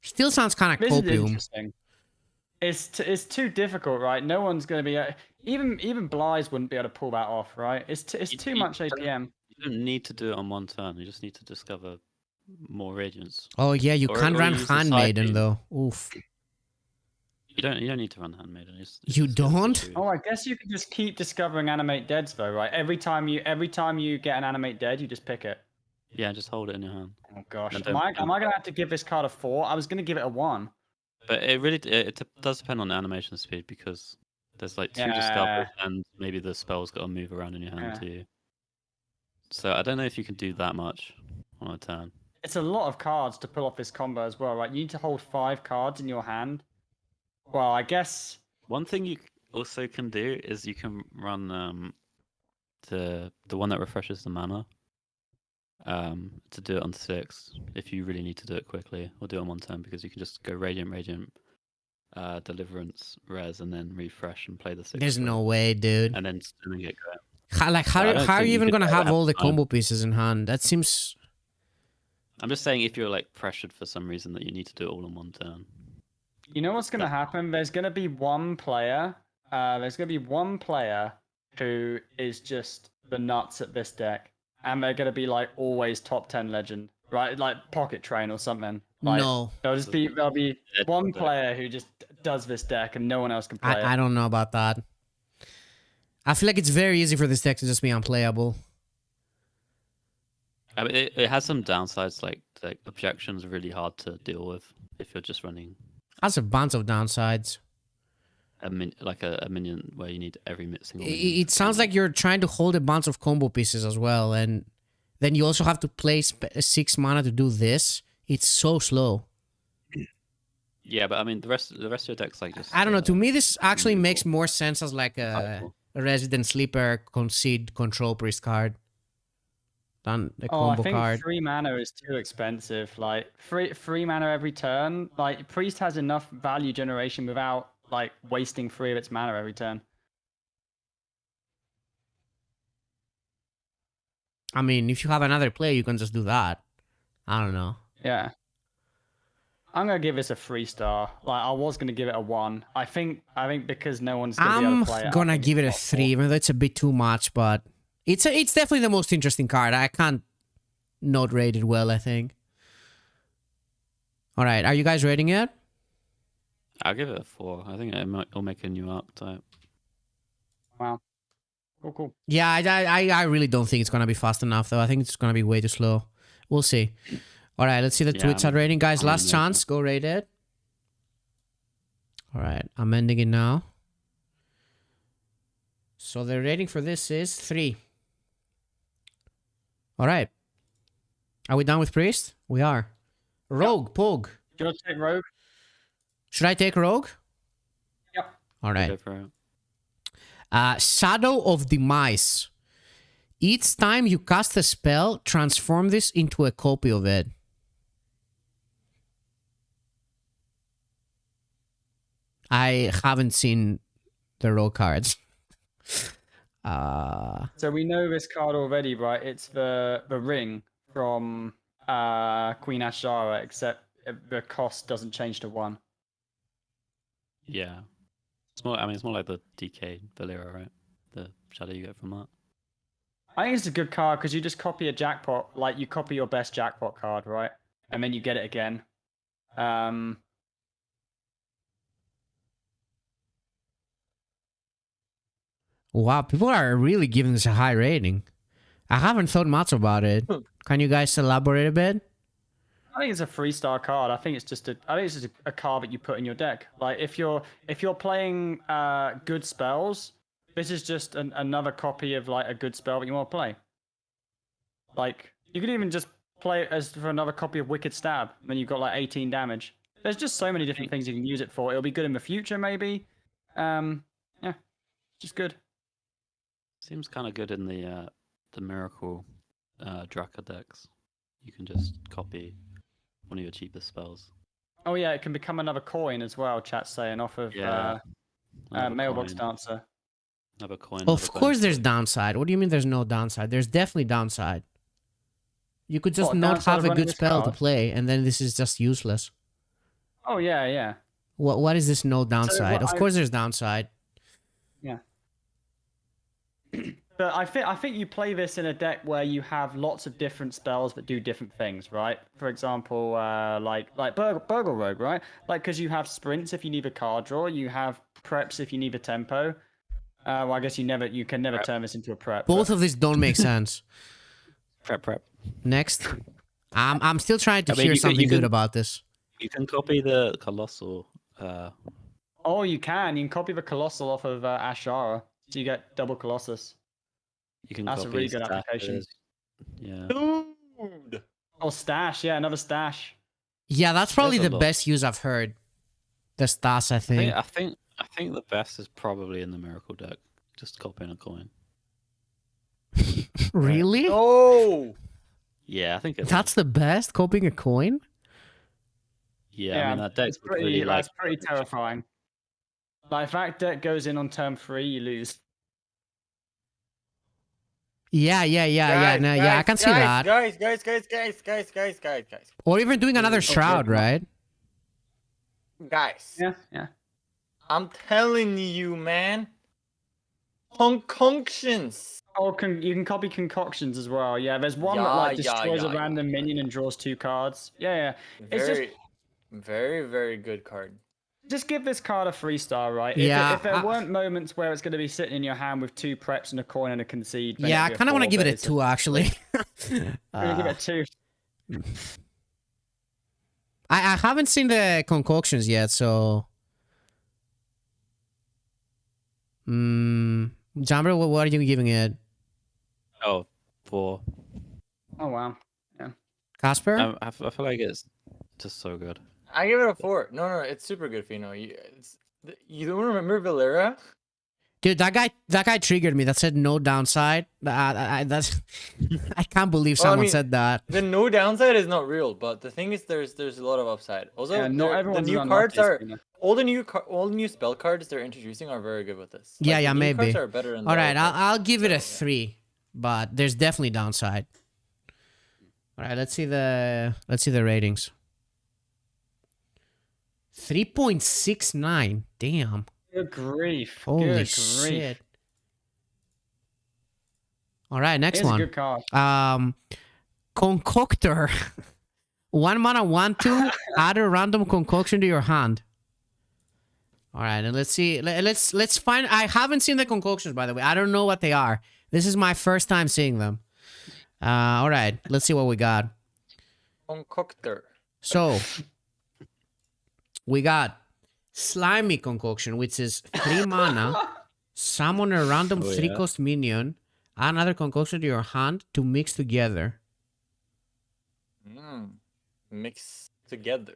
Still sounds kind of copium. This is interesting. It's too difficult, right? No one's going to be even Bly's wouldn't be able to pull that off, right? It's too much APM. You don't need to do it on one turn. You just need to discover more radiants. Oh yeah, you can't run Handmaiden though. Oof. You don't need to run Handmaiden. You don't? Oh, I guess you can just keep discovering animate deads though, right? Every time you get an animate dead, you just pick it. Yeah, just hold it in your hand. Oh gosh, am I gonna have to give this card a 4? I was gonna give it a 1. But it does depend on the animation speed because there's like 2 discovers and maybe the spell's got to move around in your hand too. So I don't know if you can do that much on a turn. It's a lot of cards to pull off this combo as well, right? You need to hold 5 cards in your hand. Well, I guess one thing you also can do is you can run the one that refreshes the mana to do it on 6 if you really need to do it quickly, or do it on 1 turn because you can just go radiant, deliverance, res, and then refresh and play the 6. There's no way, dude. And then get going. How are you even gonna have all the combo pieces in hand? That seems. I'm just saying if you're like pressured for some reason that you need to do it all in 1 turn. You know what's gonna happen? There's gonna be one player. Who is just the nuts at this deck, and they're gonna be like always top 10 legend, right? Like Pocket Train or something. Like, no. There'll be one player who just does this deck, and no one else can play it. I don't know about that. I feel like it's very easy for this deck to just be unplayable. I mean, it has some downsides, like objections are really hard to deal with if you're just running. Has a bunch of downsides. A minion where you need every single minion. It sounds like you're trying to hold a bunch of combo pieces as well, and then you also have to play 6 mana to do this. It's so slow. Yeah, but I mean the rest of your deck's like just. I don't know. To me, this actually makes more sense as like a Resident Sleeper concede control priest card than the combo card. I think 3 mana is too expensive. Like free mana every turn. Like priest has enough value generation without like wasting 3 of its mana every turn. I mean, if you have another player, you can just do that. I don't know. Yeah. I'm gonna give this a 3-star. Like I was gonna give it a 1. I think because no one's gonna be able to play it. I'm gonna give it a 3, even though it's a bit too much, but it's definitely the most interesting card. I can't not rate it well, I think. Alright, are you guys rating it? I'll give it a 4. I think it'll make a new archetype. Wow. Cool. Yeah, I really don't think it's gonna be fast enough though. I think it's gonna be way too slow. We'll see. Alright, let's see the Twitch chat rating. Guys, last chance. Go rate it. Alright, I'm ending it now. So the rating for this is 3. Alright. Are we done with Priest? We are. Rogue, Pog. Do you want to take Rogue? Should I take Rogue? Yep. Alright. Shadow of Demise. Each time you cast a spell, transform this into a copy of it. I haven't seen the Rogue cards. So we know this card already, right? It's the ring from Queen Ashara, except the cost doesn't change to 1. Yeah. It's more like the DK Valera, right? The shadow you get from that. I think it's a good card because you just copy a jackpot, like you copy your best jackpot card, right? And then you get it again. Wow, people are really giving this a high rating. I haven't thought much about it. Can you guys elaborate a bit? I think it's a 3-star card. I think it's just a card that you put in your deck. Like if you're playing good spells, this is just another copy of like a good spell that you want to play. Like you could even just play it as for another copy of Wicked Stab, then you've got like 18 damage. There's just so many different things you can use it for. It'll be good in the future, maybe. Yeah, just good. Seems kind of good in the Miracle Draka decks. You can just copy one of your cheapest spells. Oh yeah, it can become another coin as well. Chat's saying off of Mailbox coin. Dancer. Another coin. Of course, there's downside. What do you mean there's no downside? There's definitely downside. You could just What, not downside have of a running good this spell to card? play, and then this is just useless. Oh yeah. What is this no downside? Of course, there's downside. Yeah. But I think you play this in a deck where you have lots of different spells that do different things, right? For example, like Burgle Rogue, right? Like because you have sprints if you need a card draw, you have preps if you need a tempo. Well, I guess you can never turn this into a prep. Both of these don't make sense. Prep. Next, I'm still trying to I mean, hear you can- something good about this. You can copy the Colossal. Oh, you can copy the Colossal off of Ashara, so you get double Colossus. You can That's a copy really good application. Stashes. Yeah. Dude. Oh, Stash, yeah, another Stash. Yeah, that's probably There's a the lot. best use I've heard. The stats, I think. I think the best is probably in the Miracle deck. Just copying a coin. Really? Oh. Yeah, I think it's. That's the best? Copying a coin? Yeah, I mean that deck's pretty like. That's pretty terrifying. Like, if that deck goes in on turn 3, you lose. Yeah. No, I can see that. Guys. Or even doing another shroud, right? Guys. Yeah. I'm telling you, man. Concoctions. Oh, you can copy concoctions as well. Yeah, there's one that like destroys a random minion and draws 2 cards. Yeah. It's just Very good card. just give this card a 3-star, right? Yeah, If there weren't moments where it's going to be sitting in your hand with 2 preps and a coin and a concede. then Yeah, I it'd be a kind of want to 4, give it but a it's 2, actually. I'm gonna give it a 2. I haven't seen the concoctions yet, so... Jambre, what are you giving it? Oh, 4. Oh wow. Casper? I feel like it's just so good. I give it a 4. No, it's super good, Feno. You don't remember Valera? Dude, that guy triggered me. That said no downside. That's I can't believe Well, I someone mean, said that. The no downside is not real, but the thing is, there's a lot of upside. Also, Yeah, not the everyone's new on cards Arcane, are you know. all the new spell cards they're introducing are very good with this. Yeah, the new maybe. Cards are better than the All right, old cards. I'll give it a So, 3, but there's definitely downside. All right, let's see the ratings. 3.69. Damn. Good grief. Holy Good grief. shit. All right, next It's a one. good card. Concoctor. 1 mana, 1/2. Add a random concoction to your hand. All right, and let's see. Let's find. I haven't seen the concoctions, by the way. I don't know what they are. This is my first time seeing them. All right, let's see what we got. Concoctor. So we got Slimy Concoction, which is 3 mana. Summon a random 3-cost minion. Add another concoction to your hand to mix together. Mix together.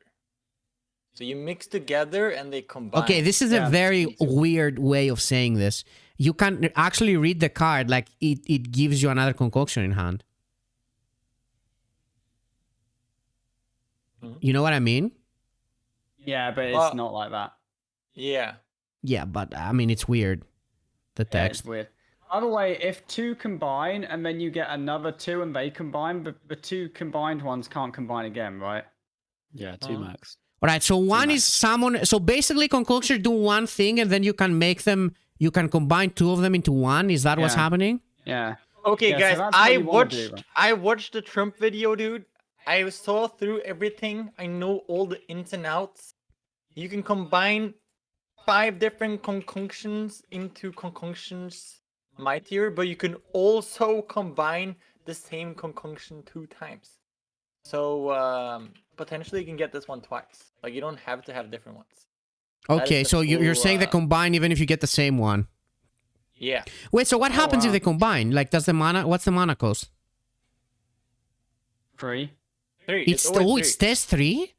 So you mix together and they combine. Okay, this is a very weird way of saying this. You can actually read the card like it gives you another concoction in hand. You know what I mean? Yeah, but it's not like that. Yeah. Yeah, but I mean, it's weird. The Yeah, text. it's weird. Other way, if 2 combine and then you get another 2 and they combine, but the 2 combined ones can't combine again, right? Yeah, 2 max. All right, so one is summon. So basically, concoctions do one thing, and then you can make them. You can combine 2 of them into one. Is that what's Yeah. happening? Yeah. Okay, Yeah, so guys, that's what you wanna do, right? I watched the Trump video, dude. I saw through everything. I know all the ins and outs. You can combine 5 different concoctions into concoctions mightier, but you can also combine the same concoction 2 times. So potentially you can get this one twice. Like you don't have to have different ones. Okay, the so you're full, saying they combine even if you get the same one. Yeah. Wait, so what happens if wow. they combine? Like, does the mana? What's the mana cost? 3. 3. It's always oh, 3. it stays 3.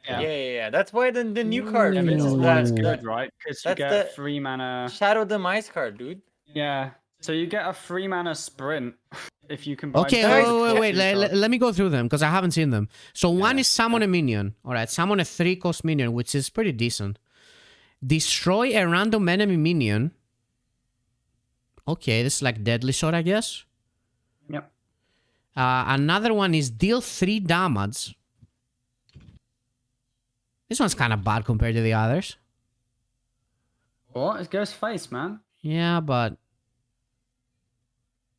Yeah. That's why the new card. And it's That's good, right? Because you that's get the 3 mana. Shadow Demise card, dude. Yeah. So you get a 3 mana sprint if you combine. Okay, Guys, wait. Let me go through them because I haven't seen them. So one Yeah. is summon a minion. All right, summon a 3-cost minion, which is pretty decent. Destroy a random enemy minion. Okay, this is like deadly shot, I guess. Yep. Another one is deal 3 damage. This one's kind of bad compared to the others. What? It goes face, man. Yeah, but...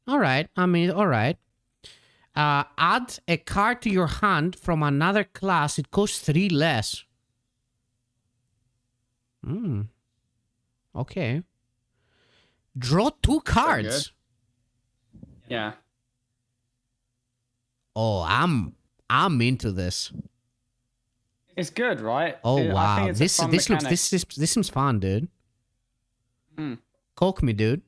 Alright, I mean, alright. Add a card to your hand from another class. It costs 3 less. Okay. Draw 2 cards. Yeah. Oh, I'm into this. It's good, right? Oh I wow, think it's this a fun looks mechanic. this seems fun, dude. Hmm. Coke me, dude.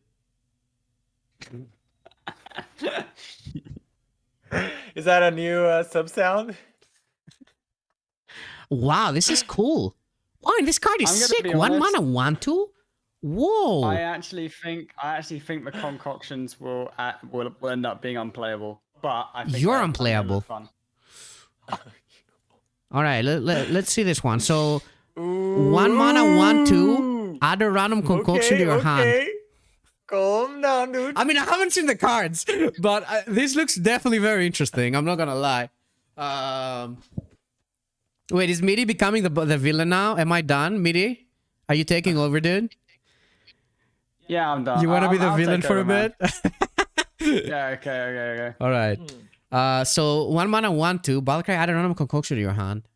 Is that a new sub sound? Wow, this is cool. Wow, and this card is I'm gonna sick. be 1 honest. mana, 1/2. Whoa. I actually think the concoctions will end up being unplayable. But I think You're they're unplayable. fun. All right, let's see this one. So 1 mana, 1/2. Add a random concoction to your hand. Calm down, dude. I mean, I haven't seen the cards, but this looks definitely very interesting. I'm not gonna lie. Wait, is Meati becoming the villain now? Am I done, Meati? Are you taking over, dude? Yeah, I'm done. You want to be the I'll villain take for a over, man. bit? Yeah, okay. All right. So 1 mana, 1/2. Balcry, add a random concoction to your hand.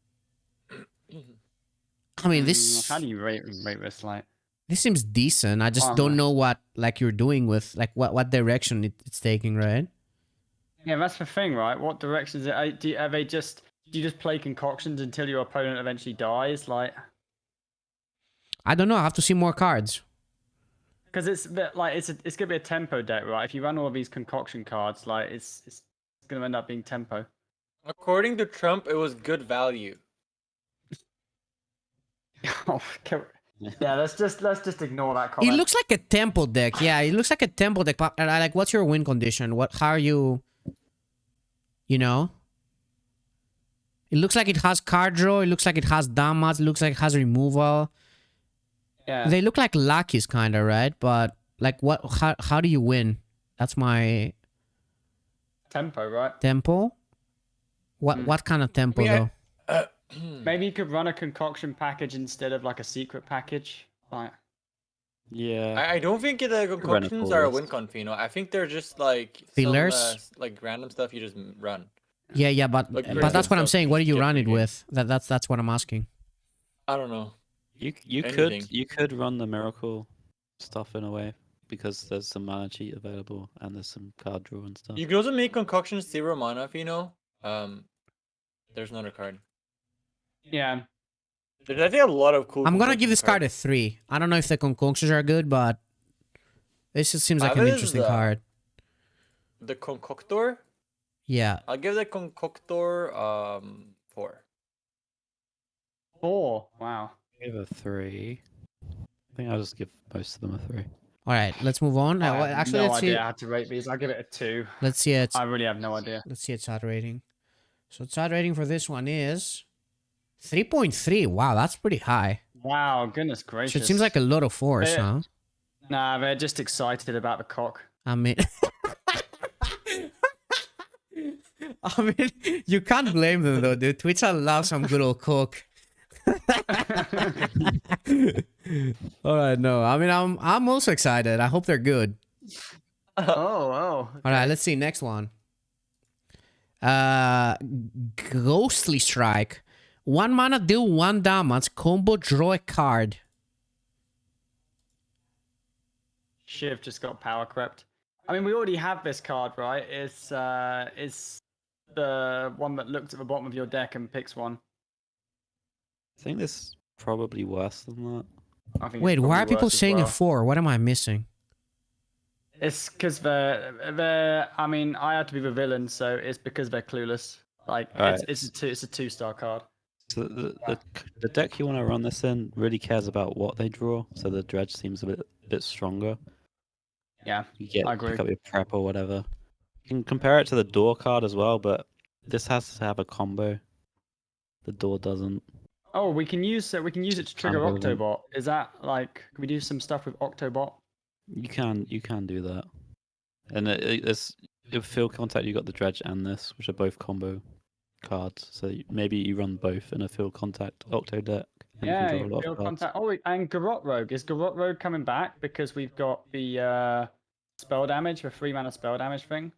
I mean, this How do you rate this? Like, this seems decent. I just don't know what like you're doing with like what direction it's taking, right? yeah, that's the thing, right? What direction is it? Do you just play concoctions until your opponent eventually dies? Like, I don't know. I have to see more cards. because it's a bit like it's gonna be a tempo deck, right? If you run all of these concoction cards, like it's gonna end up being tempo. According to Trump, it was good value. Oh, yeah. Let's just ignore that comment. It looks like a tempo deck. Yeah, it looks like a tempo deck. But like, what's your win condition? How are you? You know? It looks like it has card draw. It looks like it has damage. It looks like it has removal. Yeah. They look like luckies, kind of, right? But like, what? How do you win? That's my Tempo, right? tempo. What kind of tempo though? Maybe you could run a concoction package instead of like a secret package. Like, Yeah. I don't think the concoctions are a win con, Feno. I think they're just like Fillers? some, like random stuff you just run. Yeah, but Like, but that's what I'm stuff saying. you What do you get run from it the game. with? That's what I'm asking. I don't know. You Anything. could run the miracle stuff in a way because there's some mana cheat available and there's some card draw and stuff. You can also make concoctions 0 mana, Feno. There's another card. yeah. There's I think a lot of cool. I'm gonna concoction give this card a cards. 3. I don't know if the concoctions are good, but this just seems like an Five is, interesting card. The concoctor. Yeah. I'll give the concoctor 4. 4. Wow. Give a 3. I think I'll just give most of them a 3. All right, let's move on. I have Actually, no let's see. idea how to rate these. I'll give it a 2. Let's see its. I really have no idea. Let's see its chat rating. So chat rating for this one is 3.3. Wow, that's pretty high. Wow, goodness So gracious. it seems like a lot of force, Yeah. huh? Nah, they're just excited about the cock. I mean, you can't blame them though, dude. Twitch loves some good old coke. All right, no. I mean, I'm also excited. I hope they're good. Oh. All right, let's see next one. Ghostly Strike. 1 mana, deal 1 damage. Combo, draw a card. Shiv just got power crept. I mean, we already have this card, right? It's the one that looks at the bottom of your deck and picks one. I think this is probably worse than that. I think. Wait, it's why are probably people worse as saying a well. 4? What am I missing? It's because they're. I mean, I had to be the villain, so it's because they're clueless. Like Alright. it's a 2-star card. So the deck you want to run this in really cares about what they draw. So the dredge seems a bit stronger. Yeah, You I agree. pick up your prep or whatever. You can compare it to the door card as well, but this has to have a combo. The door doesn't. Oh, we can use it. We can use it to trigger Can't go with Octobot. Is that like? Can we do some stuff with Octobot? You can do that. And it's if field contact you got the dredge and this, which are both combo cards. So maybe you run both in a field contact Octo deck. And Yeah, you can draw a lot field of cards. contact. Oh, and Garrote Rogue. Is Garrote Rogue coming back because we've got the spell damage, the 3-mana spell damage thing?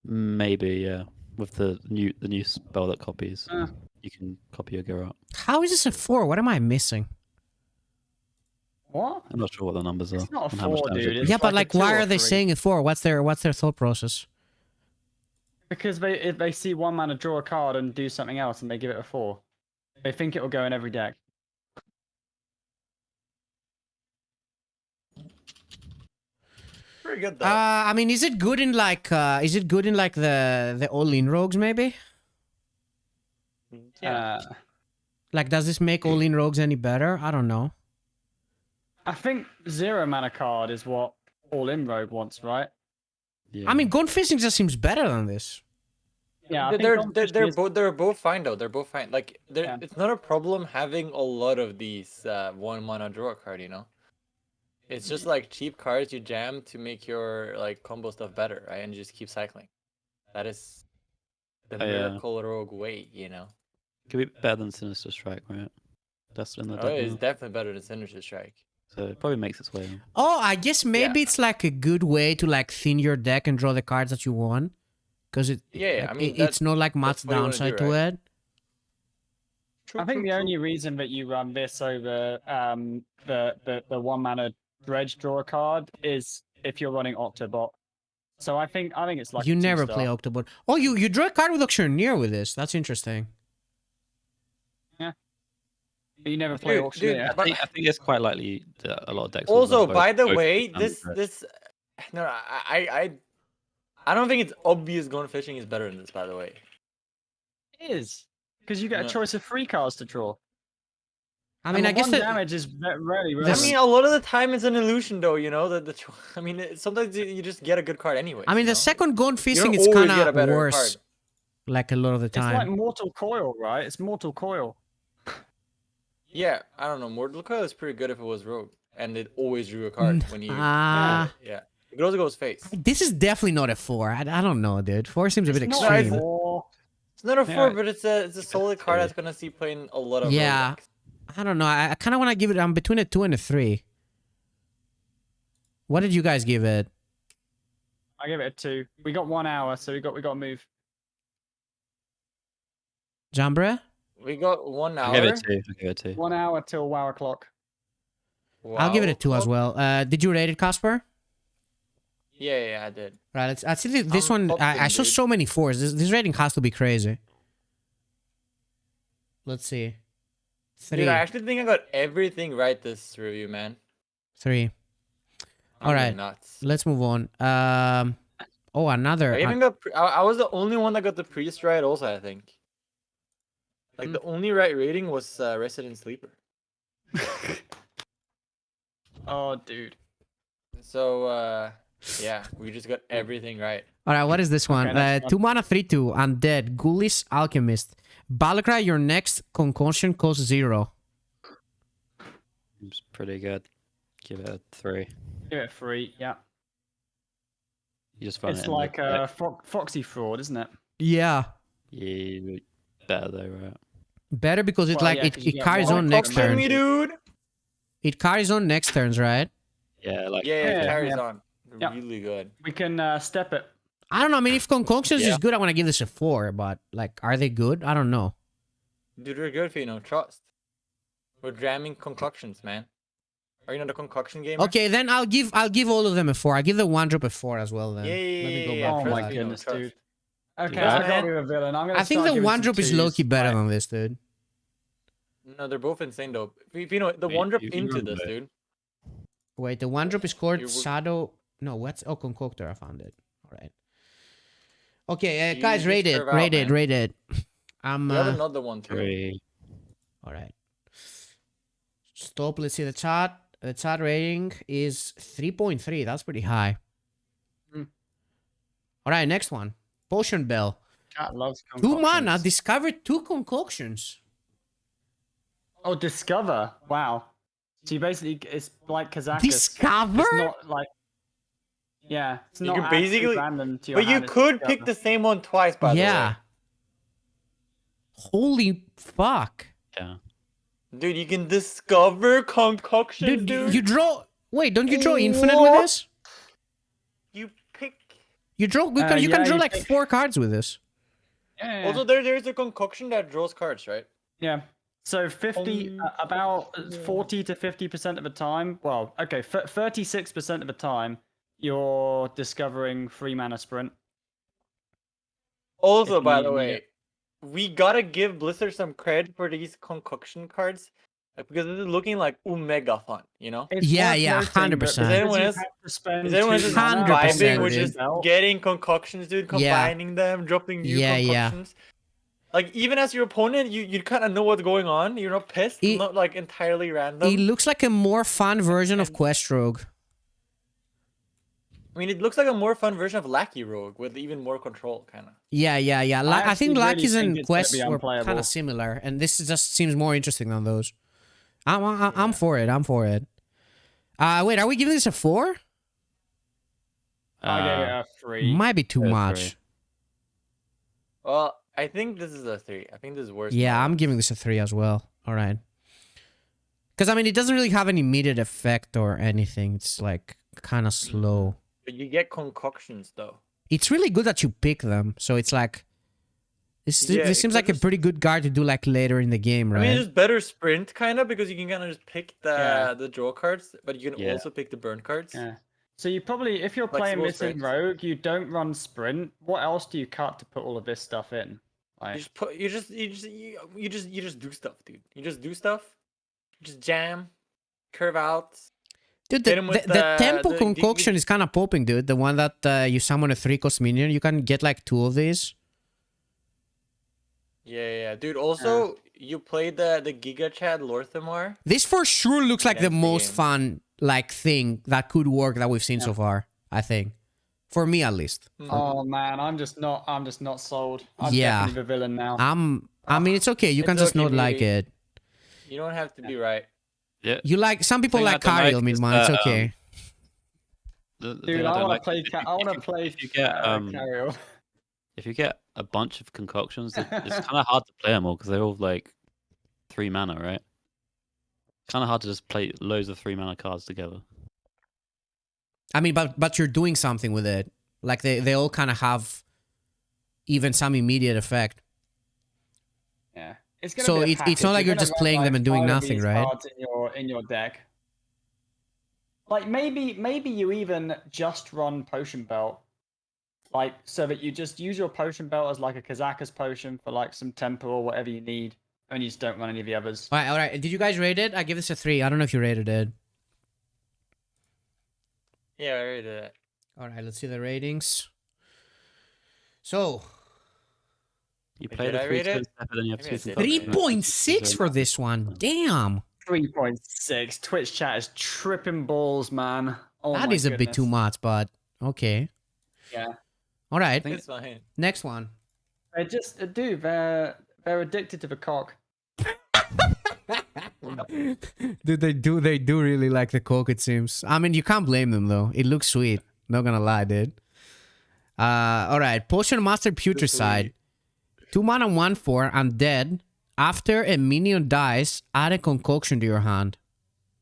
Maybe, yeah. With the new spell that copies. Uh. You can copy a Garrote. How is this a 4? What am I missing? What? I'm not sure what the numbers are. It's not a and how much 4, damage dude. it It's does. Yeah, but like like, a 2 why or are they 3. saying a 4? What's their thought process? Because if they see 1 mana draw a card and do something else, and they give it a 4. They think it will go in every deck. Pretty good though. I mean, is it good in like the all-in rogues maybe? Yeah. Like, does this make all-in rogues any better? I don't know. I think 0 mana card is what All In Rogue wants, right? Yeah. I mean, Gone Fishing just seems better than this. Yeah, I think They're both fine though. They're both fine. Like Yeah. it's not a problem having a lot of these 1 mana draw card, you know? It's just like cheap cards you jam to make your like combo stuff better, right? And you just keep cycling. That is the yeah. miracle rogue way, you know? Could be better than Sinister Strike, right? That's in the Oh, deck it's now. definitely better than Sinister Strike. So it probably makes its way in. Oh, I guess maybe it's like a good way to like thin your deck and draw the cards that you want, because Yeah, I mean, it's not like much that's what you wanna downside do, to right? it. I think the only reason that you run this over the 1 mana dredge draw card is if you're running Octobot. So I think it's like You a never 2-star. play Octobot. Oh, you draw a card with Auctioneer with this. That's interesting. But you never play Dude, Auctioneer. but- I think it's quite likely that a lot of decks. will Also, run both- by the both way, and this dredge. this no, I don't think it's obvious Gone Fishing is better than this, by the way. It is. Because you get a No. choice of 3 cards to draw. I mean, I guess one that damage is rarely This- I relevant. mean, a lot of the time it's an illusion, though. You know I mean, sometimes you just get a good card anyway. I mean, you the know? second Gone Fishing don't is always kind get a of better worse. card. Like a lot of the It's like time. Mortal Coil, right? It's Mortal Coil. Yeah, I don't know. Mortal Coil is pretty good if it was Rogue, and it always drew a card when you. Ah. Yeah, it could also go face. This is definitely not a 4. I don't know, dude. 4 seems a bit It's not extreme. a 4. It's not a 4, Yeah. but it's a solid card that's gonna see playing a lot of. Yeah. Rogue decks. I don't know. I kind of want to give it. I'm between a 2 and a 3. What did you guys give it? I give it a 2. We got 1 hour, so we got to move. Jambre? We got 1 hour. I give it 2. I give it 2. 1 hour till WoW o'clock. I'll give it a Wow. 2 as well. Did you rate it, Casper? Yeah, I did. Right. I see this I'm one. I fucking saw dude. so many 4s. This rating has to be crazy. Let's see. 3. Dude, I actually think I got everything right this review, man. 3. I'm All right. Nuts. Let's move on. Oh, another. I even got. I was the only one that got the priest right. Also, I think. Like Hmm. the only right rating was Resident Sleeper. Oh, dude. So yeah, we just got everything right. All right, what is this one? next one. 2 mana, 3/2, Undead, Ghoulish Alchemist. Battlecry, your next concoction costs 0. It's pretty good. Give it a 3. Give it 3, yeah. You just run it It's in like the a Foxy Fraud, isn't it? Yeah. Yeah, better though, right? Better because it Well, like yeah, 'cause you it get carries one on next concoction. turn. me, dude. It carries on next turns, right? Yeah, like Yeah, it Yeah, carries yeah. on. Yeah. Really good. We can step it. I don't know. I mean, if concoctions is Yeah. good, I want to give this a 4. But like, are they good? I don't know. Dude, we're good, Feno. Trust. We're jamming concoctions, man. Are you not a concoction gamer? Okay, then I'll give all of them a 4. I'll give the 1-drop a 4 as well then. Yeah, Let me go yeah, back Oh to my that. goodness, Trust. dude. Okay, Yeah. I got you a villain. I'm gonna I think start the giving some 1-drop is low-key twos. better Right. than this, dude. No, they're both insane though. You know, the Wait, 1-drop you into remember this, it. dude. Wait, the 1-drop is called You would- Shadow... No, what's... Oh, Concoctor, I found it. Alright. Okay, You guys, just rate it, curve out, rate it, man. rate it. I'm... You have another one too. 3. Alright. Stop, let's see the chat. The chat rating is 3.3. That's pretty high. Mm. Alright, next one. Potion Bell. Chat loves 2 mana, concoctions. discovered 2 concoctions. Oh, discover! Wow. So you basically, it's like Kazakus. Discover? It's not like. Yeah, it's You not can actually basically- random to your But you hand, it's could pick discover. the same one twice, by the Yeah. way. Holy fuck. Yeah. Dude, you can discover concoctions, dude. You draw... Wait, don't you draw infinite with What? this? You pick. You draw... Because you yeah, can draw you like pick- 4 cards with this. Yeah, Also, there's a concoction that draws cards, right? yeah. So 50, about 40 to 50% of the time. Well, okay, 36% of the time, you're discovering 3 mana sprint. Also, If by you the need way, it. we gotta give Blizzard some credit for these concoction cards, because this is looking like mega fun, you know? It's Yeah, worth yeah, noting that 100%. because Is anyone you else- have to spend Is everyone 2 just mana 100%, vibing with dude. just getting concoctions, dude? Yeah. Combining them, dropping new Yeah, yeah. concoctions. Like, even as your opponent, you kind of know what's going on. You're not pissed. It- not like entirely random. It looks like a more fun version of And- Quest Rogue. I mean, it looks like a more fun version of Lackey Rogue with even more control, kind of. Yeah, yeah, yeah. I I think actually Lucky's really and think it's gonna Quests be were kind unplayable. of similar, and this just seems more interesting than those. I'm for it. I'm for it. Wait, are we giving this a 4? I gave it a 3. Might be too Yeah, much. 3. Well, I think this is a 3. I think this is worse. than Yeah, the I'm others. giving this a 3 as well. All right. Because I mean, it doesn't really have any immediate effect or anything. It's like kind of slow. But you get concoctions though. It's really good that you pick them. So it's like Yeah, this seems it like a covers- pretty good card to do like later in the game, I right? mean, it's better sprint kind of, because you can kind of just pick Yeah. the draw cards, but you can Yeah. also pick the burn cards. Yeah. So you probably, if you're playing Flexible Missing sprint. Rogue, you don't run sprint. What else do you cut to put all of this stuff in? You Like, just put, you just do stuff, dude. You just do stuff. You just jam, curve out. Dude, hit him with the tempo the- concoction is kind of popping, dude. The one that you summon a 3-cost minion, you can get like 2 of these. Yeah. Dude, also, you played the Giga Chad Lorthamar. This for sure looks like the That's the most game. fun like thing that could work that we've seen so far. I think, for me at least. oh man, I'm just not sold. I'm Yeah. definitely the villain now. I mean, it's okay. You can It's just okay, not like Meati. it. You don't have to be right. Yeah. You like some people Thing I like don't like Kariel, is man. It's that, okay. The Dude, thing I don't want like to play. is I want to play. if you get Cariel. if you get a bunch of concoctions, it's kind of hard to play them all because they're all like 3 mana, right? Kind of hard to just play loads of 3 mana cards together. I mean, but you're doing something with it. Like they all kind of have even some immediate effect. Yeah. It's gonna So be a it's not package. like you're gonna just run, playing them and doing 5 of nothing, these right? cards in your deck. Like maybe you even just run Potion Belt, like so that you just use your Potion Belt as like a Kazakus potion for like some tempo or whatever you need, and you just don't run any of the others. All right. Did you guys rate it? I give this a 3. I don't know if you rated it. Yeah, I already did that. All right, let's see the ratings. So You Wait, play did the I 3 rate it? spells separate, then you have Maybe I 2 did. concoctions. 3.6 for this one. Damn, 3.6. Twitch chat is tripping balls, man. Oh that my is a bit too goodness. much, but okay. Yeah. All right, think- It's fine. next one. They just dude, they're addicted to the cock. Dude, they do really like the coke, it seems. I mean, you can't blame them though. It looks sweet. Not gonna lie, dude. All right, Potion Master Putricide. 2 mana, 1/4, undead. After a minion dies, add a concoction to your hand.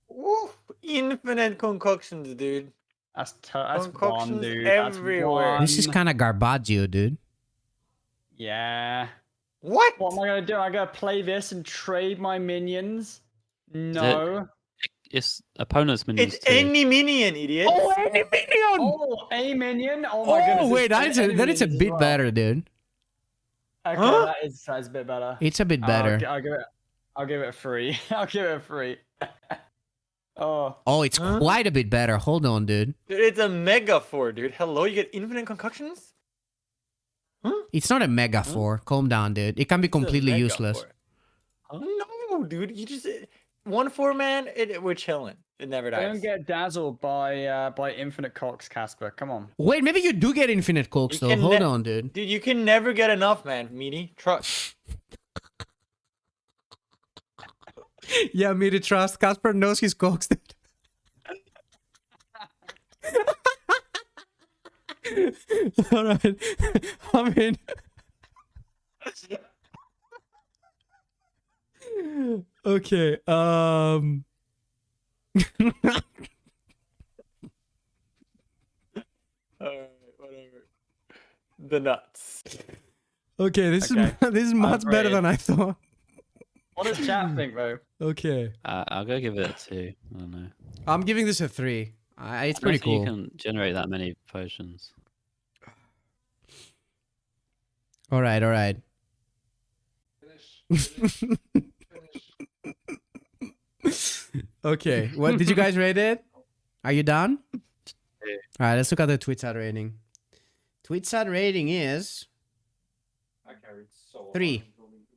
Woo! Infinite concoctions, dude. That's one, Concoctions dude. That's everywhere. This is one. kind of garbaggio, dude. Yeah. What? What am I gonna do? I gotta play this and trade my minions? No. it's opponent's minions It's too. any minion, idiot. Oh, any minion! Oh, a minion. Oh my goodness. Wait, it's that is a minions as bit well. better, dude. Okay, Huh? that is a bit better. It's a bit better. I'll give it a 3. I'll give it a 3. Oh. Oh, it's Huh? quite a bit better. Hold on, dude. Dude, it's a mega 4, dude. Hello, you get infinite concoctions? It's not a mega 4. Calm down, dude. It can be It's a completely mega useless. 4. No, dude. You just 1/4 man. We're chilling. It never dies. Don't get dazzled by infinite cocks, Casper. Come on. Wait, maybe you do get infinite cokes, You though. can Hold on, dude. Dude, you can never get enough, man. Meaty, trust. Yeah, me to trust. Casper knows he's cokes, dude. All right. I mean... Okay, Alright, whatever. The nuts. Okay, this Okay. is this is much better rated. than I thought. What does chat think, though? Okay, I'll go give it a 2. I don't know. I'm giving this a 3. It's I don't pretty think cool. You can generate that many potions. All right, all right. Okay, what did you guys rate it? Are you done? Yeah. All right, let's look at the Tweetside rating. Tweetside rating is 3.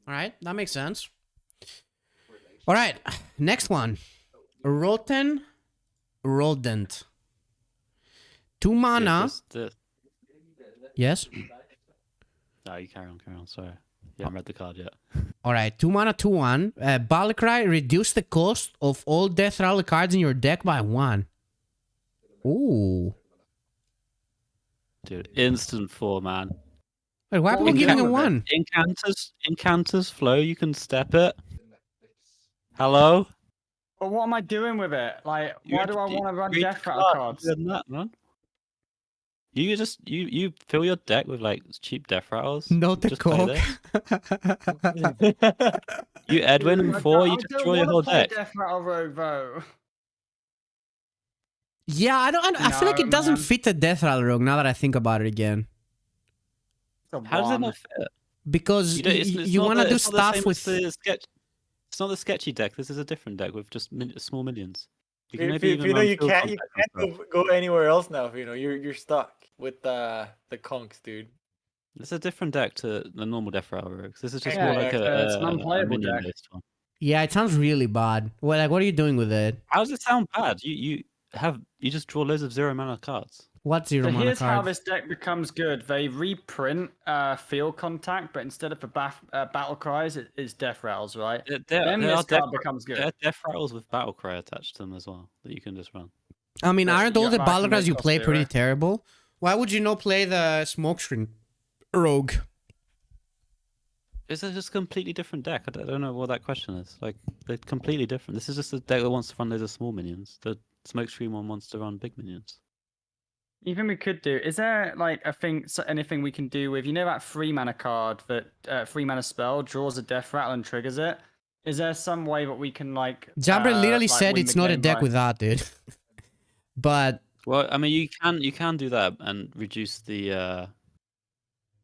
All right, that makes sense. All right, next one. Rotten Rodent. 2 mana. Yes? No, you carry on. Sorry. You haven't read the card yet. All right, 2 mana, 2/1. Balcry, reduce the cost of all Death Rattle cards in your deck by 1. Ooh. Dude, instant 4, man. Wait, why are people What giving a with it? 1? Incanters flow, you can step it. Hello? But what am I doing with it? Like, why do I want to run Read death the rattle card, cards? other than that, man. You just you fill your deck with like cheap death rattles. Not the just play cock. this. You Edwin and 4, you I just don't draw your wanna whole play deck. Death rattle rogue, though. Yeah, I feel like No, it doesn't man. fit the Death Rattle Rogue now that I think about it again. It's a How does it one. not fit? Because It's you not want to the- do it's not the stuff same with... as the sketch. It's not the sketchy deck. This is a different deck with just small minions. You can If maybe you even know run you field can't contact and stuff. go anywhere else now. You know you're stuck with the conks, dude. It's a different deck to the normal Death Rattle Rogues. This is just Yeah, more like it's an a unplayable deck. minion-based one. Yeah, it sounds really bad. Well, like, what are you doing with it? How does it sound bad? You just draw loads of 0 mana cards. What 0 So mana here's how cards? this deck becomes good. They reprint field contact, but instead of the battle cries, it's death rattles, right? Then There are this death, card becomes there good. are death rattles with battle cry attached to them as well that you can just run. I mean, But aren't you all the got, like, battle no cards you cost play zero. pretty terrible? Why would you not play the Smokescreen Rogue? It's just a completely different deck. I don't know what that question is. Like, they're completely different. This is just a deck that wants to run loads of small minions. The Smokescreen one wants to run big minions. Even we could do. Is there like anything we can do with that 3 mana card that 3 mana spell draws a death rattle and triggers it? Is there some way that we can like? Jambre literally like, said win it's the not a game deck by- with that, dude. But Well, I mean, you can do that and reduce the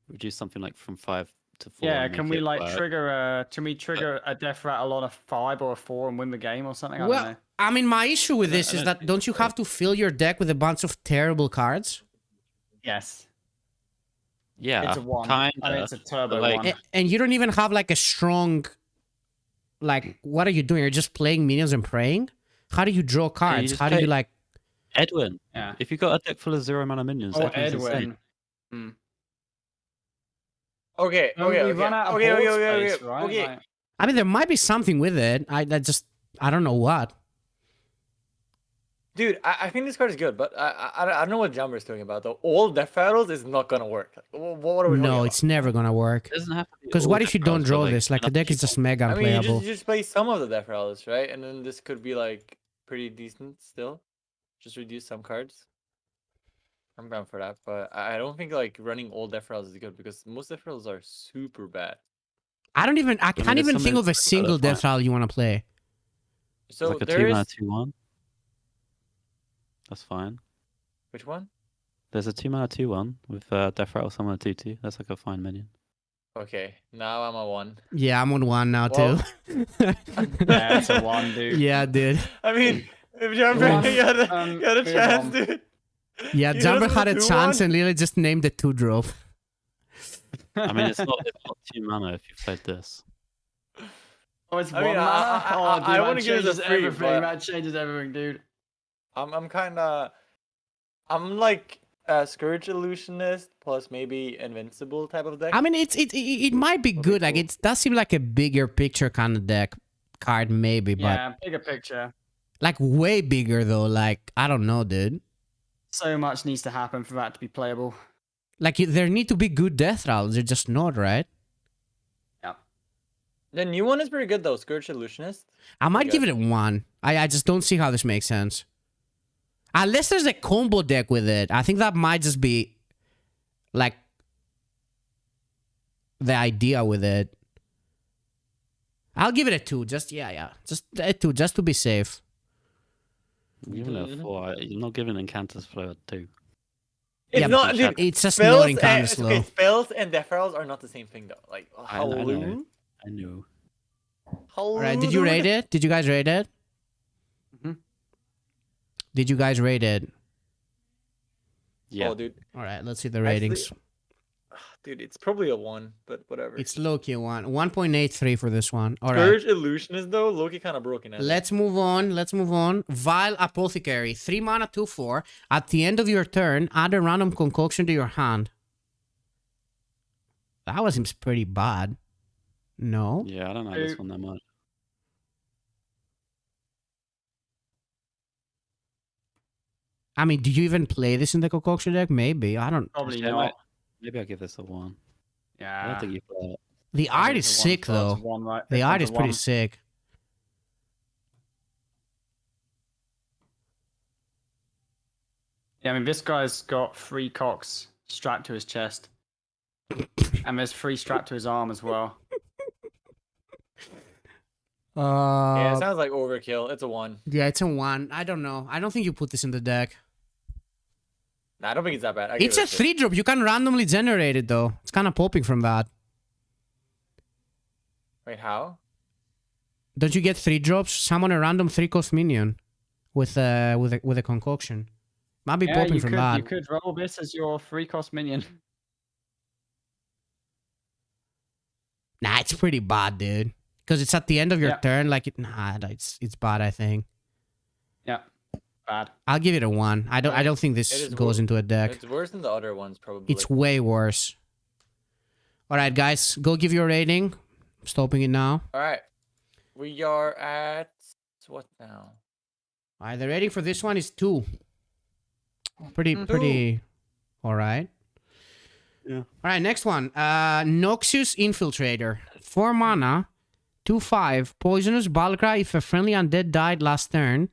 reduce something like from 5 to 4. Yeah, and can make we it like work. trigger a death rattle on a 5 or a 4 and win the game or something? I don't well, know. I mean, my issue with I don't- this I is don't that think don't you so. have to fill your deck with a bunch of terrible cards? Yes, Yeah, it's a 1. kinda. I mean, it's a turbo like- 1. And you don't even have like a strong... Like, what are you doing? You're just playing minions and praying? How do you draw cards? just How do you play- like... Edwin. Yeah. If you got a deck full of 0 mana minions, Oh, Edwin's insane. Edwin. Okay, Don't we run out of board space, right? okay. Like- I mean, there might be something with it. I don't know what. Dude, I think this card is good, but I don't know what Jambre is talking about though. All death rattles is not gonna work. Like, what are we talking No, about? it's never gonna work. It doesn't have to be Because all what if you death don't rattles, draw but, this? Like, the enough deck is just people. mega I mean, you unplayable. just play some of the death rattles, right? And then this could be like pretty decent still. Just reduce some cards. I'm down for that, but I don't think like running all death rattles is good because most death rattles are super bad. I can't mean, even there's think some of a minutes that are single death fine. rattle you want to play. So Like a there 2 mana is 2/1. That's fine. Which one? There's a 2-mana 2/1 with Death Rattle Summon a 2/2. That's like a fine minion. Okay, now I'm a 1. Yeah, I'm on 1 now Well- too. Yeah, it's a 1, dude. Yeah, dude. I mean, if Jambre One, you had a move chance, on. dude. Yeah, You Jambre just had a do chance one? and literally just named the 2-drop. I mean, it's not 2 mana if you played this. Oh, it's I one mean, mana? I Oh, dude, wanna that give it a changes 3, everything. but- That changes everything, dude. I'm like a Scourge Illusionist plus maybe Invincible type of deck. I mean, it might be Would be good. Like cool. it does seem like a bigger picture kind of deck card, maybe, but Yeah, bigger picture. like way bigger though. Like I don't know, dude. So much needs to happen for that to be playable. Like there need to be good death rounds. They're just not, right? Yeah. The new one is pretty good though, Scourge Illusionist. I might Pretty give it a 1. I just don't see how this makes sense. Unless there's a combo deck with it. I think that might just be like the idea with it. I'll give it a 2. Just just a 2, just to be safe. I'm giving it a 4. You're not giving Incantus Flow a 2. It's Yeah, not, but dude. It's just Spells not in kind and, of slow. okay, spells and death rattles are not the same thing though. Like, I know. hello? I knew. All right, did you rate it? Did you guys rate it? Mhm. Did you guys rate it? Yeah. Oh, dude. All right, let's see the ratings. Dude, it's probably a 1, but whatever. It's low-key 1.83 for this one. All right. Scourge Illusionist though, Loki kind of broken. Let's move on. Let's move on. Vile Apothecary. 3 mana, 2/4. At the end of your turn, add a random concoction to your hand. That was seems pretty bad. No? Yeah, I don't know this one that much. I mean, do you even play this in the concoction deck? Maybe. I don't... Probably Yeah, not. Maybe I'll give this a 1. I Yeah. don't think you play it. The I art think is it's a 1, sick, so it's though. a 1, right? The This art one's is a pretty 1. sick. Yeah, I mean, this guy's got 3 cocks strapped to his chest. And there's 3 strapped to his arm as well. Yeah, it sounds like overkill. It's a 1. Yeah, it's a 1. I don't know. I don't think you put this in the deck. Nah, I don't think it's that bad. I give It's it a 2. 3-drop. You can randomly generate it, though. It's kind of popping from that. Wait, how? Don't you get 3 drops? Summon a random 3-cost minion with a concoction. Might be Yeah, popping you from could, that. you could roll this as your 3-cost minion. Nah, it's pretty bad, dude. Because it's at the end of your Yeah. turn. Like, it's bad. I think. Yeah, bad. I'll give it a 1. I don't think It this is goes into a deck. It's worse than the other ones, probably. It's way worse. All right, guys, go give your rating. I'm stopping it now. All right. We are at what now? All right, the rating for this one is 2. Pretty. All right. Yeah. All right, next one. Noxious Infiltrator. 4 mana, 2/5. Poisonous Balcry. If a friendly undead died last turn,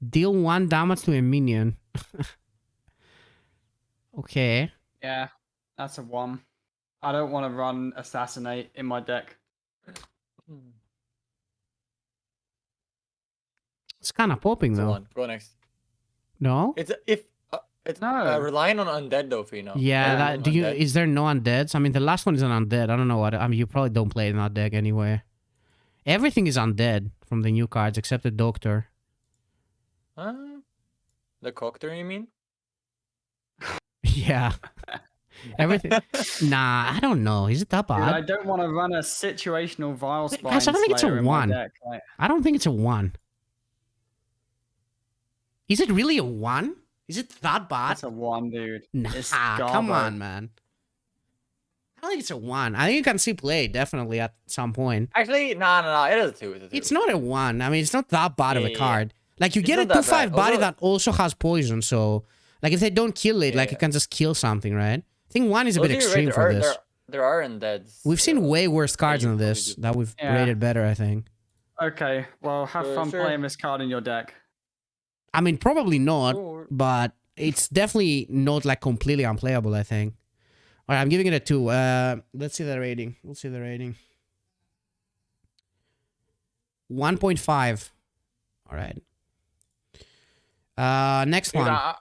deal 1 damage to a minion. Okay. Yeah, that's a 1. I don't want to run Assassinate in my deck. It's kind of popping, It's a though. 1. Go next. No? It's No. relying on undead though, Feno. Yeah, Relying that, on do you? undead. Is there no undeads? I mean, the last one is an undead. I don't know what. I mean, you probably don't play in that deck anyway. Everything is undead from the new cards except the Doctor. The Coctor, you mean? Yeah. Everything. Nah, I don't know. Is it that Dude, I bad? don't want to run a situational Vile Spine Guys, I don't think it's a Slayer in my 1. deck, like- I don't think it's a 1. Is it really a 1? Is it that bad? That's a 1, dude. Nah, It's come garbage. on, man. I don't think it's a 1. I think you can see play definitely at some point. Actually, no. It is a 2. It's a 2. It's not a 1. I mean, it's not that bad of a Yeah. card. Like, you It's get a not that 2/5 bad. body Although- that also has poison, so... Like, if they don't kill it, like, you Yeah. can just kill something, right? I think 1 is a bit Although you're extreme right, for this. There are undeads. We've seen way worse cards you than probably this do. that we've Yeah. rated better, I think. Okay, well, have For fun sure. playing this card in your deck. I mean, probably not, Or- but it's definitely not, like, completely unplayable, I think. All right, I'm giving it a 2. Let's see the rating. 1.5. All right. Next Dude, one.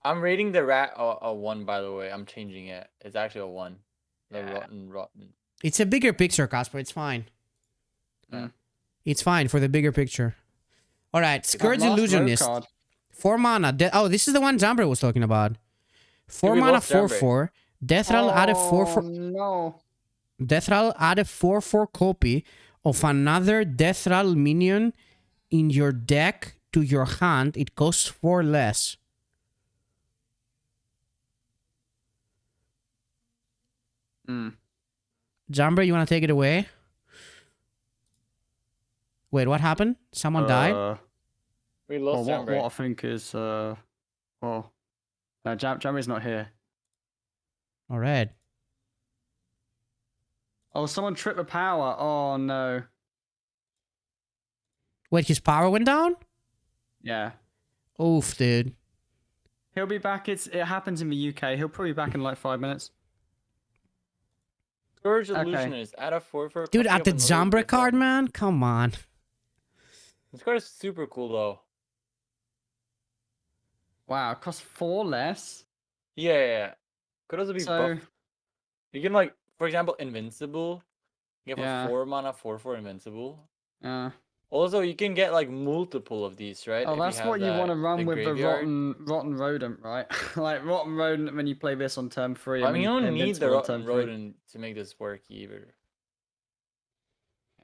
I'm rating the rat a 1, by the way. I'm changing it. It's actually a 1. The Yeah. rotten. It's a bigger picture, Casper. It's fine. Yeah. It's fine for the bigger picture. All right, Scourge That last rogue Illusionist. card. 4 mana. Oh, this is the one Jambre was talking about. 4 we mana, lost Jambre. 4/4. Death Rattle add a 4/4. No. Death Rattle add a 4/4 copy of another Death Rattle minion in your deck to your hand. It costs 4 less. Jambre, you want to take it away? Wait, what happened? Someone died? We lost Jambre. What I think is well, no, Jambre's not here. All right. Oh, someone tripped the power. Oh no. Wait, his power went down? Yeah. Oof, dude. He'll be back. It happens in the UK. He'll probably be back in like 5 minutes. Scourge Illusionist. Add a 4/4. Dude, copy at of the another Jambre Death card, Rattle. man? Come on. This card is super cool though. Wow, it costs 4 less. Yeah. Could also be So buff. You can like, for example, Invincible. You have Yeah. a 4 mana 4/4 Invincible. uh, Also, you can get like multiple of these, right? oh, if that's have what you want to run with graveyard. the rotten rodent, right? Like rotten rodent when you play this on turn 3. I and mean, you when don't play need the Invincible on rotten turn 3. rodent to make this work either.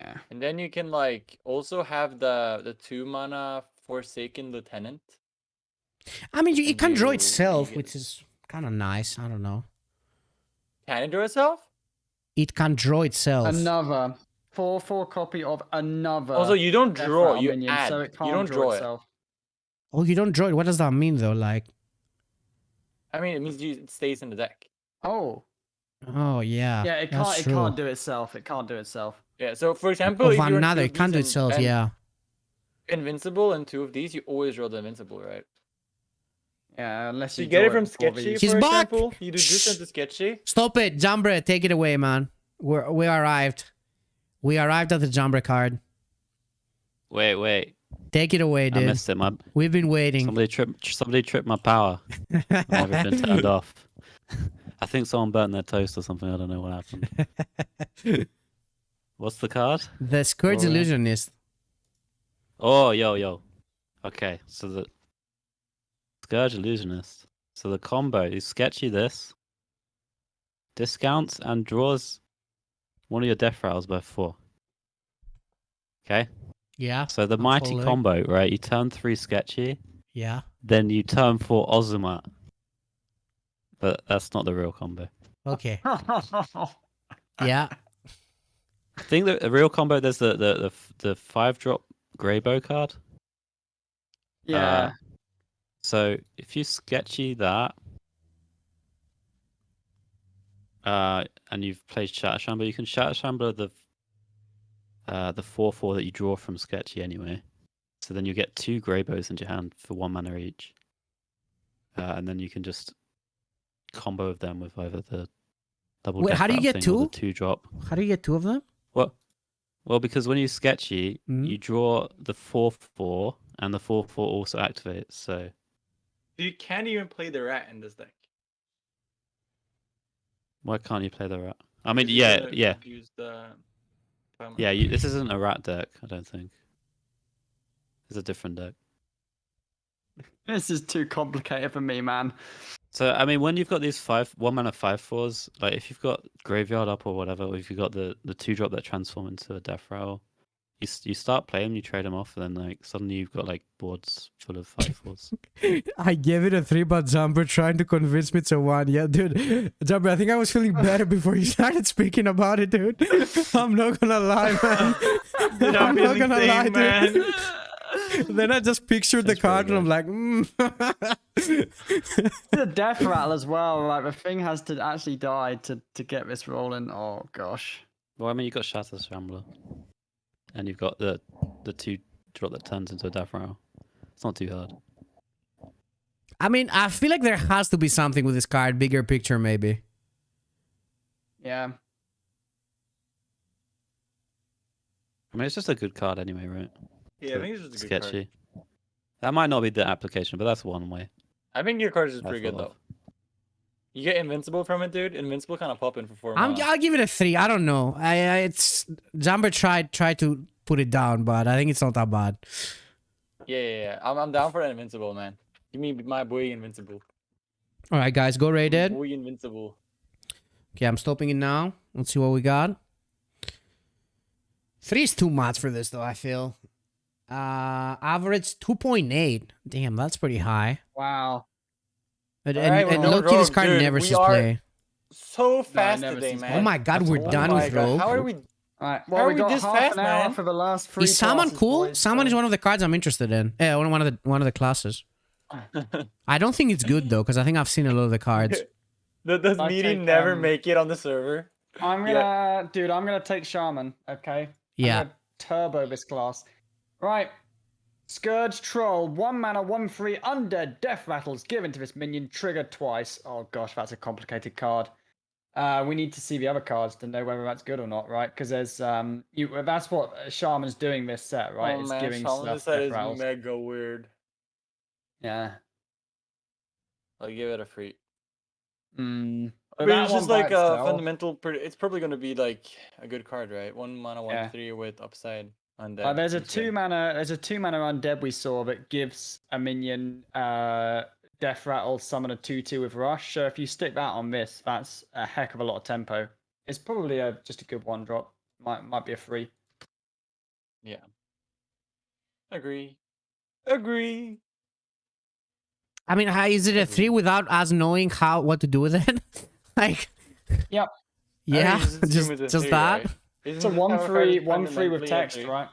Yeah. And then you can like also have the 2 mana Forsaken Lieutenant. I mean, it And can draw you itself, get- which is kind of nice. I don't know. Can it draw itself? It can draw itself. Another 4/4 copy of another. Also, you don't Death draw. Rattle You minion, add. so it can't You don't draw it. itself. Oh, you don't draw it. What does that mean, though? Like, I mean, it means it stays in the deck. Oh. oh, yeah. Yeah, it that's can't. true. It can't do itself. It can't do itself. Yeah. So, for example, Of if you another, it can't do itself, yeah. Invincible and 2 of these, you always draw the Invincible, right? Yeah, unless So you you get draw it from before Sketchy, these. He's for back! example. You do this Shh. into Sketchy. Stop it, Jambre. Take it away, man. We arrived. We arrived at the Jambre card. Wait. Take it away, I dude. missed it. We've been waiting. Somebody tripped my power. Everything turned off. I think someone burnt their toast or something. I don't know what happened. What's the card? The Scourge Oh, yeah. Illusionist. Oh, yo. Okay, so the Scourge Illusionist. So the combo is Sketchy this, discounts and draws one of your death rattles by 4. Okay? Yeah. So the I'm mighty following. combo, right? You turn 3 Sketchy, Yeah. then you turn 4 Ozumat. But that's not the real combo. Okay. Yeah. I think the real combo, there's the 5-drop Greybow card. Yeah. So if you Sketchy that, and you've played Shatter Chamber, you can Shatter Chamber the 4/4 that you draw from Sketchy anyway. So then you get 2 Greybows into your hand for 1 mana each, and then you can just combo of them with either the double. Wait, death how do you rattle get thing or 2? The 2-drop. How do you get 2 of them? Well, because when you Sketchy, Mhm. you draw the 4/4, and the 4/4 also activates. So You can't even play the rat in this deck. why can't you play the rat? I mean, Because you yeah. gotta use the Yeah, this isn't a rat deck, I don't think. It's a different deck. This is too complicated for me, man. So, I mean, when you've got these 1 mana 5/4s, like if you've got Graveyard up or whatever, or if you've got the 2-drop that transform into a Death Rattle, you start playing, you trade them off, and then like suddenly you've got like boards full of 5/4s. I gave it a 3, but Jambre trying to convince me it's a 1. Yeah, dude. Jambre, I think I was feeling better before you started speaking about it, dude. I'm not gonna lie, man. Dude, I'm not feeling gonna same, lie, man. dude. Then I just pictured the That's card and pretty I'm like, The death rattle as well. Like the thing has to actually die to get this rolling. Oh gosh. Well, I mean, you've got Shatter Shambler, and you've got the 2-drop that turns into a Death Rattle. It's not too hard. I mean, I feel like there has to be something with this card, bigger picture maybe. Yeah. I mean, it's just a good card anyway, right? Yeah, I think it's just a good card. Sketchy. That might not be the application, but that's one way. I think your card is I pretty good thought though. of. You get invincible from it, dude. Invincible kind of popping for 4 mana. I'll give it a 3. I don't know. It's Jambre tried to put it down, but I think it's not that bad. Yeah. I'm down for an invincible, man. Give me my boy invincible. All right, guys, go rated. Boy invincible. Okay, I'm stopping it now. Let's see what we got. 3 is too much for this, though, I feel. Average 2.8. Damn, that's pretty high. Wow. And Alright, we're done with low-key, this rogue, card dude. never We sees are play. So fast never today, sees man. Oh my god, That's we're all. done Oh my with God, rogue. how are we? All right. How Well, are we we got this half fast, an hour man? for the last 3 Is Shaman classes, cool? boys, Shaman is so- one of the cards I'm interested in. Yeah, one of the classes. I don't think it's good though, because I think I've seen a lot of the cards. Does I Meati take, never make it on the server? I'm gonna, dude. I'm gonna take Shaman. Okay. Yeah. I'm gonna turbo this class. Right. Scourge Troll. 1 mana, 1/3 undead. Death rattles given to this minion. Trigger twice. Oh gosh, that's a complicated card. We need to see the other cards to know whether that's good or not, right? Because there's that's what Shaman's doing this set, right? Oh It's man, giving Shaman stuff this set death is rattles. mega weird. Yeah. I'll give it a free. Mm. I But mean, that it's one just by like a itself- fundamental. It's probably gonna be like a good card, right? 1 mana, 1/3 Yeah. with upside undead. there's a Seems good. 2 mana. There's a 2 mana undead we saw that gives a minion death rattle, summon a 2/2 with rush. So if you stick that on this, that's a heck of a lot of tempo. It's probably just a good 1-drop. Might be a free. Yeah. Agree. Agree. I mean, is it a 3 without us knowing what to do with it? Like, Yep. yeah, assume just it's a just 3, that. right? It's a Isn't this how a card 1/3, is 1/3 with fundamentally a text, 3? right?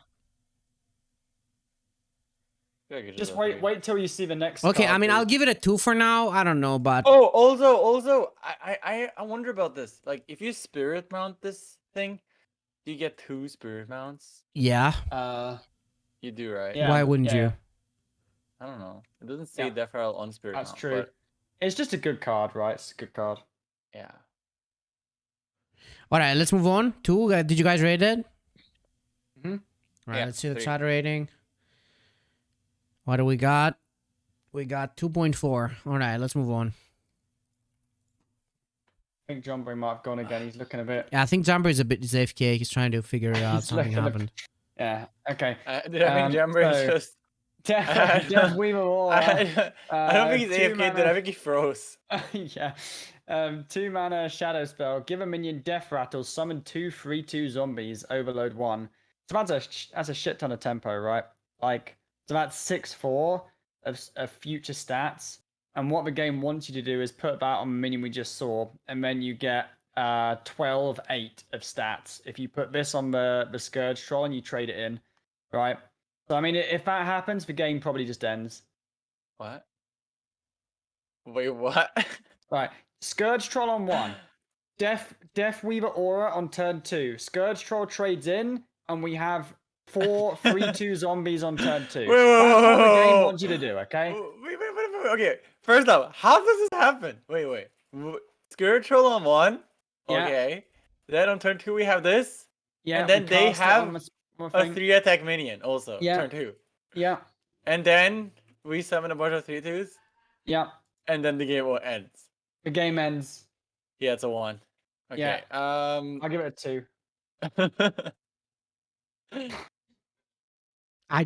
I feel like it's Just a wait 3. till you see the next. Okay, card, I mean, dude. I'll give it a 2 for now. I don't know, but Oh, also, I wonder about this. Like, if you spirit mount this thing, do you get 2 spirit mounts? yeah. You do, right? Yeah. Why wouldn't you? I don't know. It doesn't say Yeah. Death Rattle on spirit That's mount. true. But It's just a good card, right? It's a good card. yeah. All right, let's move on. 2. Did you guys rate it? Mhm. All right, Yeah, let's see the 3. chat rating. What do we got? We got 2.4. All right, let's move on. I think Jambre might have gone again. He's looking a bit. Yeah, I think Jambre is a bit AFK. He's trying to figure it out. He's Something looking a happened. Yeah. Okay. Dude, I think Jambre is so- just. Death Weaver Aura. I don't think he's 2 AFK, dude. mana- I think he froze. Yeah. 2 mana shadow spell. Give a minion death rattle. Summon 2 3/2 zombies. Overload 1. So that's a shit ton of tempo, right? Like, so that's 6/4 of future stats. And what the game wants you to do is put that on the minion we just saw, and then you get 12/8 of stats. If you put this on the Scourge Troll and you trade it in, right? So I mean, if that happens, the game probably just ends. What? Wait, what? Right, Scourge Troll on 1. Death Weaver Aura on turn 2. Scourge Troll trades in, and we have 4 3/2 zombies on turn 2. Wait, That's what the game wait. wants you to do, okay? Wait. Okay, first off, how does this happen? Wait. Scourge Troll on 1. Yeah. Okay. Then on turn 2 we have this. Yeah, and then we they cast it have on the a thing. 3 attack minion also. Yeah. Turn 2. Yeah, And then we summon a bunch of 3/2s. yeah. And then the game will end. The game ends. Yeah, it's a 1. Okay. Yeah. I'll give it a 2. I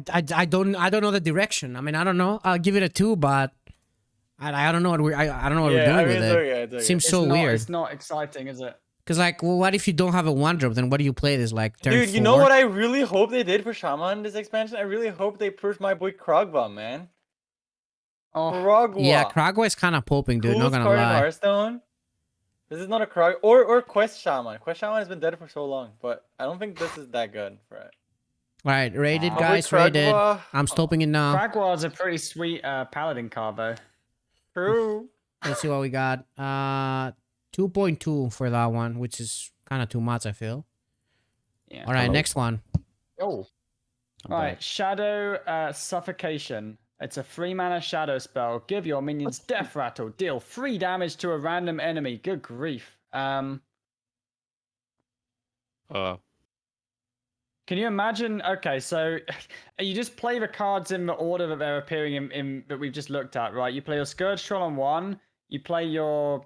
don't know the direction. I mean, I don't know. I'll give it a 2, but I don't know what I don't know what we're doing with it. It's okay. Seems It's so not, weird. It's not exciting, is it? Cause like, well, what if you don't have a 1-drop? Then what do you play this like? Turn Dude, 4? you know what I really hope they did for Shaman this expansion? I really hope they pushed my boy Krogva, man. Oh, Krogwa. Yeah, Kragwa is kind of popping, dude. Coolest Not gonna card in lie. Hearthstone. This is not a Krog or Quest Shaman. Quest Shaman has been dead for so long, but I don't think this is that good for it. All right, rated, My boy guys, rated. Krogwa- I'm stopping it now. Blackwater's a pretty sweet Paladin card, though. True. Let's see what we got. 2.2 for that one, which is kind of too much, I feel. Yeah. All right, Hello. next one. Oh. I'm All right, back. Shadow Suffocation. It's a 3 mana shadow spell. Give your minions death rattle. Deal 3 damage to a random enemy. Good grief. Uh, Can you imagine? Okay, so you just play the cards in the order that they're appearing in that we've just looked at, right? You play your Scourge Troll on 1, you play your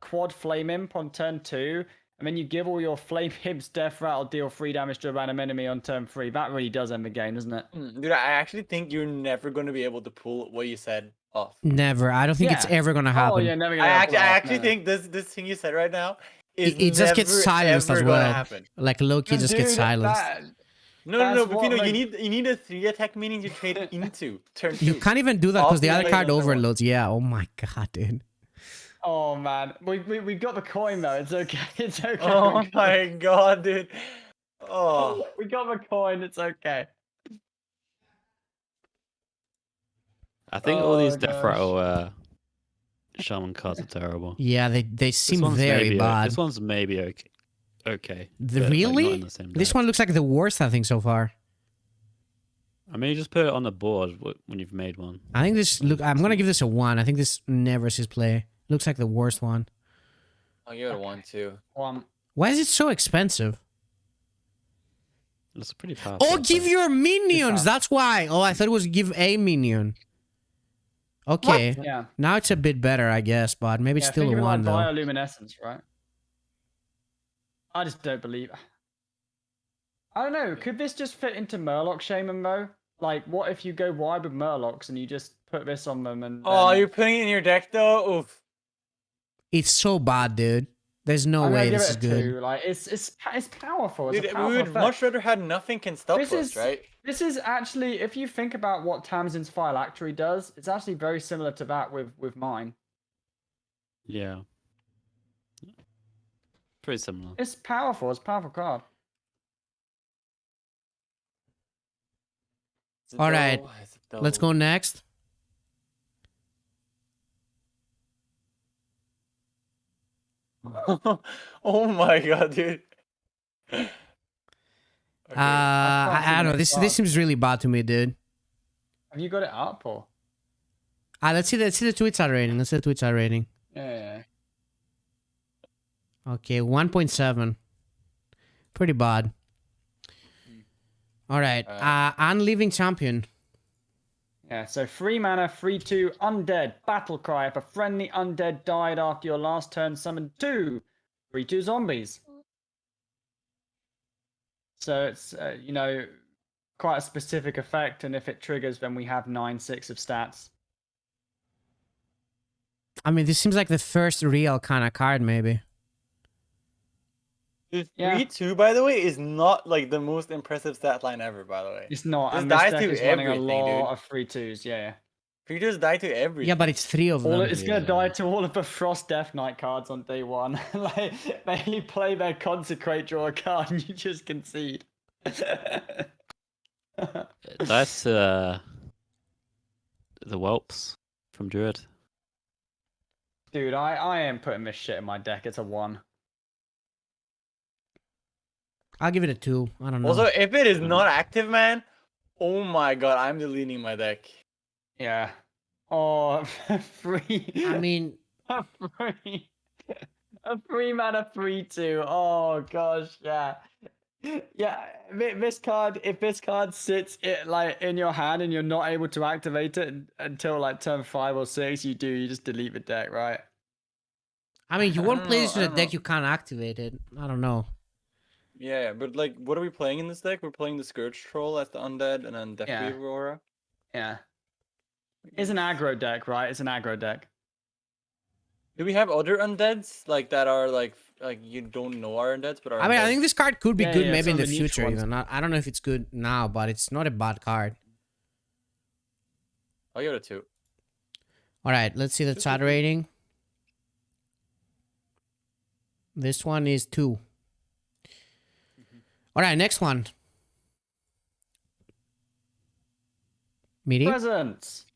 Quad Flame Imp on turn 2, and then you give all your Flame Imps Death Rattle, deal 3 damage to a random enemy on turn 3. That really does end the game, doesn't it? Dude, I actually think you're never going to be able to pull what you said off. Never. I don't think it's Yeah. eactually gonna happen. Oh, yeah, never I gonna actually think this thing you said right now is It just gets never, silenced as ever gonna well. happen. Like Loki just gets Dude, silenced. No, That's but what Feno, makes- you need a 3 attack minion to trade into turn 2. You can't even do that because the other Off card the other one. overloads. Yeah. Oh my god, dude. Oh man, we got the coin though. It's okay. It's okay. Oh my god, dude. Oh. We got the coin. It's okay. I think all these Oh, Death gosh. Rattle Shaman cards are terrible. Yeah, they This seem one's very maybe bad. This one's maybe okay. Okay. The, but, like, not really? in the same This deck. one looks like the worst I think so far. I mean, you just put it on the board when you've made one. I think this look. I'm gonna give this a 1. I think this never sees play. Looks like the worst one. I'll give it a 1 too. Why is it so expensive? It's pretty powerful. Oh, give your minions. That's why. Oh, I thought it was give a minion. Okay. Yeah. Now it's a bit better, I guess, but maybe it's still think a of it 1 like though. bioluminescence, right? I just don't believe. I don't know. Could this just fit into Murloc Shaman though? Like, what if you go wide with Murlocs and you just put this on them and? Oh, then- you're putting it in your deck though? Oof. It's so bad, dude. There's no I'm gonna way give this it is a good. 2. Like, it's powerful. It's Dude, a we powerful would effect. much rather have nothing can stop This us, is- right? This is actually, if you think about what Tamsin's Phylactery does, it's actually very similar to that with mine. Yeah. Pretty similar. It's powerful. It's a powerful card. Is it All right, dull? Is it Let's dull? go next. Oh my god, dude. Okay. I don't know. This seems really bad to me, dude. Have you got it up or? Let's see the Twitch rating. Let's see the Twitch rating. Yeah. Okay, 1.7. Pretty bad. All right. Unliving Champion. Yeah, so 3 mana, 3/2, undead, battle cry. If a friendly undead died after your last turn, summon 2 3/2 zombies. So it's, quite a specific effect, and if it triggers, then we have 9/6 of stats. I mean, this seems like the first real kind of card, maybe. Dude, Yeah. 3/2, by the way, is not like the most impressive stat line ever, by the way. It's not, This and this dies deck to is running a everything, lot dude. of 3/2s, yeah. 3/2s die to everything. Yeah, but it's 3 of them. It's gonna Yeah. die to all of the Frost Death Knight cards on day 1. Like, they play their Consecrate, draw a card, and you just concede. That's the whelps from Druid. Dude, I am putting this shit in my deck. It's a 1. I'll give it a 2. I don't know. Also, if it is not active, man, oh my god, I'm deleting my deck. Yeah. Oh, 3. I mean, a 3. A 3 mana 3/2. Oh gosh, yeah. Yeah, this card. If this card sits in your hand and you're not able to activate it until like turn 5 or 6, you just delete the deck, right? I mean, you won't don't play know, this I with a don't deck know. you can't activate it. I don't know. Yeah, but like, what are we playing in this deck? We're playing the Scourge Troll as the undead, and then Death Yeah. Aurora. Yeah. It's an aggro deck, right? It's an aggro deck. Do we have other undeads like that are like you don't know are undeads, but are? I mean, I undeads? think this card could be Yeah, good yeah, maybe some in the of the neutral future ones. even. I don't know if it's good now, but it's not a bad card. I'll give it a 2. All right, let's see the chat rating. This one is 2. All right, next one. Meati? Presents.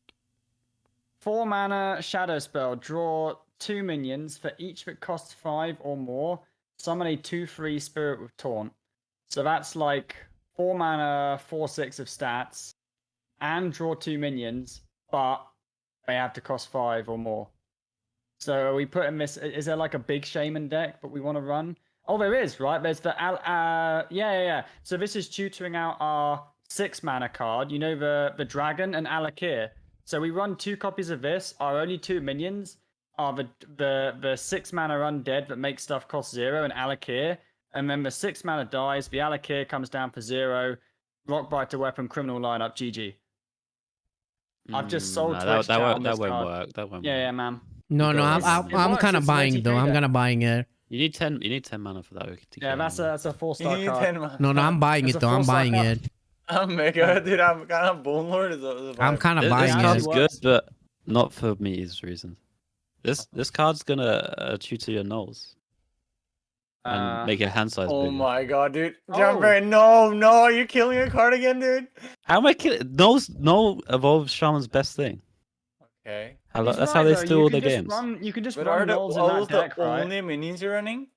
4 mana shadow spell. Draw 2 minions for each that costs 5 or more. Summon a 2/3 spirit with taunt. So that's like 4 mana, 4/6 of stats, and draw 2 minions, but they have to cost 5 or more. So are we putting this? Is there like a big shaman deck that we want to run? Oh, there is, right? There's the yeah. So this is tutoring out our 6 mana card. You know the dragon and Alakir. So we run 2 copies of this. Our only 2 minions are the 6 mana undead that make stuff cost 0 and Alakir. And then the 6 mana dies. The Alakir comes down for 0. Rockbiter weapon, criminal lineup, GG. I've just sold Nah, Twitch chat on that this won't card. work. That won't Yeah, work. man. No, You no, got I'm it. I'm It kind works, of it's buying Meati though. I'm trader. gonna buying it. You need 10. You need 10 mana for that. To Yeah, kill that's him. a 4-star You need card. 10 mana. No, I'm buying It's it a though. I'm 4-star buying card. it. I'm mega, dude. I'm kind of Bone Lord. Is a I'm vibe. kind of This buying card's it. it. good, but not for Meati's reasons. This card's gonna tutor your nulls and make your hand size Oh bigger. my god, dude. Oh. Jambre, no, are you killing your card again, dude? How am I killing? Null evolves Shaman's best thing. Okay. That's He's how right, they though. steal You all can their just games. You can just But are run the nulls in owls that the deck, right? only minions you're running?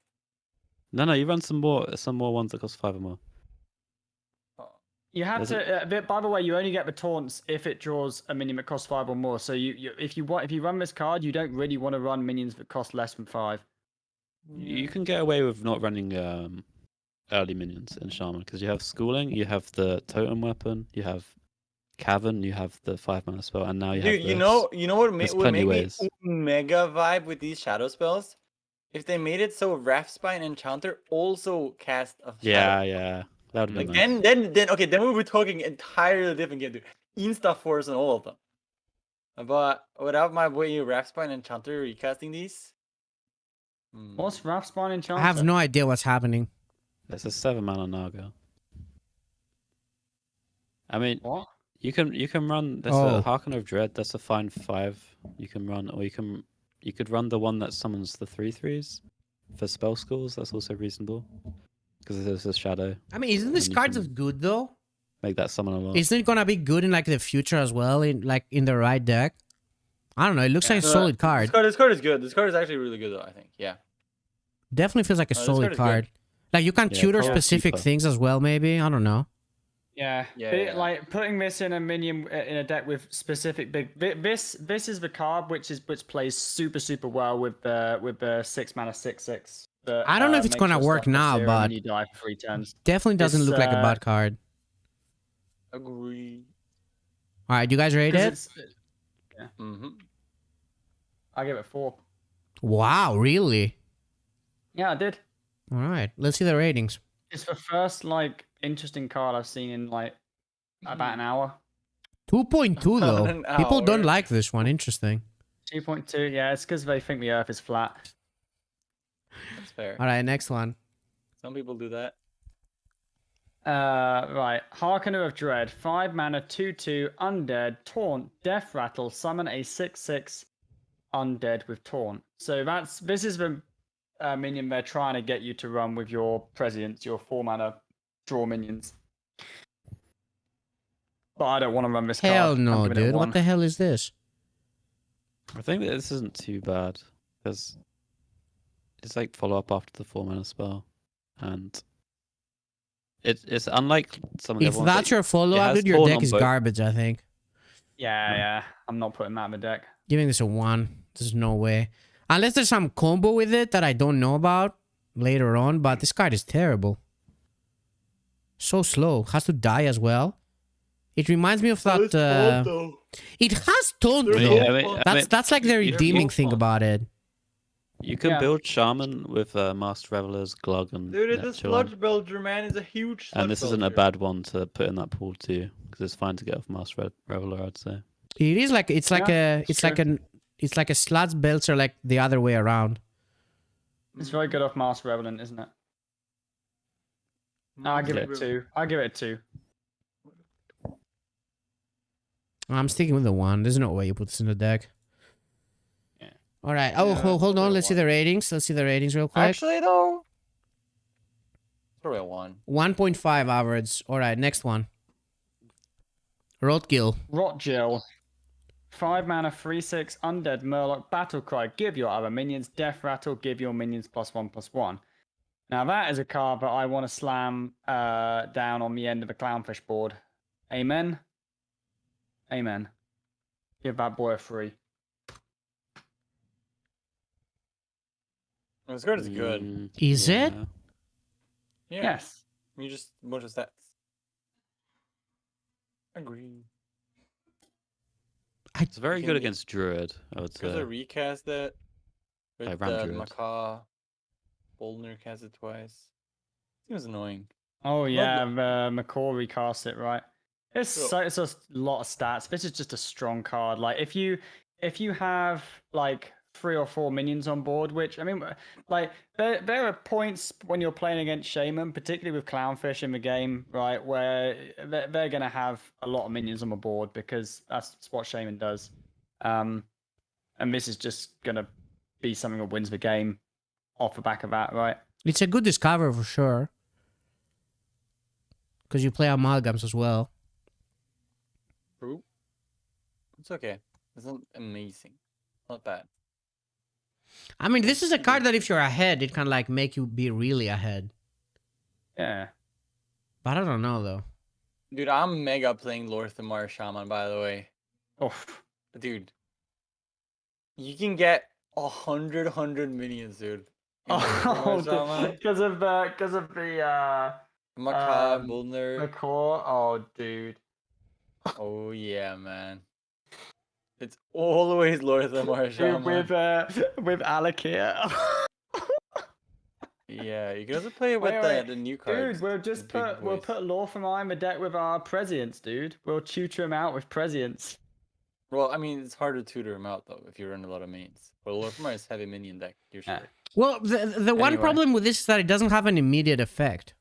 No, you run some more ones that cost 5 or more. You have There's to. By the way, you only get the taunts if it draws a minion that costs 5 or more. So if you run this card, you don't really want to run minions that cost less than 5. You can get away with not running early minions in Shaman because you have schooling, you have the totem weapon, you have cavern, you have the 5 mana spell, and now you Dude, have you this. know what There's would plenty make me ways. mega vibe with these shadow spells? If they made it so Raphspine Enchanter also cast a shadow. Yeah. That would be Like nice. then okay, then we were talking entirely different game, dude. Insta Force and all of them. But without my boy Raphspine Enchanter recasting these. What's Raphspine Enchanter? I have no idea what's happening. It's a 7 mana Naga. I mean, What? you can run. There's Oh. a Hearken of Dread. That's a fine 5. You can run, or you could run the one that summons the 3/3s for spell schools. That's also reasonable because there's a shadow. I mean, isn't this And you card can- as good though? Make that summon a lot. Isn't it gonna be good in like the future as well? In the right deck? I don't know. It looks like a solid card. This card is good. This card is actually really good though, I think. Yeah. Definitely feels like a this solid card is good. card. Like you can Yeah, tutor probably specific cheaper. things as well. Maybe I don't know. Yeah, Yeah. like putting this in a minion in a deck with specific big. This is the card which plays super well with the 6 mana 6/6. I don't know if it's gonna work now, but you die for 3 turns. definitely doesn't look like a bad card. Agree. All right, you guys rate it? Mm-hmm. I give it 4. Wow, really? Yeah, I did. All right, let's see the ratings. It's the first like interesting card I've seen in like about an hour. 2.2 though. An People don't hour. like this one. Interesting. 2.2. Yeah, it's because they think the Earth is flat. That's fair. All right, next one. Some people do that. Right. Harkener of Dread. 5 mana, 2/2, undead, taunt, death rattle, summon a 6/6 undead with taunt. So this is the minion they're trying to get you to run with your prescience, your 4 mana draw minions. But I don't want to run this card. Hell I'm no, giving it dude. 1. What the hell is this? I think that this isn't too bad because it's like follow up after the 4 mana spell, and it's unlike some of the If other ones that's that your follow up, has dude, your taunt deck on is both. garbage. I think. Yeah. I'm not putting that in the deck. Giving this a 1. There's no way. Unless there's some combo with it that I don't know about later on, but this card is terrible. So slow. Has to die as well. It reminds me of that. It has taunt There's though. no fun. That's like the you- redeeming you- thing about it. You can Yeah. build Shaman with Master Revelers, Glug, and Dude, it's a Neptune. sludge belcher, man. It's a huge sludge And this isn't a belcher. bad one to put in that pool too, because it's fine to get off Master Reveler, I'd say. It is like it's like it's like a sludge belcher like the other way around. It's very good off Master Revenant, isn't it? I'll give it Yeah. 2. I'll give it 2. I'm sticking with the 1. There's no way you put this in the deck. Yeah. All right. Yeah, Hold on. probably Let's see 1. the ratings. Let's see the ratings real quick. Actually, though, probably a 1. 1.5 average. All right. Next one. Roadkill. Rotjill. 5 mana, 3/6, undead, murloc, battle cry. Give your other minions death rattle. Give your minions +1/+1. Now that is a card that I want to slam down on the end of the clownfish board. Amen. Amen. Give that boy a 3. This card is good. Mm, Is it? Yeah. Yes. You just a bunch of stats. Agree. It's very You good can- against Druid, I would Because say. I recast that with I ran the Druid. Macaw. Boldner cast it twice. Seems annoying. Oh Not yeah, McCall recast it right. It's Well- so it's a lot of stats. This is just a strong card. Like if you have like 3 or 4 minions on board, which I mean, like there are points when you're playing against Shaman, particularly with Clownfish in the game, right, where they're gonna have a lot of minions on the board because that's what Shaman does. And this is just gonna be something that wins the game off the back of that, right? It's a good discover for sure. Because you play amalgams as well. True. It's okay. It's not amazing. Not bad. I mean, this is a card that if you're ahead, it can like make you be really ahead. Yeah. But I don't know though. Dude, I'm mega playing Lorthamar Shaman, by the way. Oh. Dude. You can get 100 minions, dude. in Lorthamar Shaman. because of the Macaw, um, Boldner. McCall. Oh, dude. Oh yeah, man. It's always Lorthamar Dude, Shaman. with Alec here. Yeah, you can also play it with Wait. the new cards. Dude, we'll put Lorthamar in the deck with our prescience, dude. We'll tutor him out with prescience. Well, I mean, it's hard to tutor him out though if you run a lot of mains. But Lorthamar is heavy minion deck usually. Yeah. Well, the one Anyway. problem with this is that it doesn't have an immediate effect.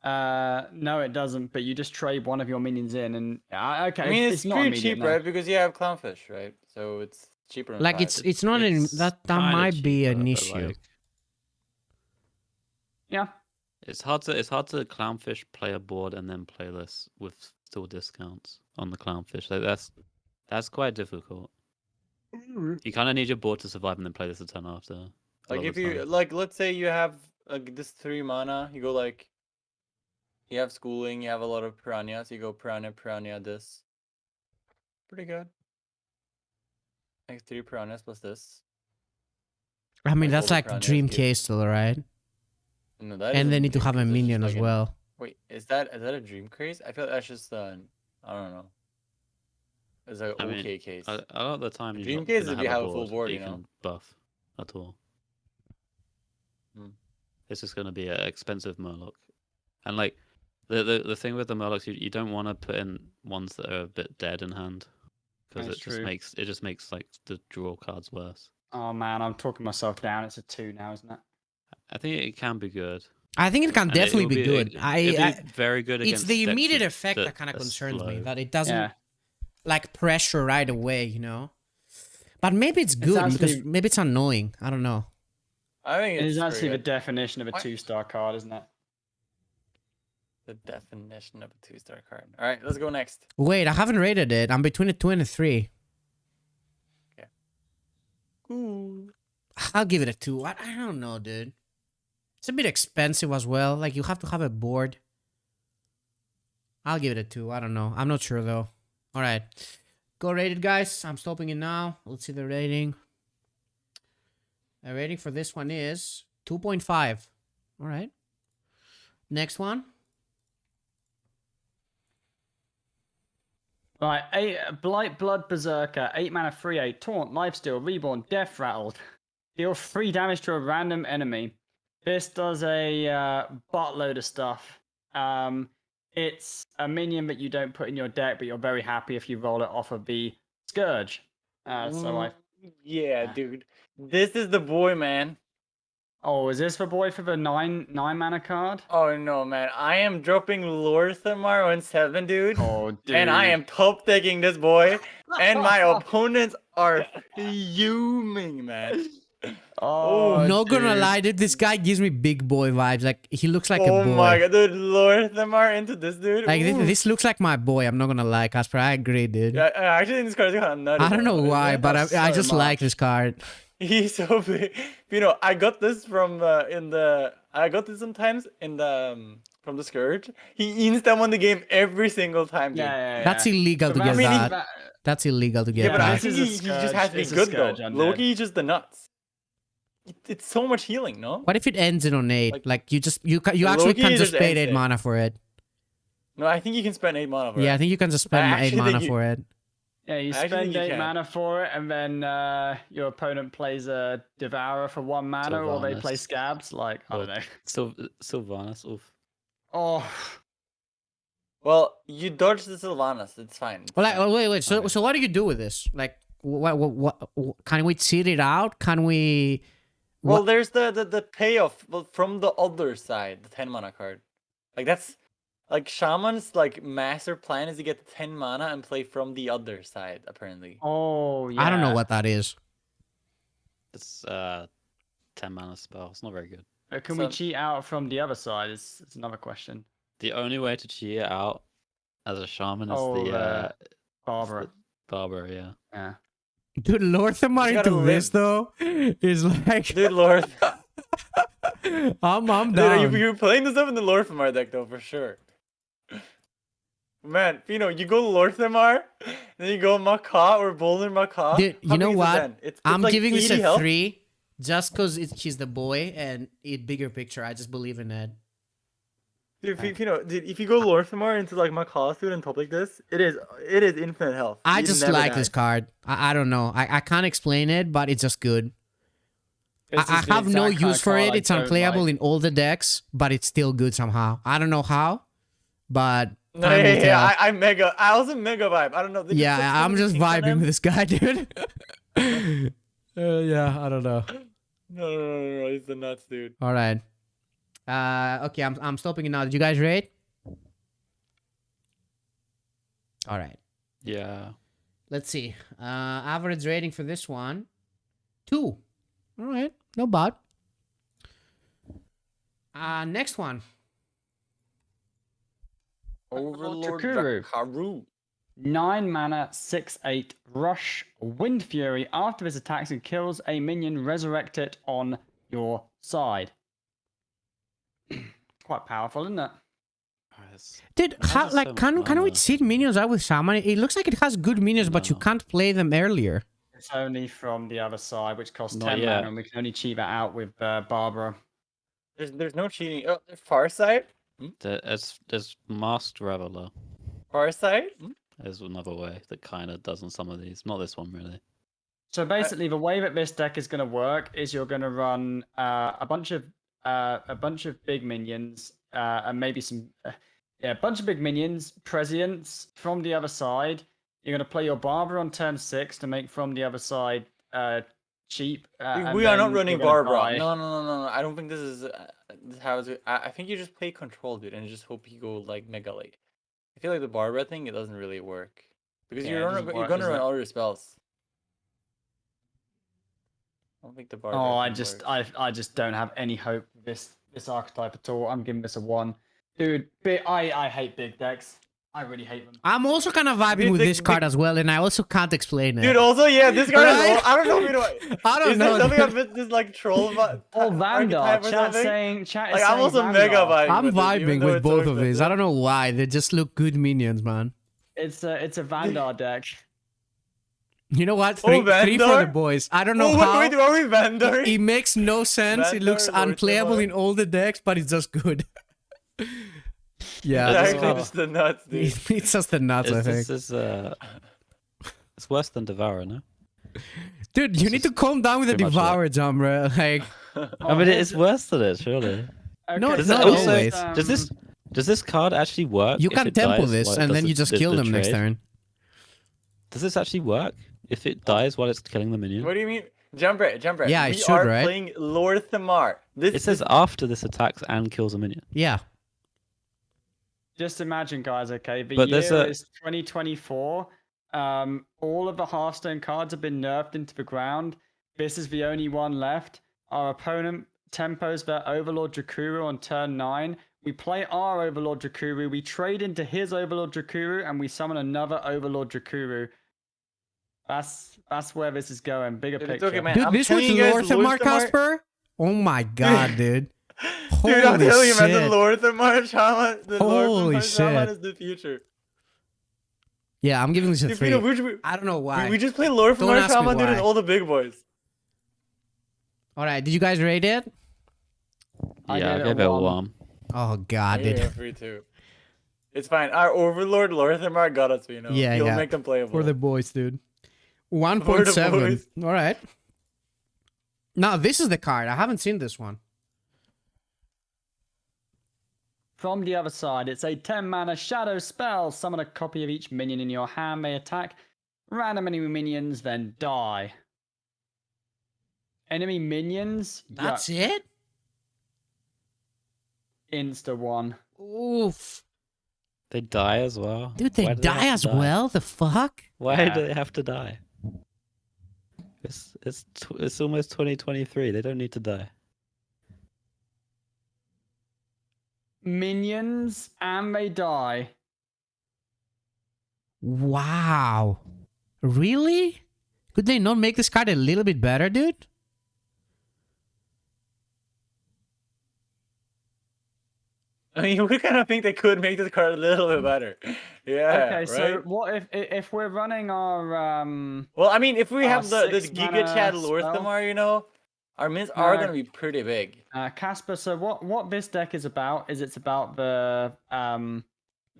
No, it doesn't. But you just trade one of your minions in, and okay. I mean, it's not pretty immediate, cheap, no. right? Because you have Clownfish, right? So it's cheaper. Than Like five. it's not an It's that kinda might be cheaper, an but, issue. like, Yeah. It's hard to Clownfish play a board and then play this with still discounts on the Clownfish. Like that's quite difficult. You kind of need your board to survive and then play this a turn after. a Like lot if of the you time. like, let's say you have like this 3 mana, you go like, you have schooling, you have a lot of piranhas, you go piranha, this. Pretty good. Like 3 piranhas plus this. I mean, Like, that's all the like piranhas dream give- case still, right? No, that And they isn't need to dream have a case, that's just minion as like well. Wait, is that a dream case? I feel like that's just I don't know. It's like I an mean, okay case. A lot of the time, you're Dream not case gonna is if you have have a full board board, that you know? can buff at all. Hmm. It's just gonna be an expensive Murloc, and like the thing with the Murlocs, you don't want to put in ones that are a bit dead in hand, because That's it just true. makes like the draw cards worse. Oh man, I'm talking myself down. It's a 2 now, isn't it? I think it can be good. I think it can and definitely will be good. it'll I be very good it's against the decks immediate that- effect that kind of are concerns me. slow. That it doesn't Yeah. like pressure right away, you know. But maybe it's good because actually- maybe it's annoying. I don't know. I think It it's is actually the pretty good. definition of a What? 2-star card, isn't it? The definition of a 2-star card. All right, let's go next. Wait, I haven't rated it. I'm between a 2 and a 3. Ooh. I'll give it a 2. I don't know, dude. It's a bit expensive as well. Like you have to have a board. I'll give it a 2. I don't know. I'm not sure though. All right. Go rated, guys. I'm stopping it now. Let's see the rating. The rating for this one is 2.5. All right. Next one. Right, Blight Blood Berserker, 8 mana, 3/8, Taunt, Lifesteal, Reborn, Death Rattled. Deal 3 damage to a random enemy. This does a buttload of stuff. It's a minion that you don't put in your deck, but you're very happy if you roll it off of the Scourge. Yeah, Yeah. dude. This is the boy, man. Oh, is this the boy for the 9 mana card? Oh no, man. I am dropping Lorthamar on 7, dude. Oh, dude. And I am top decking this boy. And my opponents are fuming, man. Oh, Not gonna dude. lie, dude. This guy gives me big boy vibes. Like he looks like a Oh boy. my god, dude. Lorthamar into this dude. Like Ooh. this looks like my boy. I'm not gonna lie, Casper. I agree, dude. Yeah, I actually think this card is kind of nutty. I don't know though, why, isn't it? but I That's just so like much. this card. He's so big. You know, I got this from I got this sometimes in the from the Scourge. He insta won the game every single time, dude. Yeah. That's illegal to But get I mean, that. That's illegal to get Yeah, but I that. this think is a he just has to be Scourge good though. undead. Loki is just the nuts. it's so much healing, no? What if it ends in on 8? Like- Like you actually Loki can't is just just pay 8 insane. mana for it. No, I think you can spend 8 mana for Yeah, it. I think you can just spend 8 actually mana think you- for it. Yeah, you I actually spend think you 8 can. mana for it, and then your opponent plays a Devourer for 1 mana, or they play Sylvanas. Scabs. Like, I don't know. Sylvanas. Oof. Oh, Well, you dodge the Sylvanas. It's fine. It's Well, like, fine. wait. So, Okay. so what do you do with this? Like, what can we cheat it out? Can we? Well, there's the payoff from the other side, the 10 mana card. Like that's like Shaman's like master plan is to get the 10 mana and play from the other side, apparently. oh, yeah. I don't know what that is. It's 10 mana spell. It's not very good. Can we So- cheat out from the other side? It's another question. The only way to cheat it out as a shaman is Oh, the Barbara. barber. Yeah. Yeah. Dude, Lorthamar You gotta into this though is like Dude, Lord. I'm Dude, down. you're playing this up in the Lorthamar deck though, for sure. Man, Feno, you go Lorthamar, then you go Macaw or Bolden Macaw. Dude, How you know big is it what? then? It's I'm like giving this 80 a health. 3 just because he's the boy and it bigger picture. I just believe in it. Dude, Feno, dude, if you go Lorthamar into like Macaw suit and top like this, it is infinite health. I You just never like die. this card. I don't know. I can't explain it, but it's just good. This I is the have no exact kind use of for card it. I It's don't unplayable like. in all the decks, but it's still good somehow. I don't know how, but No, time will yeah, tell. I also mega vibe. I don't know. they just put Yeah, so I'm many just things on vibing them. with this guy, dude. Yeah, I don't know. No, he's the nuts, dude. All right. Okay, I'm stopping it now. Did you guys rate? All right. Yeah. Let's see. Average rating for this one, 2. All right, no bad. Next one. Overlord Jakuru. Jakaru. 9 mana, 6/8 rush, wind fury. After this attacks and kills a minion, resurrect it on your side. Quite powerful, isn't it? Dude, It has how, just like, so can much we mana. cheat minions out with Shaman? It looks like it has good minions, but you No. can't play them earlier. It's only from the other side, which costs Not 10 yet. mana, and we can only cheat that out with Barbara. There's no cheating. Oh, far side. There's Masked Reveler. Far side. There's another way that kind of does on some of these. Not this one really. So basically, the way that this deck is going to work is you're going to run a bunch of big minions and maybe some a bunch of big minions, prescience from the other side. You're going to play your Barber on turn 6 to make from the other side cheap. and We are not then running you're gonna Barbara. die. No. I don't think this is how it's. I think you just play control, dude, and just hope you go like mega late. I feel like the Barbara thing, it doesn't really work because Yeah, it you're doesn't you're work, gonna does run it? all your spells. I don't think the Barbara. Oh, thing works. I just don't have any hope with this archetype at all. I'm giving this a 1. Dude, I hate big decks. I really hate them. I'm also kind of vibing with this card as well, and I also can't explain it. Dude, also, yeah, this card Right? is. I don't know. I don't Is know. there something dude. about this like troll about Oh, Vandar. archetype or Chat something? saying, chat is Like, saying I'm also Vandar. mega vibing. I'm with this, even vibing though with it's so both of these. I expensive. don't know why. They just look good minions, man. It's a Vandar deck. You know what? Oh, 3 for the Vandar? boys. I don't know Oh, how. wait, are we Vandar? It makes no sense. It looks Vandar, unplayable Lorthamar. in all the decks, but it's just good. Yeah, Yeah, It's this actually card- just the nuts, dude. it's just the nuts, I think. This is it's worse than Devourer, no? Dude, you It's need to just calm down with the pretty much Devourer, Jambre. Like, I mean, it is worse than it, surely. No, Okay, it's Does it not also, always. does this card actually work? you if can it tempo dies this, while it and does then the- you just the- kill the them next trade? turn. Does this actually work? If it dies while it's killing the minion? What do you mean? Jambre. Yeah, it we should, are right? playing Lorthamar. This It says after this attacks and kills a minion. Yeah. Just imagine, guys. Okay, the But there's year a- is 2024. All of the Hearthstone cards have been nerfed into the ground. This is the only one left. Our opponent tempos their Overlord Jakuru on turn 9. We play our Overlord Jakuru. We trade into his Overlord Jakuru, and we summon another Overlord Jakuru. That's where this is going. Bigger Dude, it's picture. okay, man. Dude, I'm this was telling you guys, Lorthamar, Lorthamar- Casper? Oh my god, dude. Holy Dude, I'm telling you, man, the shit. Lorthamar Shaman, the Holy Lorthamar Shaman shit. is the future. Yeah, I'm giving this a Dude, 3. Feno, I don't know why. we just play Don't Lorthamar ask me Shaman, dude, and why. all the big boys. All right, did you guys rate it? Yeah, I gave it a 1. Oh God, Yeah, dude. free too. It's fine. Our overlord Lorthamar got us, you know. Yeah, He'll yeah. make them playable. For the boys, dude. For 1.7. the boys. All right. Now this is the card. I haven't seen this one. From the other side, it's a 10 mana shadow spell. Summon a copy of each minion in your hand, may attack random enemy minions, then die. Enemy minions? That's it? Insta one. Oof. They die as well. Dude, they Why do die have as to well? The fuck? Why Yeah. do they have to die? It's almost 2023. They don't need to die. Minions and they die. Wow. Really? Could they not make this card a little bit better, dude? I mean, we kind of think they could make this card a little bit better. Yeah. Okay, right? so what if we're running our Well, I mean, if we our have this 6 Giga mana Chad spell? Lorthamar, you know, our mins are Uh, gonna be pretty big. Casper, so what this deck is about is it's about the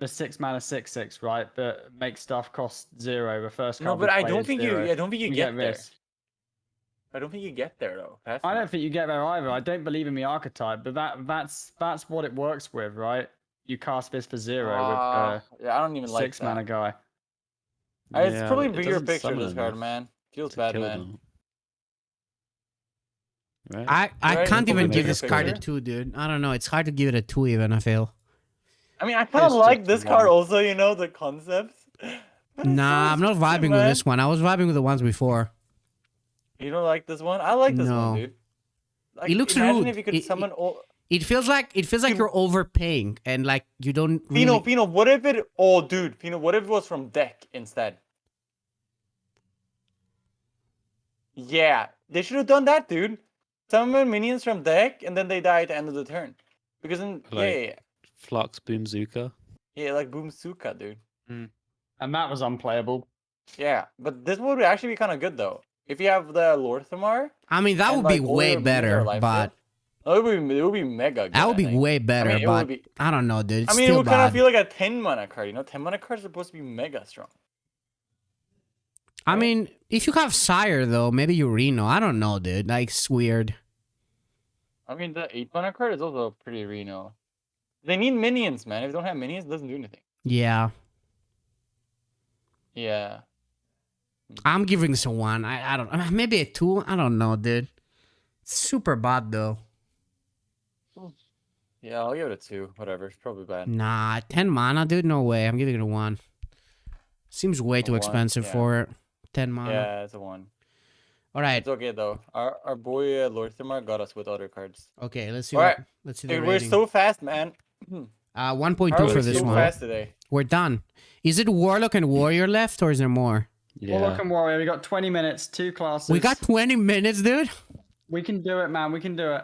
6 mana 6/6, right? That makes stuff cost 0. The first No, card. but we I play don't is think 0. you. I don't think you get there. this. I don't think you get there though. That's I not- don't think you get there either. I don't believe in the archetype, but that's what it works with, right? You cast this for 0 yeah, I don't with even the like 6 mana that. guy. It's Yeah, probably but it bigger doesn't picture summon this card, enough man. Feels to bad, kill man. them. Right? I Right, can't it's even probably give bigger this card a picture. 2, dude. I don't know. It's hard to give it a 2 even, I feel. I mean, I kind of It's like just this one. card also. You know the concepts. But it's Nah, so I'm not stupid, vibing with man. this one. I was vibing with the ones before. You don't like this one? I like this No. one, dude. Like, It looks imagine rude. if you could summon all. It feels like Dude. you're overpaying and like you don't really... Feno, what if it? Oh, dude, Feno, what if it was from deck instead? Yeah, they should have done that, dude. Summon minions from deck, and then they die at the end of the turn. Because then, Like- Flux Boomzuka. yeah, like Boom Suka, dude. And that was unplayable. Yeah, but this would actually be kind of good though. If you have the Lorthamar, I mean, that and, would be like, all way your minions are better, life but... steal, it would be mega good. That would I be think. way better, it but would be. I don't know, dude. It's I mean, it still would kind of bad. feel like a 10 mana card. You know, 10 mana cards are supposed to be mega strong. I mean, if you have Sire, though, maybe you Reno. I don't know, dude. Like, it's weird. I mean, the 8 mana card is also pretty Reno. They need minions, man. If they don't have minions, it doesn't do anything. Yeah. Yeah. I'm giving this a 1. I don't... Maybe a 2? I don't know, dude. It's super bad, though. Yeah, I'll give it a 2. Whatever. It's probably bad. Nah, 10 mana, dude? No way. I'm giving it a 1. Seems way too 1, expensive yeah. for it. 10 mana. Yeah, it's a 1. All right. It's okay, though. Our boy Lorthamar got us with other cards. Okay, let's see. All What, right. let's see the Dude, we're rating. so fast, man. 1.2 How are for we this so one. fast today? We're done. Is it Warlock and Warrior left, or is there more? Warlock Yeah. and Warrior, we got 20 minutes, 2 classes. We got 20 minutes, dude. We can do it, man. We can do it.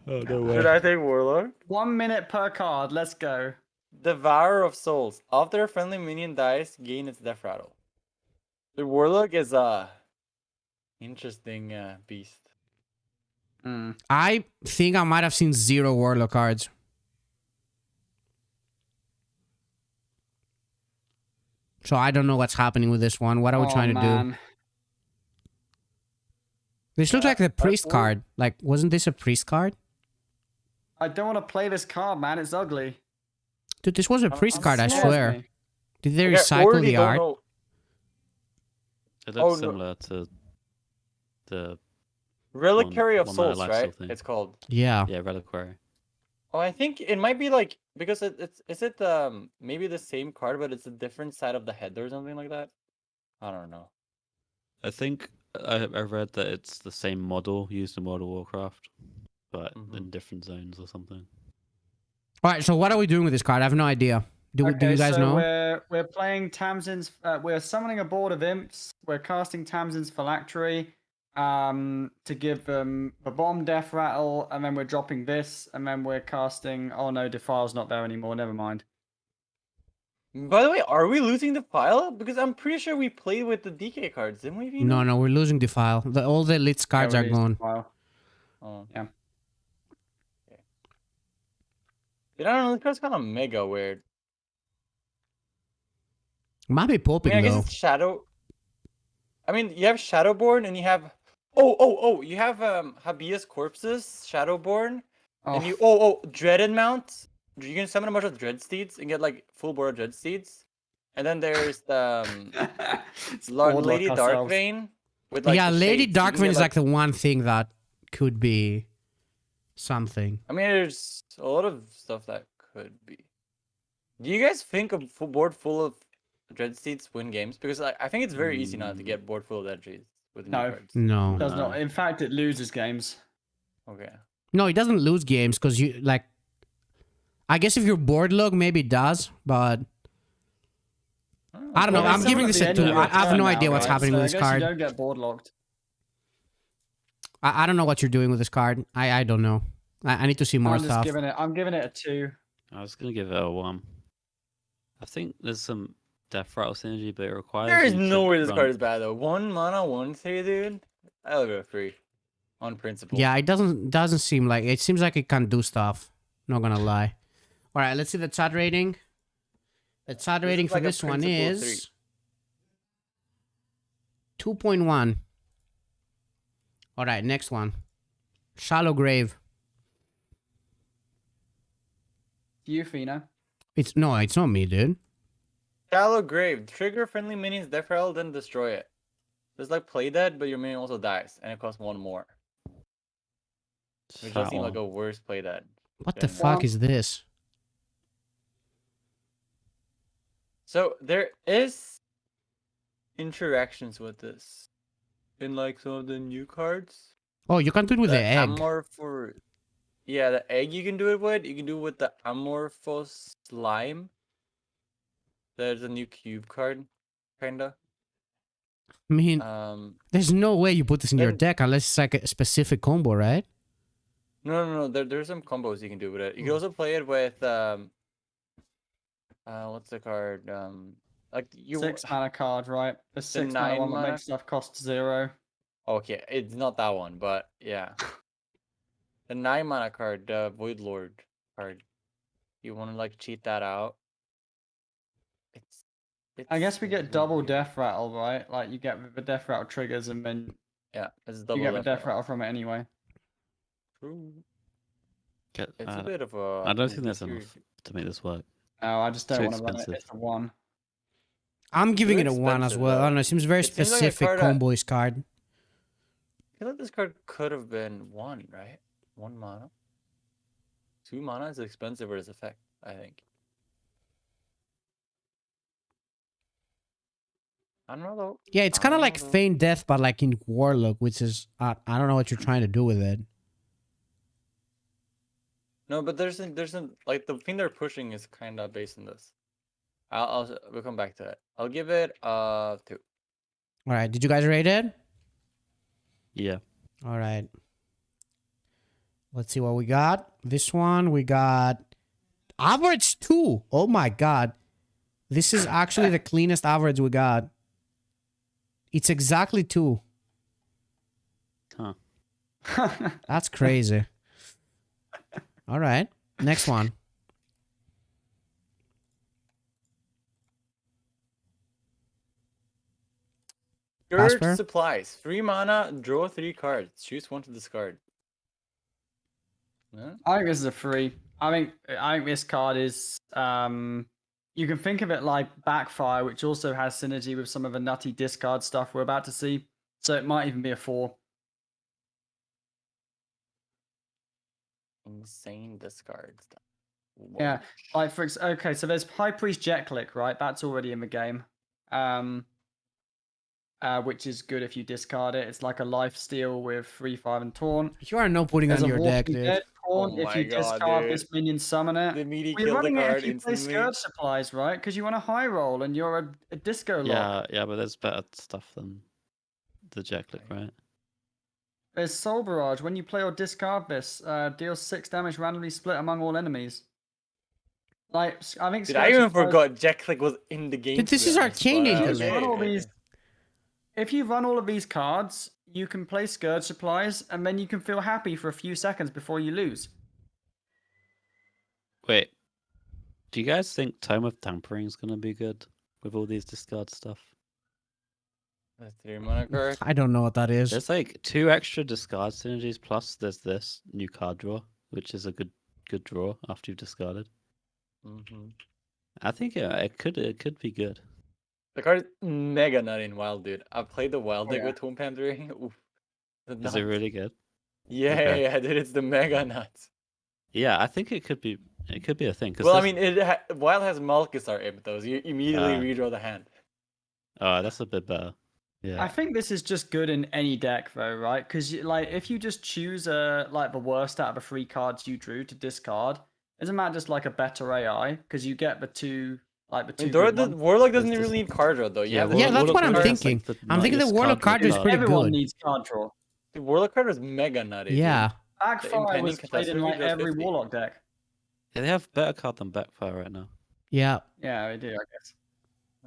Oh, no Should I take Warlock? 1 minute per card. Let's go. Devourer of Souls. After a friendly minion dies, gain its death rattle. The Warlock is a interesting beast. I think I might have seen 0 Warlock cards. So I don't know what's happening with this one. What are we trying to do? This looks like the priest card. Like, wasn't this a priest card? I don't want to play this card, man. It's ugly. Dude, this was a priest card, I Scares swear. me. Did they Okay, recycle already the don't art? know- It Oh, looks no. similar to the Reliquary of one mana Souls, lifesteal right? thing. It's called. Yeah. Reliquary. Oh, I think it might be like because is it maybe the same card but it's a different side of the head or something like that. I don't know. I think I read that it's the same model used in World of Warcraft, but in different zones or something. All right, so what are we doing with this card? I have no idea. Do you guys know? We're playing Tamsin's. We're summoning a board of imps. We're casting Tamsin's Phylactery to give them the bomb death rattle, and then we're dropping this, and then we're casting. Oh no, Defile's not there anymore. Never mind. By the way, are we losing the file? Because I'm pretty sure we played with the DK cards, didn't we? Vino? No, we're losing the file. All the Lich cards Yeah, are we lose the gone. file. Oh. Yeah. Okay. Dude, I don't know. This card's kind of mega weird. Might be I popping mean, I guess though. it's Shadow. I mean, you have Shadowborn and you have. Oh! You have Habeas Corpses, Shadowborn, and you Dreaded Mount. You can summon a bunch of Dread Steeds and get like full board Dread Steeds. And then there's the Lady Darkvein with like yeah, the Lady shades. You can Darkvein get, is like the one thing that could be something. I mean, there's a lot of stuff that could be. Do you guys think a full board full of Dread Steeds win games? Because I think it's very easy now to get board full of Dread Steeds with new No. cards. No. Does not. In fact, it loses games. Okay. No, it doesn't lose games because you like. I guess if you're board log, maybe it does, but I don't know. Well, I'm it's giving at this the a end of 2. your I have turn no now, idea what's right? happening So with this I guess card. You don't get board locked. I don't know what you're doing with this card. I don't know. I need to see more I'm just stuff. I'm giving it a 2. I was gonna give it a 1. I think there's some Death Rattle synergy, but it requires. There is you no to way this run- card is bad though. 1 mana, 1/3, dude. I'll go 3. On principle. Yeah, it doesn't seem like it seems like it can do stuff. Not gonna lie. All right, let's see the chat rating. The chat This rating is for like a this one principle is 2.1. All right, next one. Shallow Grave. You, Feno. It's not me, dude. Shallow Grave. Trigger friendly minions Death Rattle, then destroy it. It's like play dead, but your minion also dies, and it costs 1 more. Which does seem like a worse play dead. What the Yeah. fuck is this? So there is interactions with this in like some of the new cards. Oh, you can do it with the egg. Yeah, the egg you can do it with. You can do it with the Amorphous Slime. There's a new cube card, kinda. I mean, there's no way you put this in your then- deck unless it's like a specific combo, right? No. There's some combos you can do with it. You can also play it with what's the card? Like you 6 mana card, right? The 6 mana 9 one that mana? makes stuff cost 0. Okay, it's not that one, but yeah. The 9 mana card, the Void Lord card. You want to like cheat that out? It's I guess we get double weird. death rattle, right? Like you get the death rattle triggers, and then Yeah, it's you double get the death death rattle from it anyway. True. Get, It's a bit of a. I don't think ooh, that's weird. enough to make this work. No, I just don't Too want to run it. expensive. It's a 1. I'm giving it a 1 as expensive, well. I though. don't know. It seems very It seems like a specific card that- combo-ish card. I feel like this card could have been 1, right? 1 mana. 2 mana is expensive for its effect, I think. I don't know though. Yeah, it's I kind of don't like know, though. Feign Death, but like in Warlock, which is I don't know what you're trying to do with it. No, but there's like the thing they're pushing is kind of based on this. We'll come back to it. I'll give it 2. All right, did you guys rate it? Yeah. All right. Let's see what we got. This one we got average 2. Oh my god, this is actually the cleanest average we got. It's exactly 2. Huh. That's crazy. All right, next one. Scourge Casper? Supplies. 3 mana, draw 3 cards. Choose one to discard. Yeah. I think this is a 3. I think this card is you can think of it like Backfire, which also has synergy with some of the nutty discard stuff we're about to see. So it might even be a 4. Insane discards. Yeah, like okay, so there's High Priest Jet Click, right? That's already in the game. Which is good if you discard it. It's like a life steal with 3/5 and taunt. You are not putting There's on a your Walking deck, dude. Dead taunt Oh if my you God, discard dude. this minion, summon it. The Meati We're killed the running it card if you play instantly. Scourge Supplies, right? Because you want a high roll and you're a disco lock. Yeah, but there's better stuff than the jet click, right? There's Soul Barrage. When you play or discard this, deals 6 damage randomly split among all enemies. Like I think. Dude, I even forgot Jack Click was in the game. Dude, this is Arcane Intellect. If you run all of these cards, you can play Scourge Supplies, and then you can feel happy for a few seconds before you lose. Wait, do you guys think Tome of Tampering is gonna be good with all these discard stuff? That's 3 mana card. I don't know what that is. There's like 2 extra discard synergies, plus there's this new card draw, which is a good draw after you've discarded. I think it could be good. The card is mega nutty in Wild, dude. I've played the Wild deck with Tome Tampering. Oof. Is it really good? Yeah, Okay. yeah, dude. It's the mega nuts. Yeah, I think it could be a thing. Well, I mean, Wild has Malkisar Imp, though, so you immediately redraw the hand. Oh, that's a bit better. Yeah. I think this is just good in any deck, though, right? Because like, if you just choose like the worst out of the 3 cards you drew to discard, isn't that just like a better AI? Because you get the two. Like the two Warlock doesn't really need card draw though. Yeah, that's what I'm thinking. I'm thinking the Warlock card draw is pretty Everyone good. needs card draw. The Warlock card is mega nutty. Yeah. Backfire was played in like every Warlock deck. Yeah, they have better card than Backfire right now. Yeah. Yeah, they do, I guess.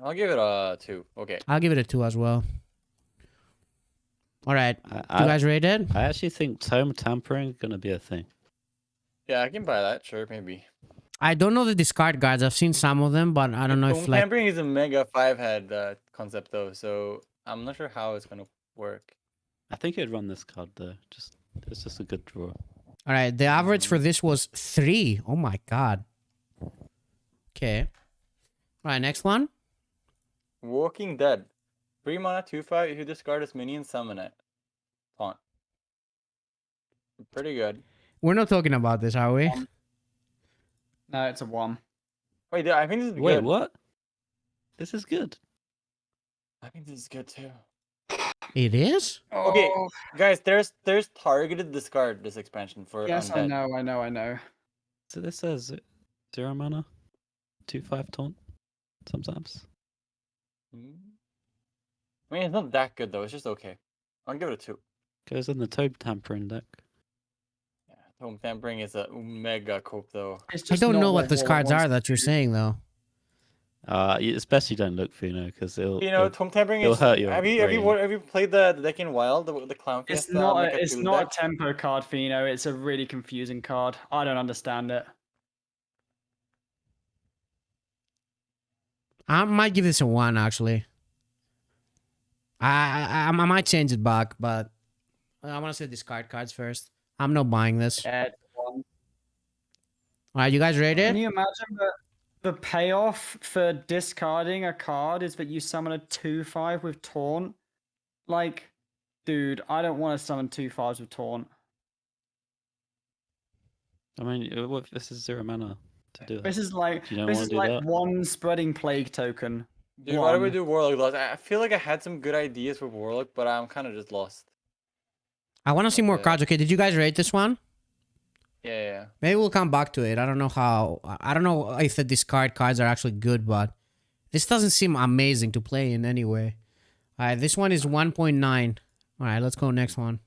I'll give it a 2. Okay. I'll give it a 2 as well. All right. You guys rated? I actually think Tome Tampering is gonna be a thing. Yeah, I can buy that. Sure, maybe. I don't know the discard cards. I've seen some of them, but I don't know if like... Tampering is a mega 5-head concept though, so I'm not sure how it's gonna work. I think it'd run this card though. It's just a good draw. All right, the average for this was 3. Oh my god. Okay. All right, next one. Walking Dead. 3 mana, 2/5. If you discard this minion, summon it. Taunt. Pretty good. We're not talking about this, are we? No, it's a 1. Wait, I think this is good. Wait, what? This is good. I think this is good too. It is? Okay, guys, there's targeted discard this expansion for Yes, Undead. I know. So this says 0 mana, 2/5 taunt. Sometimes. I mean, it's not that good though. It's just okay. I'll give it a 2. Goes in the Tome Tampering deck. Yeah, Tome Tampering is a mega cope though. I don't know what those cards are that you're saying though. It's best you don't look, Feno, because Tome Tampering it'll is. hurt your Have you played the deck in Wild, the Clown Fiesta? It's not a tempo card, Feno. It's a really confusing card. I don't understand it. I might give this a 1 actually. I might change it back, but I want to say discard cards first. I'm not buying this. Yeah, it's a 1. All right, you guys rate it? Can you imagine the payoff for discarding a card is that you summon a 2/5 with taunt? Like, dude, I don't want to summon 2/5s with taunt. I mean, what if this is 0 mana to do it? This is like that? 1 spreading plague token. Dude, why do we do Warlock lost? I feel like I had some good ideas for Warlock, but I'm kind of just lost. I want to see more cards. Okay, did you guys rate this one? Yeah. Maybe we'll come back to it. I don't know how. I don't know if the discard cards are actually good, but this doesn't seem amazing to play in anyway. All right, this one is 1.9. All right, let's go next one.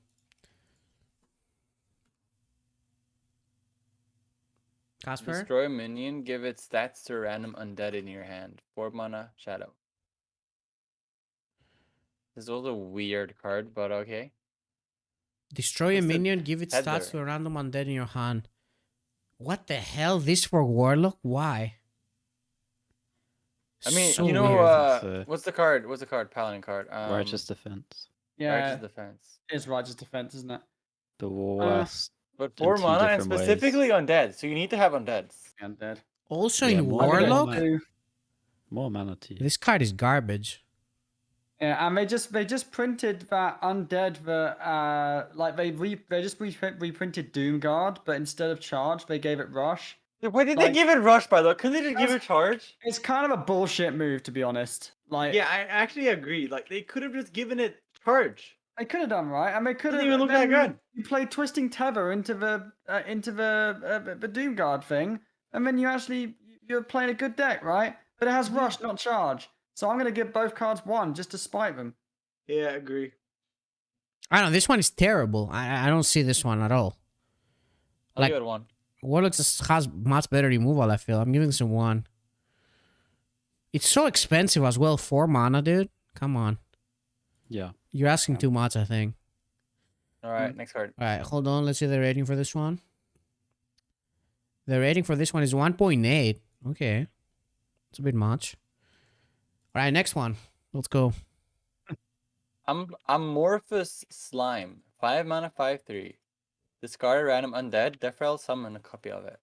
Casper? Destroy a minion, give it stats to a random undead in your hand. 4 mana, shadow. This is also a weird card, but okay. Destroy a minion, give it stats to a random undead in your hand. What the hell? This for Warlock? Why? I mean, so you know, weird. what's the card? What's the card? Paladin card. Righteous Defense. Yeah, Righteous Defense. It's Righteous Defense, isn't it? The worst. But 4 mana and specifically undead, so you need to have undeads. Undead. Also in Warlock? More mana to you. This card is garbage. Yeah, and they just printed that undead like they just reprinted Doomguard, but instead of charge they gave it rush. Why did they give it rush, by the way? Couldn't they just give it charge? It's kind of a bullshit move, to be honest. Like, yeah, I actually agree. Like, they could have just given it charge. They could have done right, and they could have even look that good. You played Twisting Tether into the Doomguard thing, and then you're playing a good deck, right? But it has rush, not charge. So I'm gonna give both cards 1 just to spite them. Yeah, I agree. I don't know. This one is terrible. I don't see this one at all. I'll give it 1. Warlocks has much better removal, I feel. I'm giving this a 1. It's so expensive as well. 4 mana, dude. Come on. Yeah. You're asking too much, I think. All right, next card. All right, hold on. Let's see the rating for this one. The rating for this one is 1.8. Okay. It's a bit much. All right, next one. Let's go. Amorphous Slime. 5 mana, 5/3. Discard a random undead. Death summon a copy of it.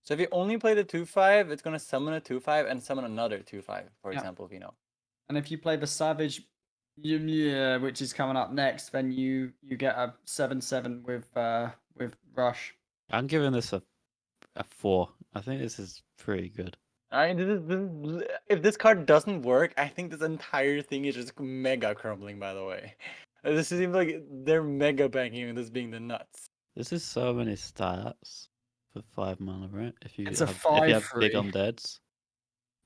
So if you only play the 2/5, it's gonna summon a 2/5 and summon another 2/5. For example, Feno. And if you play the Savage, which is coming up next, then you get a 7/7 with Rush. I'm giving this a 4. I think this is pretty good. If this card doesn't work, I think this entire thing is just mega crumbling. By the way, this seems like they're mega banking on this being the nuts. This is so many stats for 5 mana, right? If you It's have, a if you have 5/3. big undeads.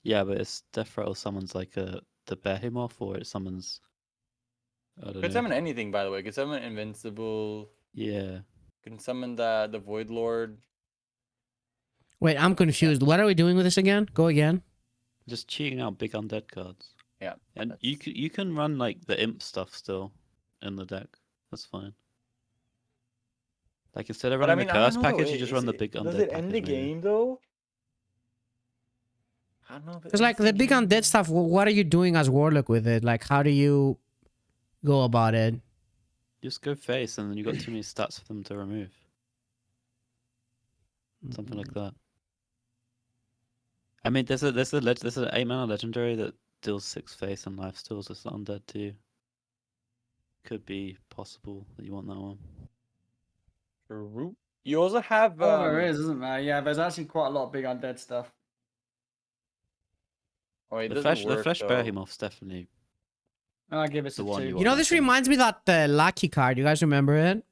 Yeah, but it's Death Rattle summons like the Behemoth, or it summons. I don't Could know. summon anything, by the way. Could summon Invincible. Yeah. Can summon the Void Lord. Wait, I'm confused. What are we doing with this again? Go again. Just cheating out big undead cards. Yeah. And you can run like the imp stuff still in the deck. That's fine. Like instead of But I running mean, the I curse don't know, package, you just run the big undead Does it package. end the maybe. game though? I don't know. If it Because like ends the big game. undead stuff, what are you doing as Warlock with it? Like, how do you go about it? Just go face, and then you got too many stats for them to remove. Something like that. I mean, there's an 8 mana legendary that deals 6 face and life steals. It's undead too. Could be possible that you want that one. True. You also have. Oh, there is, isn't there? Yeah, there's actually quite a lot of big undead stuff. Oh, it The doesn't flesh, work, the flesh though. Behemoth's definitely. I'll give it The a one 2. you You know, want. this reminds me that Lucky card. You guys remember it?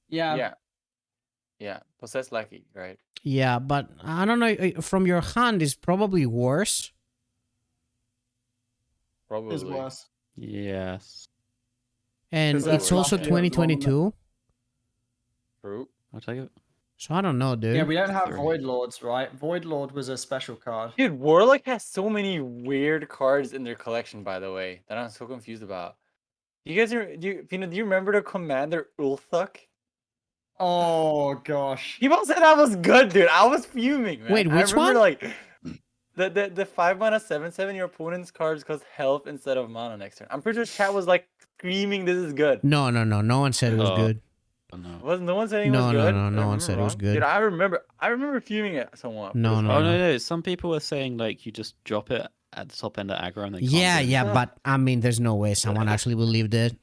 Yeah. Yeah. Yeah. Possess Lucky, right? Yeah, but I don't know. From your hand is probably worse. Probably. Is worse. Yes. And 'Cause it's that's also Lucky as well, isn't it? 2022. True. I'll take it. So I don't know, dude. Yeah, we don't have 3. Void Lords, right? Void Lord was a special card. Dude, Warlock has so many weird cards in their collection, by the way, that I'm so confused about. You guys, do you remember the Commander Ulthuk? Oh gosh. People said that was good, dude. I was fuming, man. Wait, I which remember, one? like the 5 mana 7/7. Your opponent's cards cost health instead of mana next turn. I'm pretty sure chat was like screaming, "This is good." No. No one said it was Oh. good. Oh, no. Was no one saying it No, was no, good? no, Did I no one remember said it was wrong? good. Dude, I remember fuming it somewhat. for No, this no, Oh card. no. Some people were saying like you just drop it at the top end of aggro and they can't Yeah, do yeah, anything. but I mean, there's no way someone actually believed it.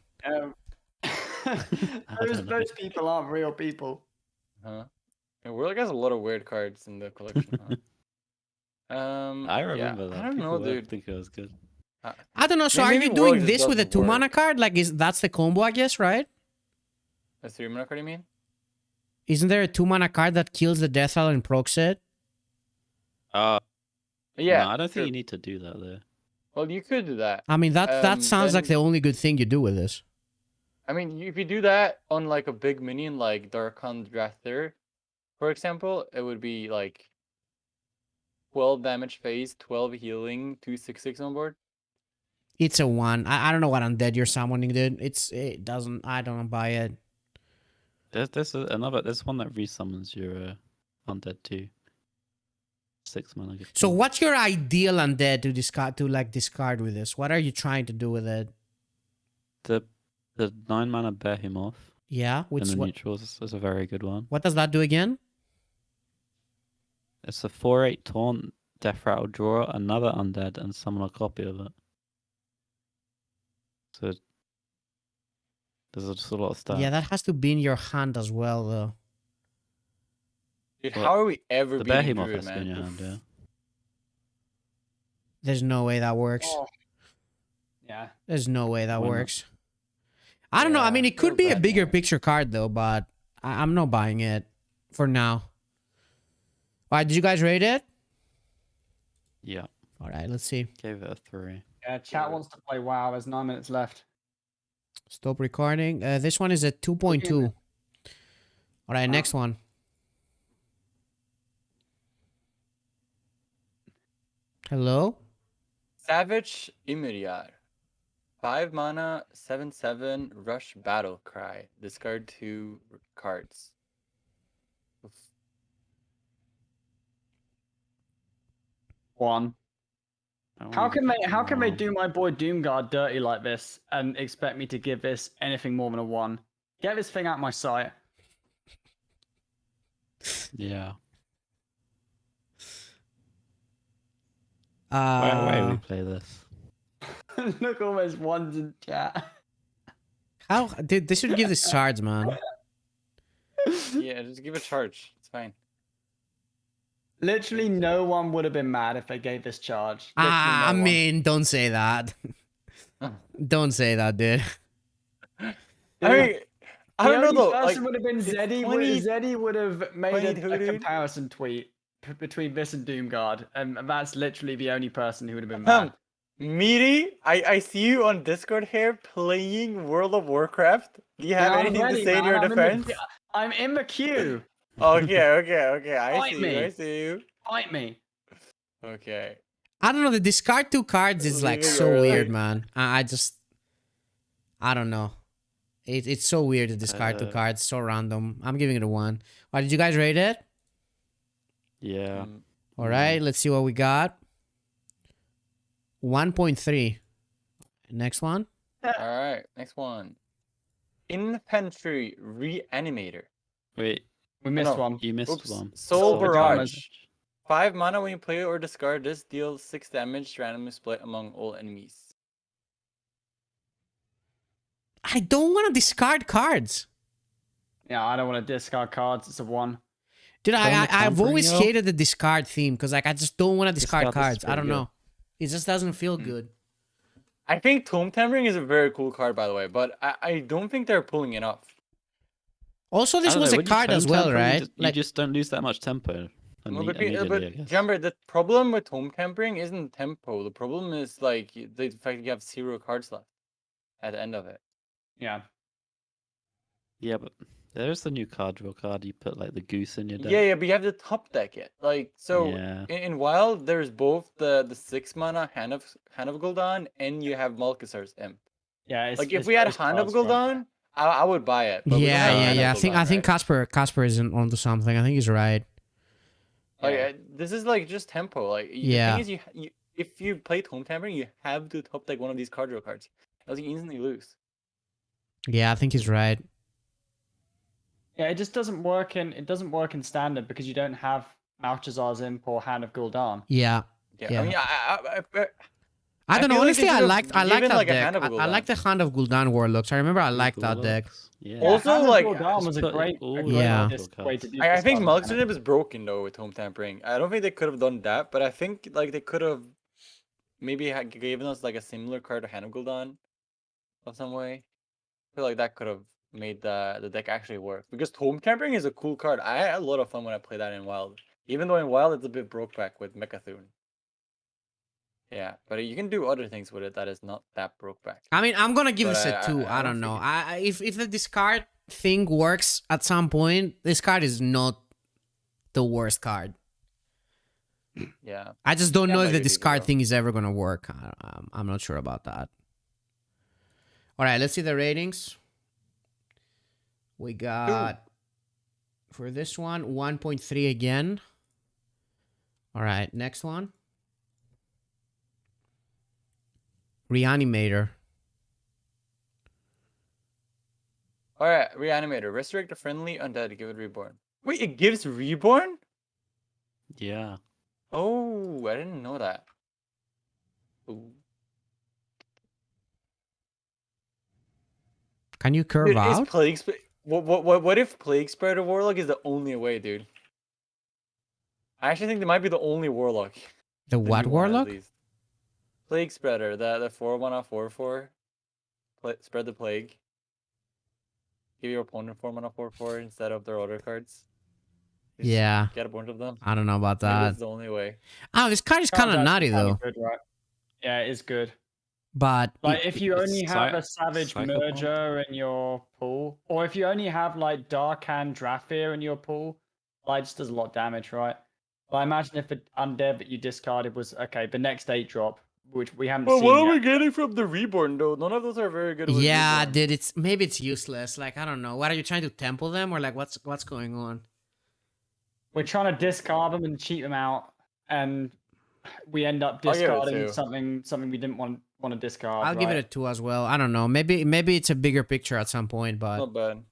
Those people aren't real people. Huh? Yeah, Warlock has a lot of weird cards in the collection. Huh? I Yeah, remember that. I don't People know, were dude. thinking it was good. I don't know. So Maybe are you Warlock doing just this with a doesn't 2-mana work. card? Like, that's the combo, I guess, right? A 3-mana card, you mean? Isn't there a 2-mana card that kills the Death Rattle and procs it? Yeah. No, I don't sure. think you need to do that though. Well, you could do that. I mean, that sounds like the then- only good thing you do with this. I mean, if you do that on like a big minion like Darkon Drather, for example, it would be like 12 damage phase, 12 healing, 2/6/6 on board. It's a 1. I don't know what undead you're summoning, dude. I don't buy it. There's one that resummons your undead too. 6 mana. So what's your ideal undead to discard with this? What are you trying to do with it? the 9 mana Behemoth Yeah, in which the what neutrals is a very good one. does that do again? It's a 4/8 taunt, Death Rattle, draw another undead and summon a copy of it. So there's just a lot of stuff. Yeah, that has to be in your hand as well, though. Dude, Well, how are we ever the beating Behemoth Druid, has to be in man? your hand, yeah. There's no way that works. Oh. Yeah. There's no way that Why not? works. I don't know. I Yeah, mean, it could feels be a bad, bigger man. picture card, though, but I'm not buying it for now. All right, did you guys rate it? Yeah, All right, let's see. gave it a 3. Yeah, chat wants to play WoW. There's 9 minutes left. Stop recording. This one is a 2.2. All right, next one. Hello? Savage Imiriar. 5 mana, 7/7, rush battle cry. Discard 2 cards. Oof. 1. I How wanna can give they? it How can they one. do my boy Doomguard dirty like this and expect me to give this anything more than a 1? Get this thing out of my sight. Yeah. Where we play this? Look, almost ones in chat. How? Dude, they should give this charge, man. Yeah, just give a charge. It's fine. Literally, no one would have been mad if they gave this charge. Literally no I one. mean, don't say that. Don't say that, dude. I mean, I The don't know only though. person Like, would have been it's Zeddy. 20 Zeddy would have made a 22, dude. comparison tweet between this and Doomguard, and that's literally the only person who would have been mad. Meaty, I see you on Discord here playing World of Warcraft. Do you have Now I'm anything ready, to say in man. your defense? I'm in the queue. Okay. I Fight see me. you. I see you. Fight me. Okay. I don't know. The discard 2 cards is like Leaving so early. weird, man. I don't know. It's so weird to discard 2 cards. So random. I'm giving it a 1. Why did you guys rate it? Yeah. All right, let's see what we got. 1.3. Next one. All right. Next one. Infantry Reanimator. Wait, We missed no. one. you missed Oops. one. Soul Soul Barrage. Barrage. 5 mana when you play or discard this, deals 6 damage randomly split among all enemies. I don't want to discard cards. Yeah, I don't want to discard cards. It's a 1. Dude, I've Tampering, always yo. hated the discard theme because like I just don't want to discard Discard, this is cards. I pretty don't good. know. It just doesn't feel good. I think Tomb Tampering is a very cool card, by the way, but I don't think they're pulling it off. Also, I this don't was know, a when you card as tone well, temper, right? You just don't lose that much tempo. No, but Immediately, I guess. Jambre, the problem with Tomb Tampering isn't tempo. The problem is like the fact that you have 0 cards left at the end of it. Yeah. Yeah, but there's the new card draw card. You put like the goose in your deck. Yeah, but you have the top deck yet. Like so, Yeah. in Wild, there's both the 6 mana Hand of Gul'dan and you have Malkasar's Imp. Yeah. It's, Like if it's we had those Hand of cards, bro. Gul'dan, I would buy it. But we don't have Yeah. Hand of I Gul'dan, think right? Casper isn't onto something. I think he's right. Like Yeah. this is like just tempo. Like Yeah. the thing is, you if you play Tomb Tampering, you have to top deck one of these card draw cards, else you instantly lose. Yeah, I think he's right. Yeah, it just doesn't work in standard because you don't have Malchazar's Imp or Hand of Gul'dan. Yeah. Yeah, Yeah. I mean, I don't know. feel like Honestly, they I should've like given, that like, a deck. Hand of I like Gul'dan. the Hand of Gul'dan Warlocks. I remember I liked that deck. Yeah. Also, Hand of like, Gul'dan was a put great, all a the great Yeah. way to do I think discard Malkasar's mechanic. Imp is broken though with Tomb Tampering. I don't think they could have done that, but I think like they could have maybe given us like a similar card to Hand of Gul'dan of some way. I feel like that could have made the deck actually work because Tomb Tampering is a cool card. I had a lot of fun when I played that in Wild, even though in Wild it's a bit broke back with Mechathune. Yeah, but you can do other things with it that is not that broke back. I mean, I'm gonna give But this a 2. I don't know. If the discard thing works at some point, this card is not the worst card. Yeah. I just don't Yeah, know I if the agree with you, discard bro. thing is ever gonna work. I'm not sure about that. All right, let's see the ratings. We got for this one 1.3 again. All right, next one. Reanimator. All right, Reanimator. Resurrect a friendly undead. Give it Reborn. Wait, it gives Reborn? Yeah. Oh, I didn't know that. Ooh. Can you curve Dude, is out? Plague what if Plague Spreader Warlock is the only way, dude? I actually think they might be the only Warlock. The The what new one, at warlock? least. Plague Spreader, the 4-mana 4/4. Spread the plague. Give your opponent 4-mana 4/4 instead of their other cards. Just Yeah. Get a bunch of them. I don't know about Maybe that. that's the only way. Oh, this card is kind of Card's nutty actually though. kinda good, right? Yeah, it is good. But Like if you only have a savage Psycho Bomb? merger in your pool, or if you only have like Dark Hand Drafir in your pool, like just does a lot of damage, right? Like imagine if an undead that you discarded was okay, the next 8-drop, which we haven't Well, seen what are yet. we getting from the reborn though? None of those are very good. With yeah, reborn. dude, it's maybe it's useless. Like I don't know. What are you trying to temple them or like what's going on? We're trying to discard them and cheat them out, and we end up I'll give it discarding 2. something we didn't want to discard. I'll give it a 2 as well. I don't know. Maybe it's a bigger picture at some point, but Not bad.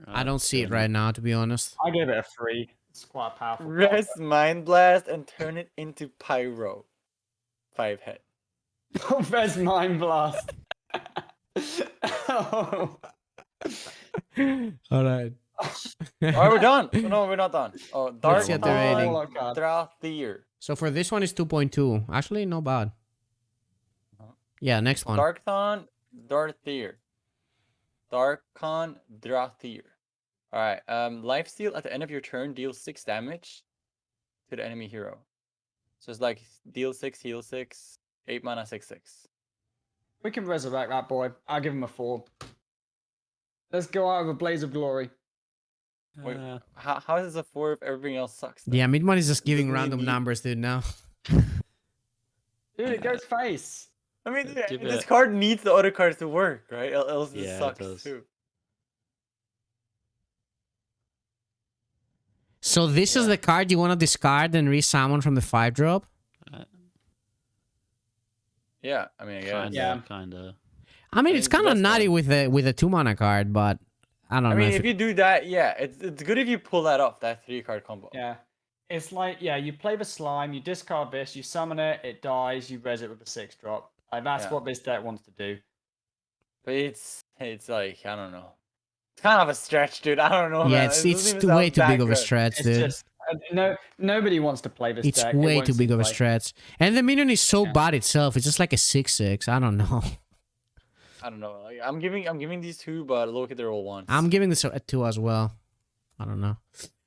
I don't see it right now, to be honest. I gave it a 3. It's quite a powerful. Rest Mind Blast and turn it into Pyro. 5 hit. Res Mind Blast. Oh. All right. Alright, we're done. No, we're not done. Oh, Dark Let's get the rating. Drathier. So for this one, it's 2.2. Actually, not bad. Yeah, next one. Darkthon Drathier. Darkon Drathier. Alright, lifesteal at the end of your turn deals 6 damage to the enemy hero. So it's like deal 6, heal 6, 8 mana, 6/6. We can resurrect that boy. I'll give him a 4. Let's go out with a blaze of glory. Wait, how is this a 4 if everything else sucks? Then? Yeah, Midmon is just giving Doesn't he random need- numbers, dude, now. Dude, it goes face. I mean, Give this it- card needs the other cards to work, right? Else Yeah, it it sucks does. too. So this is Yeah. the card you want to discard and re-summon from the 5-drop? Yeah, I mean, I guess. Kinda, Yeah. kinda. I mean, think it's it's the kind of best nutty one. with a 2-mana card, but I don't I know. mean, if if you do that, yeah, it's good if you pull that off, that 3-card combo. Yeah. It's like, yeah, you play the slime, you discard this, you summon it, it dies, you res it with a 6-drop. Like, that's Yeah. what this deck wants to do. But it's like, I don't know. It's kind of a stretch, dude. I don't know. yeah, man. it's It doesn't even way sound too that big of a good. stretch, It's dude. just, nobody wants to play this It's deck. It way won't too see big of a play. stretch. And the minion is so Yeah. bad itself. It's just like a 6/6. I don't know. I don't know. Like, I'm giving these 2, but look at their all ones. I'm giving this a 2 as well. I don't know.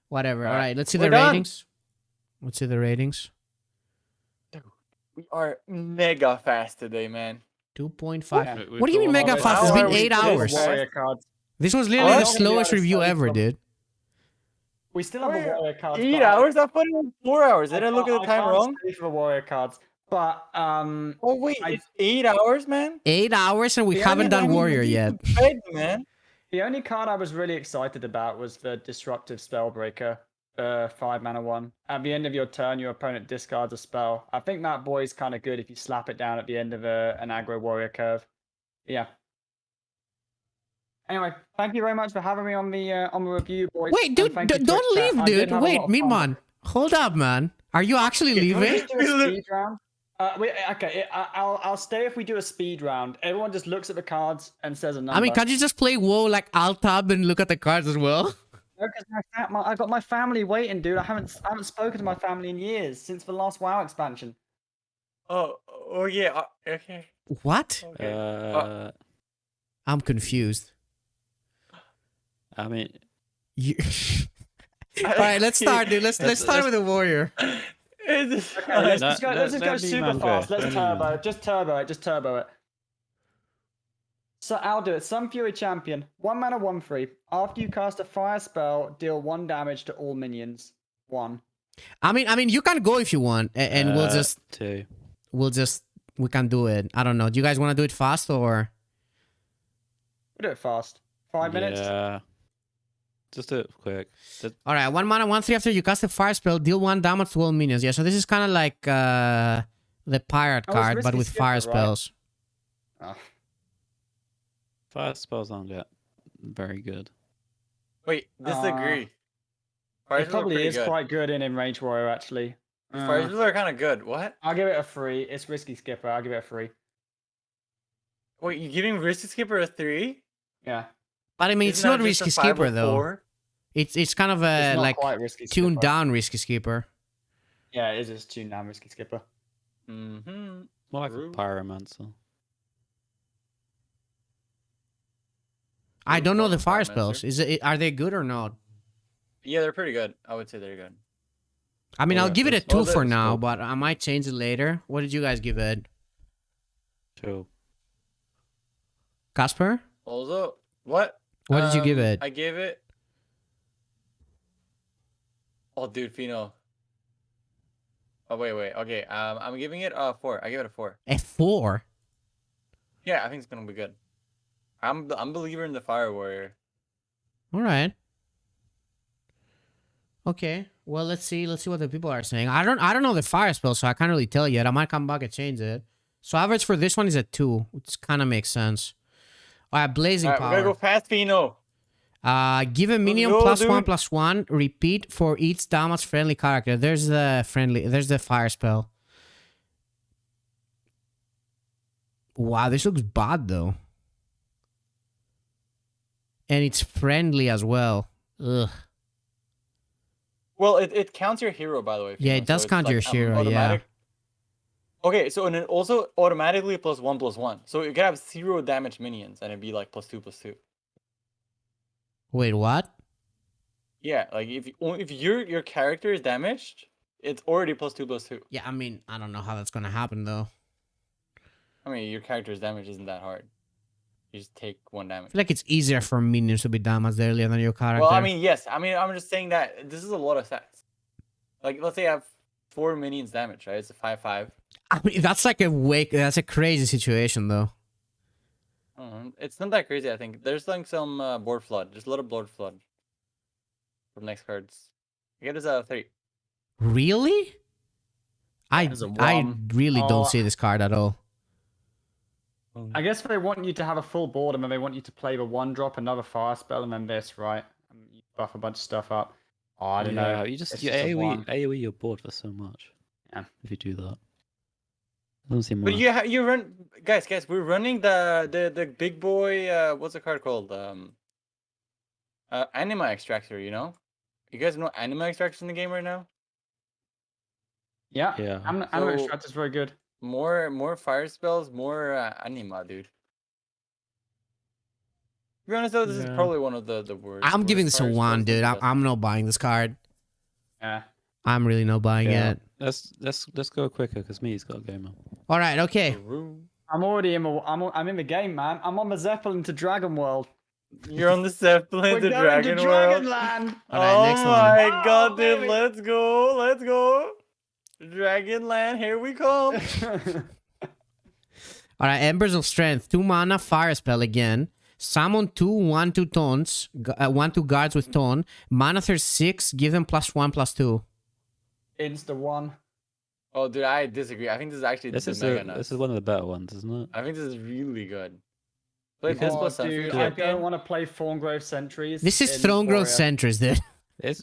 Whatever. All Alright, right, let's see we're the done. ratings. Let's see the ratings. We are mega fast today, man. 2.5. Yeah. What do you mean We've mega got fast? How It's been are we 8 this hours. fast? Warrior cards. This was literally What? the slowest review ever, dude. We still have the Warrior- warrior cards. 8 but hours? I put it in 4 hours. Did I look at the time can't wrong? stay for the warrior cards. But Oh wait, I- it's 8 hours, man. 8 hours and we The haven't only done thing we warrior need yet. to bed, man. the only card I was really excited about was the Disruptive Spellbreaker, 5-mana one. At the end of your turn, your opponent discards a spell. I think that boy's kind of good if you slap it down at the end of an aggro warrior curve. Yeah. Anyway, thank you very much for having me on the review, boys. Wait, and dude, thank you, don't Twitch chat. leave, I did dude. have a Wait, lot of fun. Midmon. Hold up, man. Are you actually Can we leaving? just do a speed round? Okay, I'll stay if we do a speed round. Everyone just looks at the cards and says a number. I mean, can't you just play WoW like alt tab and look at the cards as well? No, because I got my family waiting, dude. I haven't spoken to my family in years since the last WoW expansion. Oh yeah. Okay. What? Okay. I'm confused. I mean, You... All right, let's start, dude. Let's start with the warrior. It's- Okay, let's No, just go, no, let's just go let me super man go. fast. Let's Let me man. turbo. Just turbo it. So I'll do it. Sun Fury Champion. 1 mana, 1/3. After you cast a fire spell, deal 1 damage to all minions. 1. I mean, you can go if you want, and we'll just 2. we can do it. I don't know. Do you guys want to do it fast or? We'll do it fast. 5 minutes. Yeah. Just do it quick. All right, 1 mana, 1/3. After you cast a fire spell, deal 1 damage to all minions. Yeah, so this is kind of like the pirate Oh, it's card, but Risky with Skipper, fire right? spells. Oh. Fire spells aren't that very good. Wait, disagree. Fire It spells are probably pretty is good. quite good in Range Warrior, actually. Fire spells are kind of good. What? I'll give it a 3. It's Risky Skipper. I'll give it a 3. Wait, you giving Risky Skipper a 3? Yeah. But I mean, it's Isn't not that just risky a 5 skipper or though. 4? It's kind of It's a not like quite Risky tuned Skipper. down risky skipper. Yeah, it is just tuned down Risky Skipper. Mm-hmm. More like True. a pyromancer. I don't know the fire Pyromancer. spells. Are they good or not? Yeah, they're pretty good. I would say they're good. I mean, Oh, I'll yeah, give it a that's- 2 well, for that's now, cool. but I might change it later. What did you guys give it? 2. Casper? Also, what? What did you give it? I gave it. Oh, dude, Feno. Oh, wait. Okay. I'm giving it a 4. I give it a 4. A 4? Yeah, I think it's gonna be good. I'm a believer in the Fire Warrior. All right. Okay. Well, let's see what the people are saying. I don't know the fire spell, so I can't really tell yet. I might come back and change it. So average for this one is a 2, which kind of makes sense. All right, blazing All right, power. we gotta go fast, Feno. Give a minion go, +1/+1. Repeat for each damage friendly character. There's the fire spell. Wow, this looks bad though. And it's friendly as well. Ugh. Well, it counts your hero, by the way. Yeah, Feno, it does so it's count your hero, yeah. Okay, so and it also automatically +1/+1. So you can have 0 damage minions, and it'd be like +2/+2. Wait, what? Yeah, like if your character is damaged, it's already +2/+2. Yeah, I mean, I don't know how that's gonna happen though. I mean, your character's damage isn't that hard. You just take 1 damage. I feel like it's easier for minions to be damaged earlier than your character. Well, I mean, yes. I mean, I'm just saying that this is a lot of stats. Like, let's say I have 4 minions damage, right? It's a 5/5. I mean, that's like that's a crazy situation though. It's not that crazy, I think. There's like some board flood. There's a lot of board flood from next cards. I get this a 3. Really? I There's a I one. really Oh. don't see this card at all. I guess they want you to have a full board, and then they want you to play the 1-drop, another fire spell, and then this, right? You buff a bunch of stuff up. Oh, I don't know. You It's just just a AoE one. AoE your board for so much. Yeah. If you do that. Doesn't seem But worth. you run, guys. We're running the big boy. What's the card called? Anima Extractor. You know, you guys know Anima Extractor's in the game right now. Yeah. Yeah. Anima So- Extractor's very good. More fire spells, more anima, dude. To be honest though, this is Yeah. probably one of the worst. I'm giving worst this a fire 1, spells dude. in I'm, the I'm not buying this card. Yeah. I'm really not buying Yeah. it. Let's go quicker because Meati's got a game on. All right, okay. I'm already in. I'm in the game, man. I'm on the Zeppelin to Dragon World. You're on the Zeppelin We're to going Dragon to World. Dragonland. All right, Oh next one. my Oh, god, dude! baby. Let's go! Dragonland, here we come. All right, Embers of Strength, 2 mana, fire spell again. Summon 2 1/2 taunts, 1/2 guards with taunt. Mana 6, give them +1/+2. Insta 1. Oh, dude, I disagree. I think this is actually This the is mega nuts. this is one of the better ones, isn't it? I think this is really good. Play Because- this plus Oh, Sunfury dude, I Champion. don't want to play Thorngrove Sentries. This is in Throne Growth Warrior. Sentries, dude.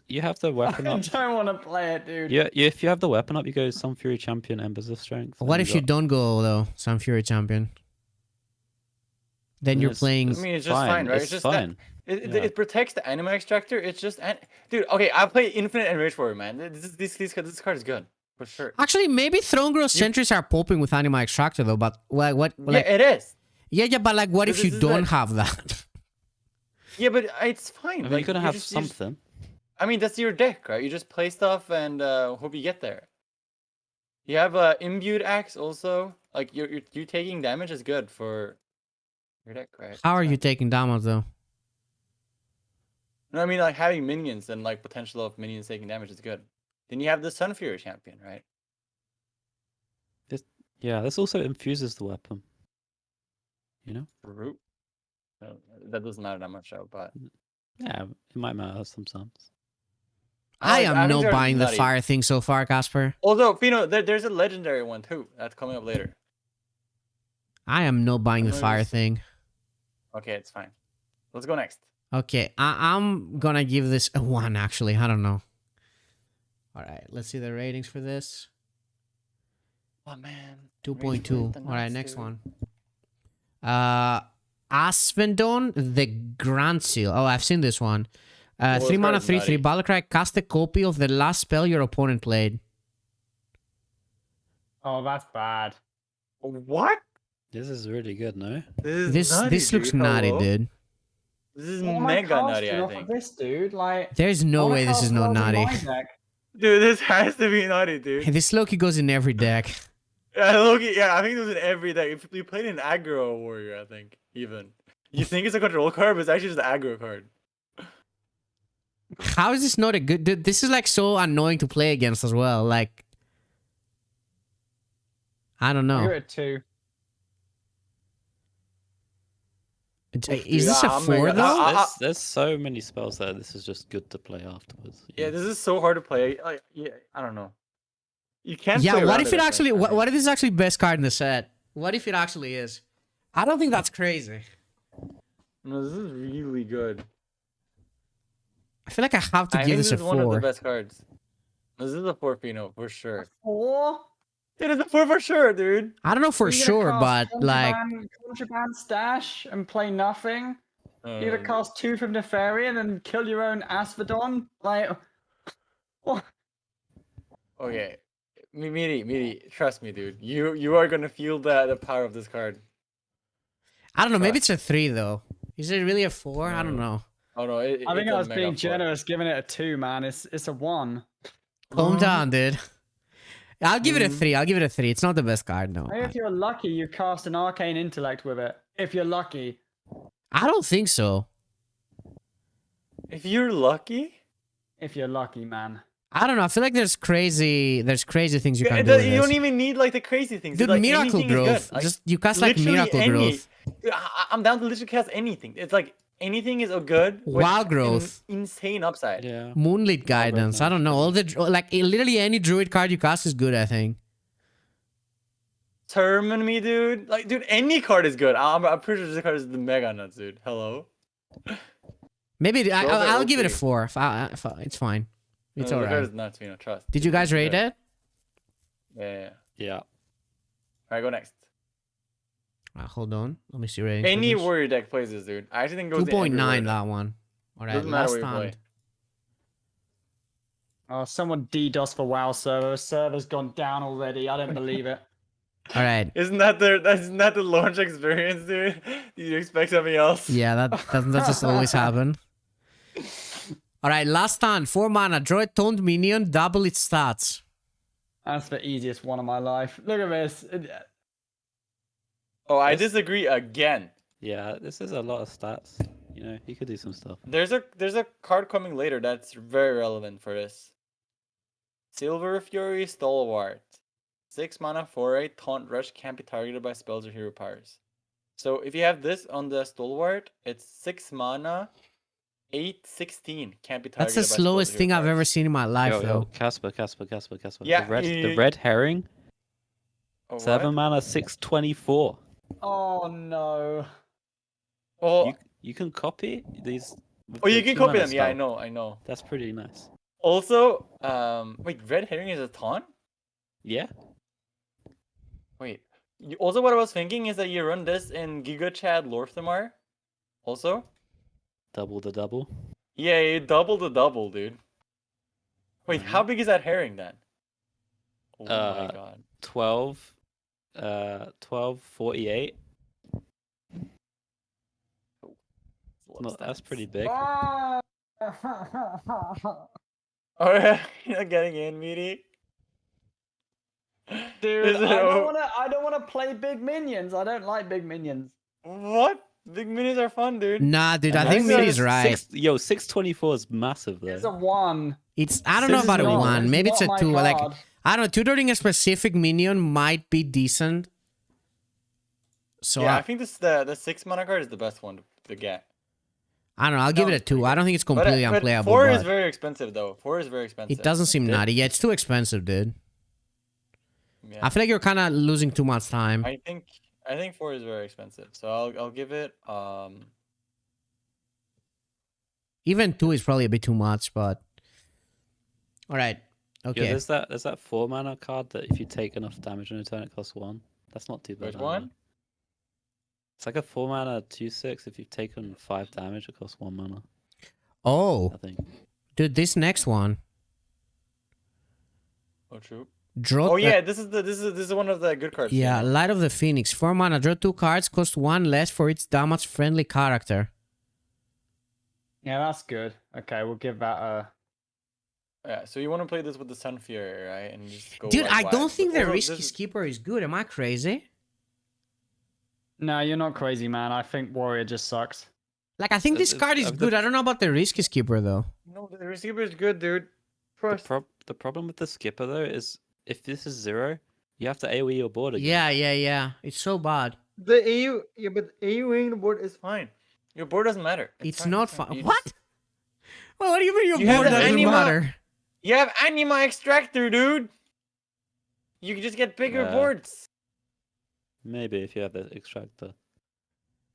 You have the weapon I up. don't want to play it, dude. Yeah, if you have the weapon up, you go Sun Fury Champion, Embers of Strength. What and if you got- don't go, though, Sun Fury Champion? Then you're It's- playing... I mean, it's just fine, right? It's just fine. It, Yeah. it protects the Anima Extractor. It's just dude. Okay, I play Infinite Enrage Warrior, man. This card is good for sure. Actually, maybe Throne Growth Sentries are popping with Anima Extractor, though, but what... Like, Yeah, it is. yeah, but like, what if This you is don't like- have that? Yeah, but it's fine. I mean, like, you're gonna you have just- you just- something. I mean, that's your deck, right? You just play stuff and hope you get there. You have a imbued axe also. Like you taking damage is good for your deck, right? How are It's you fine. taking damage, though? No, I mean like having minions and like potential of minions taking damage is good. Then you have the Sun Fury champion, right? Yeah, this also infuses the weapon. You know? Root. That doesn't matter that much, though. But Yeah, it might matter sometimes. I I am think not they're buying the nutty. fire thing so far, Casper. although Feno, there's a legendary one too that's coming up later. I am not buying the Nice. fire thing. Okay, it's fine. Let's go next. Okay, I'm gonna give this a 1, actually. I don't know. All right, let's see the ratings for this. Oh man. 2.2. All right, next one. Asvendon, the Grand Seal. Oh, I've seen this one. Oh, 3 this mana, card's 3/3. nutty. Battlecry, cast a copy of the last spell your opponent played. Oh, that's bad. What? This is really good, no? This nutty, this looks dude. nutty, Hello? dude. This is What am I mega nutty, casting I off of think. this, dude. Like, There's no I way this cast is not spells in nutty. my deck. Dude, this has to be nutty, dude. This Loki goes in every deck. Yeah, Loki. Yeah, I think it was in every deck. If you played an aggro warrior, I think even. You think it's a control card, but it's actually just an aggro card. How is this not a good... Dude, this is like so annoying to play against as well. Like... I don't I'll give know. it a 2. Is this a I'm 4 like- though? There's so many spells there. This is just good to play afterwards. Yeah, this is so hard to play. Like, yeah, I don't know. You can't. Yeah, play what around if it I actually... think. What if this is actually best card in the set? What if it actually is? I don't think that's crazy. No, this is really good. I feel like I have to I give think this this a is one of the 4. best cards. This is a 4 Feno for sure. 4? It is a 4 for sure, dude. I don't know for You're gonna sure, cast but like... Contraband stash and play nothing? You're gonna cast 2 from Nefarian and kill your own Asphodon? Like, what? Okay, Meati, trust me, dude. You are gonna feel the power of this card. I don't know, maybe it's a 3 though. Is it really a 4? I don't No. know. Oh no, I think it's I a was mega being 4. generous giving it a 2, man. It's a 1. Calm down, dude. I'll give it a Mhm. 3. I'll give it a 3. It's not the best card, no. Maybe if you're lucky, you cast an Arcane Intellect with it. If you're lucky. I don't think so. If you're lucky, If you're lucky, man. I don't know. I feel like there's crazy things you Yeah, can do with you this. don't even need like the crazy things. Dude, like, Miracle anything is Growth. good. Like, Just you cast like literally Miracle any. Growth. I'm down to literally cast anything. It's like anything is a good. with Wild an Growth. Insane upside. Yeah. Moonlit Guidance. I don't know. All the like literally any druid card you cast is good, I think. Termin me, dude. Like, dude, any card is good. I'm pretty sure this card is the mega nuts, dude. Hello. Maybe are I'll give it a okay. 4. It's fine. It's No, the card alright. is nuts, trust. Did you guys rate it? Yeah. Yeah. Alright, go next. Hold on. Let me see rating. Any warrior deck plays this, dude. I actually think it goes 2.9 that one. Alright, Doesn't matter last what you play. stand. Oh, someone DDoS for WoW server. Server's gone down already. I don't believe it. Alright. Isn't that the launch experience, dude? Did you expect something else? Yeah, that just always happen. Alright, last turn. 4 mana. Draw a toned minion. Double its stats. That's the easiest one of my life. Look at this. Oh, I disagree again. Yeah, this is a lot of stats. You know, he could do some stuff. There's a card coming later that's very relevant for this. Silver Fury Stalwart. 6 mana, 4/8, taunt rush can't be targeted by spells or hero powers. So if you have this on the Stalwart, it's 6 mana, 8/16 can't be targeted. That's the by spells or slowest hero thing I've powers. ever seen in my life, Yo, though. Casper. Yeah, The red herring. Oh, 7 what? mana, 6/24. Oh no. Oh, You can copy these. with oh, you the can 2 copy mana them. Yeah, I spell. know. That's pretty nice. Also, wait, red herring is a taunt? Yeah. Wait. Also, what I was thinking is that you run this in Giga Chad Lorthamar. Also. Double the double. Yeah, you double the double, dude. Wait, how big is that herring then? Oh my god. 12. 12/48. That's pretty big. Ah! Oh, yeah, you're not getting in, Meati. Dude, Is it I don't wanna play big minions. I don't like big minions. What? Big minis are fun, dude. Nah, dude, I And think that's Meati's right. 6/24 is massive, though. It's a 1. I don't know This is about a not- 1. it's Maybe it's a not my 2. Like, card. I don't know. Tutoring a specific minion might be decent. So Yeah, I think the 6 mana card is the best one to get. I don't know. I'll give it a 2. I don't think it's But, completely unplayable. 4 is But very expensive, though. 4 is very expensive. it doesn't seem Dude. nutty. Yeah, it's too expensive, dude. Yeah. I feel like you're kind of losing too much time. I think 4 is very expensive. So I'll give it Even 2 is probably a bit too much, but all right. Okay. Yeah, there's that 4 mana card that if you take enough damage in a turn, it costs 1. That's not too bad. which either. one? It's like a 4 mana 2/6. If you've taken 5 damage, it costs 1 mana. Oh, I think. dude, this next one. Oh, true. Draw. Oh yeah, this is one of the good cards. Yeah, Light of the Phoenix. 4 mana. Draw 2 cards. Cost 1 less for its damage friendly character. Yeah, that's good. Okay, we'll give that a. Yeah, so you want to play this with the Sun Fury, right? And just go. Dude, like I don't wild. think But the also, Risky this is- Skipper is good. Am I crazy? No, you're not crazy, man. I think warrior just sucks. Like, I think this card is good. I don't know about the Risky Skipper, though. No, the receiver is good, dude. Trust. The problem with the skipper though is if this is 0, you have to AoE your board again. Yeah. It's so bad. The AU, yeah, but AUing the board is fine. Your board doesn't matter. It's fine, not it's fine. fun. You What? just- Well, what do you mean your You have board the doesn't anima- matter? You have anima extractor, dude. You can just get bigger Yeah. boards, Maybe if you have the extractor.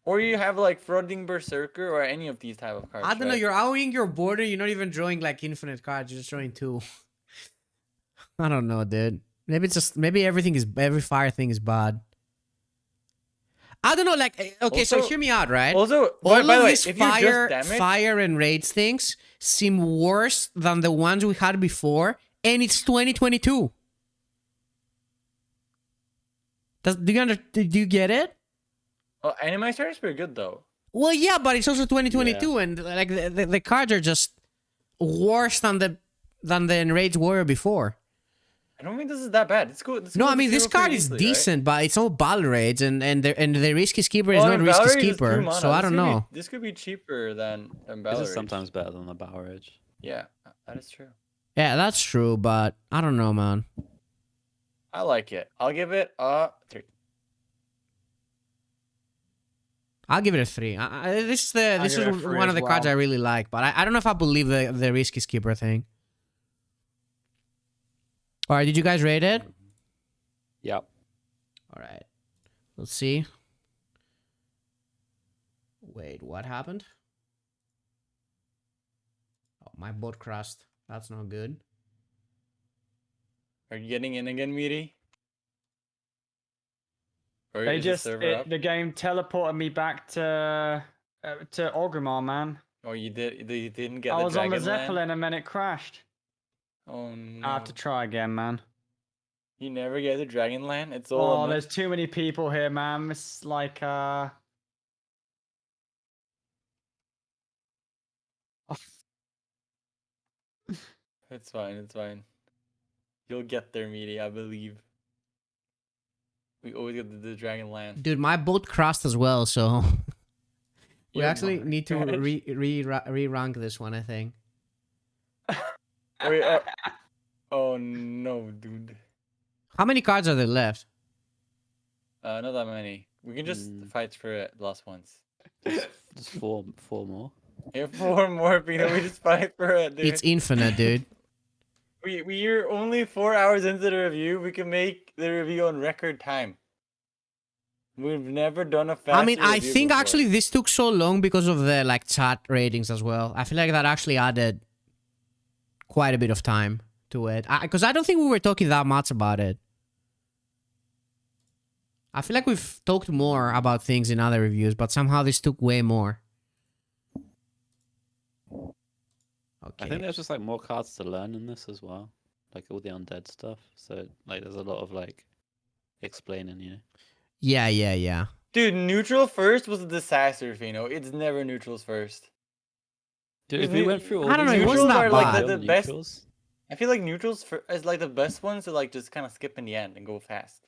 or you have like Flooding Berserker or any of these type of cards. I don't know. right? You're AoEing your border. You're not even drawing like infinite cards. You're just drawing 2. I don't know, dude. Maybe it's just every fire thing is bad. I don't know. Like, okay, so Also- hear me out, right? Also, All by of the way, these if you just damage, fire and raids things seem worse than the ones we had before, and it's 2022. Do you get it? oh, anima extractor is pretty good though. Well, yeah, but it's also 2022, and like the cards are just worse than the Enraged Warrior before. I don't think this is that bad. It's cool. No, I mean this card is decent, but it's all battle raids, and the Risky Skipper is not Risky Skipper, so I don't know. This could be cheaper than This Battle is Rage. sometimes better than the Bower Edge. Yeah, that is true. Yeah, that's true, but I don't know, man. I like it. I'll give it a 3. I'll give it a 3. This is give it a 3 one as of the cards well. I really like, but I don't know if I believe the Risky Skipper thing. All right, did you guys rate it? Yep. All right, let's see. Wait, what happened? Oh, my boat crashed. That's not good. Are you getting in again, Meati? Or They is the just server up? the game teleported me back to Orgrimmar, man. Oh, you didn't get I the was on the Dragonland? Zeppelin and then it crashed. Oh no! I have to try again, man. You never get the Dragonland. It's all. Oh, there's too many people here, man. It's like It's fine. It's fine. You'll get there, Meati. I believe. We always get the Dragonland. Dude, my boat crashed as well, so we Your actually boat need to crashed. re-rank this one, I think. Wait, oh no, dude. How many cards are there left? Not that many. We can just fight for it the last ones. Just four more. Yeah, 4 more, Pino. We just fight for it, dude. It's infinite, dude. We're only 4 hours into the review. We can make the review on record time. We've never done a fast. I mean, I think actually this took so long because of the like chat ratings as well. I feel like that actually added quite a bit of time to it. Because I don't think we were talking that much about it. I feel like we've talked more about things in other reviews, but somehow this took way more. I think there's just like more cards to learn in this as well, like all the undead stuff. So like, there's a lot of like explaining, you know. Yeah. Dude, neutral first was a disaster, Feno. It's never neutrals first. Dude, if we went through all I don't know, these it wasn't neutrals that are like bad. the best. neutrals, I feel like neutrals is like the best ones to like just kind of skip in the end and go fast.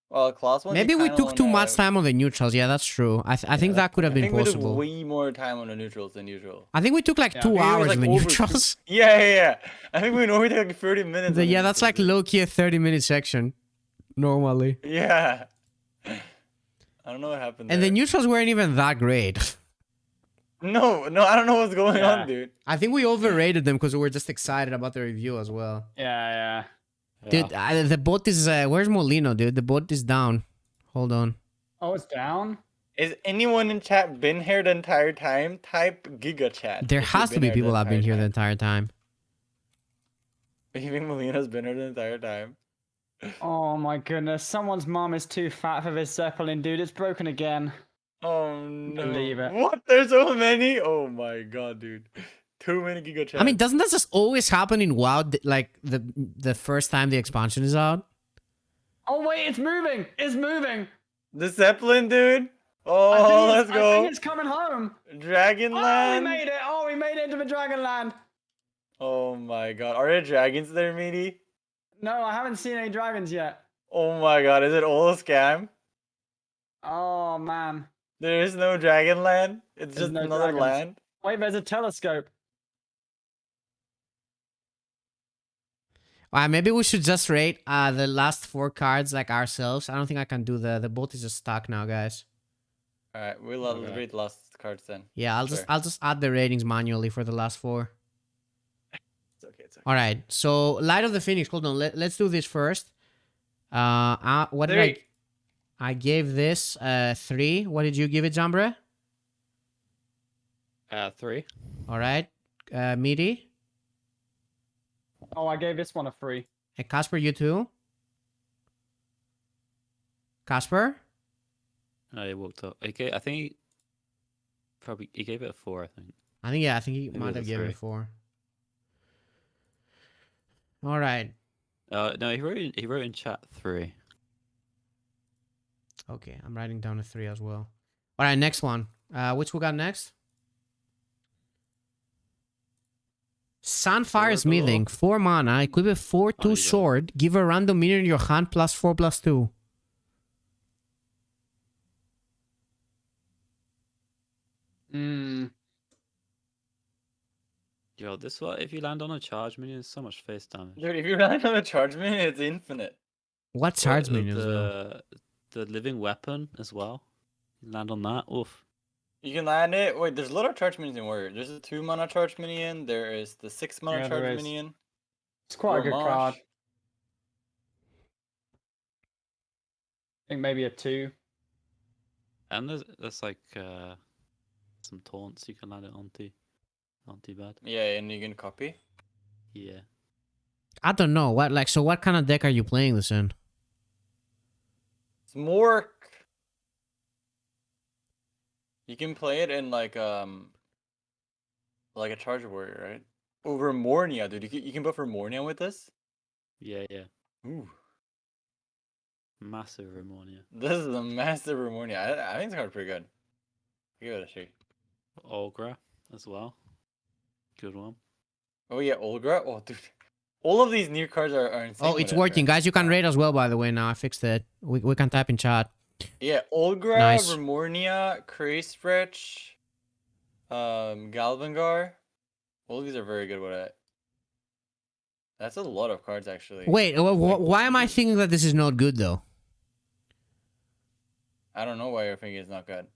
Well, class ones. Maybe we took too much time on the neutrals. Yeah, that's true. I think that could have been I think possible. we took way more time on the neutrals than usual. I think we took like Yeah. 2 I think it was, hours like, on the over neutrals. Yeah. I think we normally take like 30 minutes. on the Yeah, that's like neutrals, low-key a 30-minute section. Normally. dude. Yeah. I don't know what happened. And the there. neutrals weren't even that great. No, I don't know what's going Yeah. on, dude. I think we overrated them because we were just excited about the review as well. yeah. Dude, the bot is... where's Molino, dude? The bot is down. Hold on. Oh, it's down. Is anyone in chat been here the entire time? Type Giga Chat. There if you've has to be here people that have been here the entire entire time. time. You think Molina's been here the entire time? Oh my goodness, someone's mom is too fat for this Zeppelin, dude. It's broken again. Oh no. Believe it. What? There's so many? Oh my god, dude. Too many Giga Chat. I mean, doesn't that just always happen in WoW, like the first time the expansion is out? Oh wait, it's moving! It's moving! the Zeppelin, dude. I Oh, think let's I go. think it's coming home. Oh, we Dragonland. made it! Oh, we made it into the Dragonland. Oh my god. Are there dragons there, Meaty? No, I haven't seen any dragons yet. Oh my god. Is it all a scam? Oh man, There is no dragon land. It's There's just no another dragons. land. wait, there's a telescope. Alright, maybe we should just rate the last 4 cards like ourselves. I don't think I can do the boat is just stuck now, guys. All right, we'll Okay. read the last cards then. Yeah, I'll Sure. just add the ratings manually for the last 4. It's okay. It's okay. All right. So Light of the Phoenix. Hold on. Let's do this first. What did Three. I gave this 3. What did you give it, Jambre? 3. All right. Meati Oh, I gave this one a 3. and Casper, you too. Casper. No, he walked up. I think he gave it a 4. I think. I think he Maybe might it have was given it 3. 4. All right. No, he wrote in chat 3. Okay, I'm writing down a 3 as well. All right, next one. Which we got next? Sunfire Four below. Smithing, 4 mana, equip a 4/2 you got it. sword, give a random minion in your hand +4/+2. Hmm. Yo, this one, if you land on a charge minion, it's so much face damage. Dude, if you land on a charge minion, it's infinite. What charge minions though? The living weapon as well. You land on that. Oof. You can land it. Wait, there's a lot of charge minions in Warrior. There's a 2 mana charge minion. There is the 6 mana Yeah, there charge is. minion. It's quite a good card. Rommath. I think maybe a 2. And there's like some taunts you can land it onto. Not too bad. Yeah, and you can copy. Yeah. I don't know. So what kind of deck are you playing this in? Smork. You can play it in like a charge warrior, right? Oh, Remornia, dude. You can buff Remornia with this? Yeah. Ooh. Massive Ramonia. This is a massive Remornia. I think this card's pretty good. Give it a shake. Olgra as well. Good one. Oh yeah, Olgra. Oh dude. All of these new cards are insane. Oh, with it's it, working. right? Guys, you can rate as well, by the way, now. I fixed it. We can type in chat. Yeah, Olgra, Nice. Remornia, Crazestretch, Galvangar. All of these are very good with it. That's a lot of cards, actually. Wait, why am I thinking that this is not good, though? I don't know why you're thinking it's not good.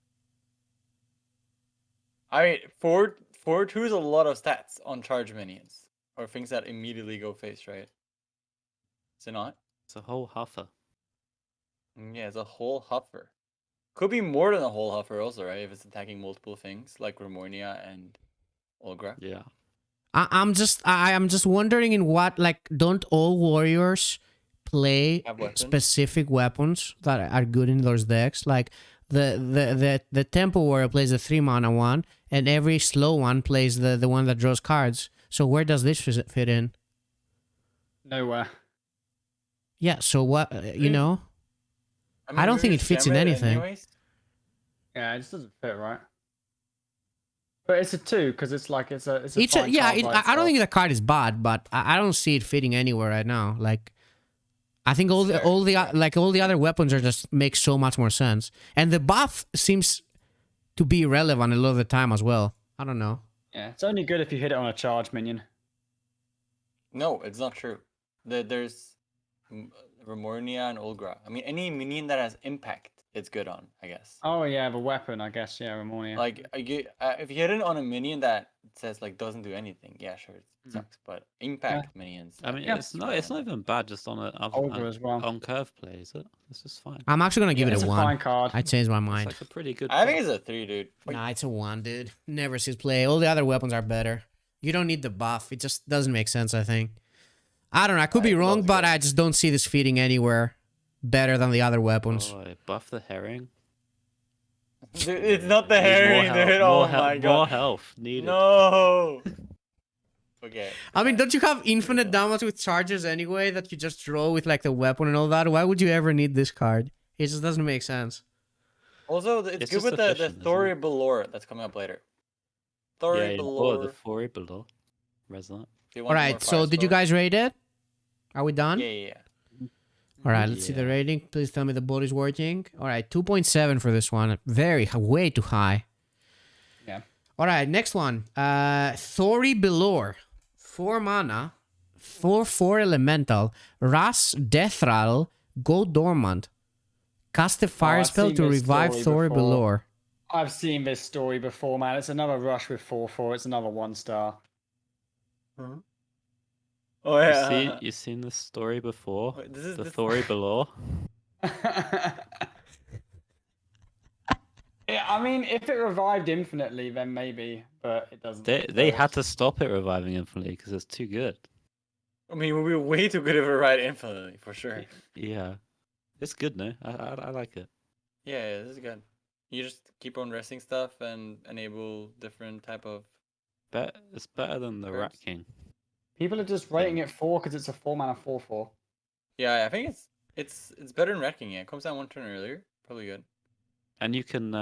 I mean, 4/2 is a lot of stats on charge minions. Or things that immediately go face, right? Is it not? It's a whole huffer. Yeah, it's a whole huffer. Could be more than a whole huffer also, right? If it's attacking multiple things, like Remornia and Olgra. Yeah. I'm just wondering in what, like, don't all warriors play Have weapons? specific weapons that are good in those decks? Like the tempo warrior plays the 3 mana one, and every slow one plays the one that draws cards. So where does this fit in? Nowhere. Yeah. So what? You know, I don't think maybe it fits in Shaman anything. anyways? Yeah, it just doesn't fit right. But it's a 2 because it's like it's a. It's fine yeah. card by I don't itself. think the card is bad, but I don't see it fitting anywhere right now. Like, I think all Fair, the fair. like all the other weapons are just make so much more sense, and the buff seems to be irrelevant a lot of the time as well. I don't know. Yeah, it's only good if you hit it on a charge minion. No, it's not true. There's Remornia and Olgra. I mean, any minion that has impact, it's good on, I guess. Oh yeah, the weapon, I guess. Yeah, Ramonia. Like, if you hit it on a minion that says like doesn't do anything, yeah, sure, it Mhm. sucks. But impact minions. I mean, Yeah. it's not even bad just on Olga as well. on curve play, is it? It's just fine. I'm actually gonna give Yeah, it It's a a 1. fine card. I changed my It's mind. like a pretty good. I think card. it's a 3, dude. Wait, Nah, it's a 1, dude. Never sees play. All the other weapons are better. You don't need the buff. It just doesn't make sense, I think. I don't know. I could be I wrong, love but it. I just don't see this fitting anywhere better than the other weapons. Oh, buff the herring. dude, it's not the Needs more herring, health, dude. more Oh health, my More god. health needed. No. Okay. I mean, don't you have infinite damage with charges anyway that you just draw with like the weapon and all that? Why would you ever need this card? It just doesn't make sense. Also, it's It's good just with the efficient, isn't Thori it? Belore that's coming up later. Yeah, Thori yeah. Oh, Belore. the 4 below. Res that. If you want All more right, so did you fire guys rate it? Are we done? spells. Yeah. All right, let's see the Yeah. rating. Please tell me the bot is working. All right, 2.7 for this one. Way too high. Yeah. All right, next one. Thori Belor. 4 mana. 4/4 elemental. Ras Death Rattle. Go dormant. Cast a fire I've spell seen to this revive story Thori before. Belor. I've seen this story before, man. It's another rush with 4/4. It's another 1-star. Oh yeah. You've seen this story before? Wait, this is The this... Thori below? Yeah, I mean, if it revived infinitely, then maybe, but it doesn't. They had to stop it reviving infinitely because it's too good. I mean, we'll be way too good if we ride infinitely for sure. Yeah. It's good, no? I like it. Yeah, this is good. You just keep on resting stuff and enable different type of. It's better than the Rat Cards. King. People are just rating it 4 because it's a 4-mana 4/4. Yeah, I think it's better than wrecking it. It comes down one turn earlier, probably good. And you can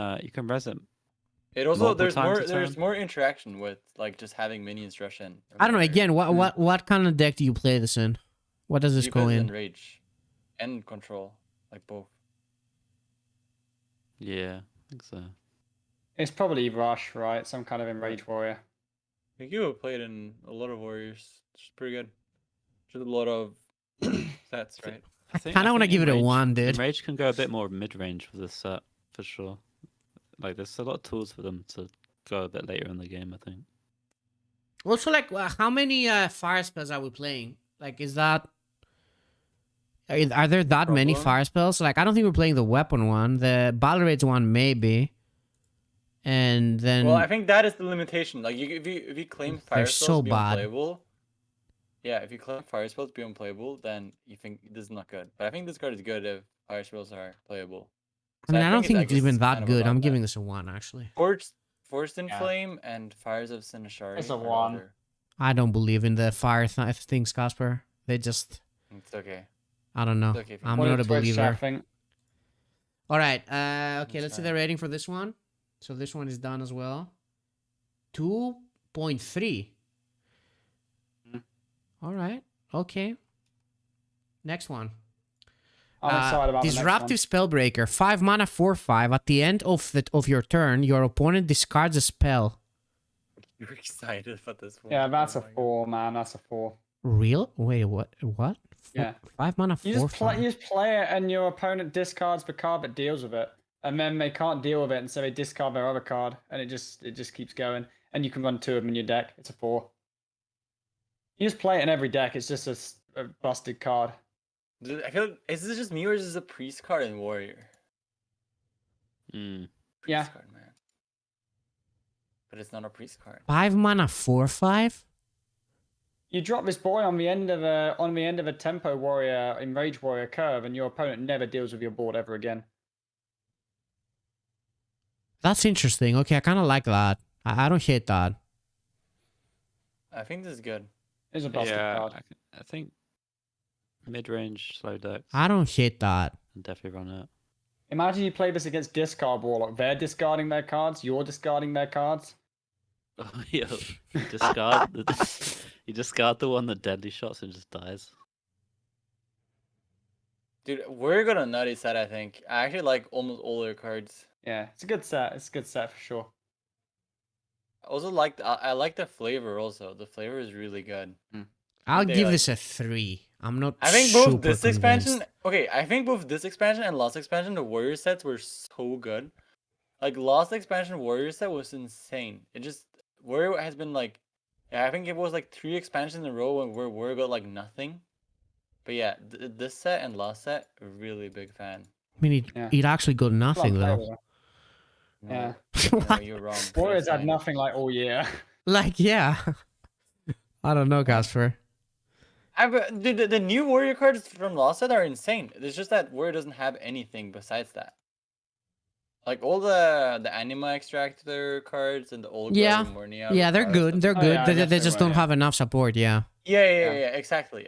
res it. It also Multiple times a there's turn? more interaction with like just having minions rush in. I don't know. Remember, Again, what kind of deck do you play this in? What does this you go play this in? rage and control, like both. Yeah, I think so. It's probably Rush, right? Some kind of Enrage Warrior. I think you have played in a lot of warriors. It's pretty good. Just a lot of sets, right? I kind of want to give it a 1, dude. Mage can go a bit more mid-range with this set, for sure. Like, there's a lot of tools for them to go a bit later in the game, I think. Also, like, how many fire spells are we playing? Like, is that... Are there that many Problem? fire spells? Like, I don't think we're playing the weapon one. The battle rage one, maybe. And then... Well, I think that is the limitation. Like, if you claim fire They're spells so to be bad. unplayable, yeah, if you claim fire spells to be unplayable, then you think this is not good. But I think this card is good if fire spells are playable. I mean, I don't think I it's guess even kind that of good. about I'm that. giving this a 1, actually. Forced in Yeah. Flame and Fires of Sinishari. It's a are 1. other- I don't believe in the fire things, Casper. They just... It's okay. I don't know. It's okay if you I'm What not did a Twitch believer. chat think? All right. Okay, That's let's see the fine. rating for this one. So this one is done as well. 2.3. Mhm. All right. Okay. Next one. I'm excited about Disruptive Spellbreaker. 5 mana 4/5. At the end of your turn, your opponent discards a spell. You're excited about this one. Yeah, that's Oh a my God. 4, man. That's a 4. Real? Wait, what? What? Yeah. 5 mana You 4/5. just play it, and your opponent discards the card but deals with it, and then they can't deal with it, and so they discard their other card, and it just keeps going. And you can run 2 of them in your deck. It's a 4. You just play it in every deck. It's just a busted card. I feel is this just me or is this a priest card in Warrior? Mm. Priest Yeah. card, man. But it's not a priest card. 5 mana 4/5. You drop this boy on the end of a tempo warrior, enrage warrior curve, and your opponent never deals with your board ever again. That's interesting. Okay, I kind of like that. I don't hate that. I think this is good. It's a busted Yeah, card. I think mid-range slow decks I don't hate that. can definitely run it. Imagine you play this against discard warlock. They're discarding their cards. You're discarding their cards. Oh, yo, you discard the one that deadly shots and just dies. Dude, we're gonna nutty set, I think. I actually like almost all their cards. Yeah, it's a good set. It's a good set for sure. I also like I like the flavor also. The flavor is really good. I'll They give like- this a 3. I'm not I think both super this convinced. expansion I think both this expansion and last expansion, the warrior sets were so good. Like last expansion warrior set was insane. It just warrior has been like I think it was like 3 expansions in a row where warrior got like nothing. But yeah, this set and last set, really big fan. I mean, Yeah. it actually got nothing, Well, though. No, Yeah. no, What? you're wrong. Warriors That's had fine. nothing like all year. Like, yeah. I don't know, Casper. Dude, the new warrior cards from last set are insane. It's just that warrior doesn't have anything besides that. Like all the anima extractor cards and the old Yeah. Mornia. Yeah, they're good. They're Oh, good. yeah, I they guess they they're just right, don't yeah. have enough support, yeah. Yeah, Yeah. exactly.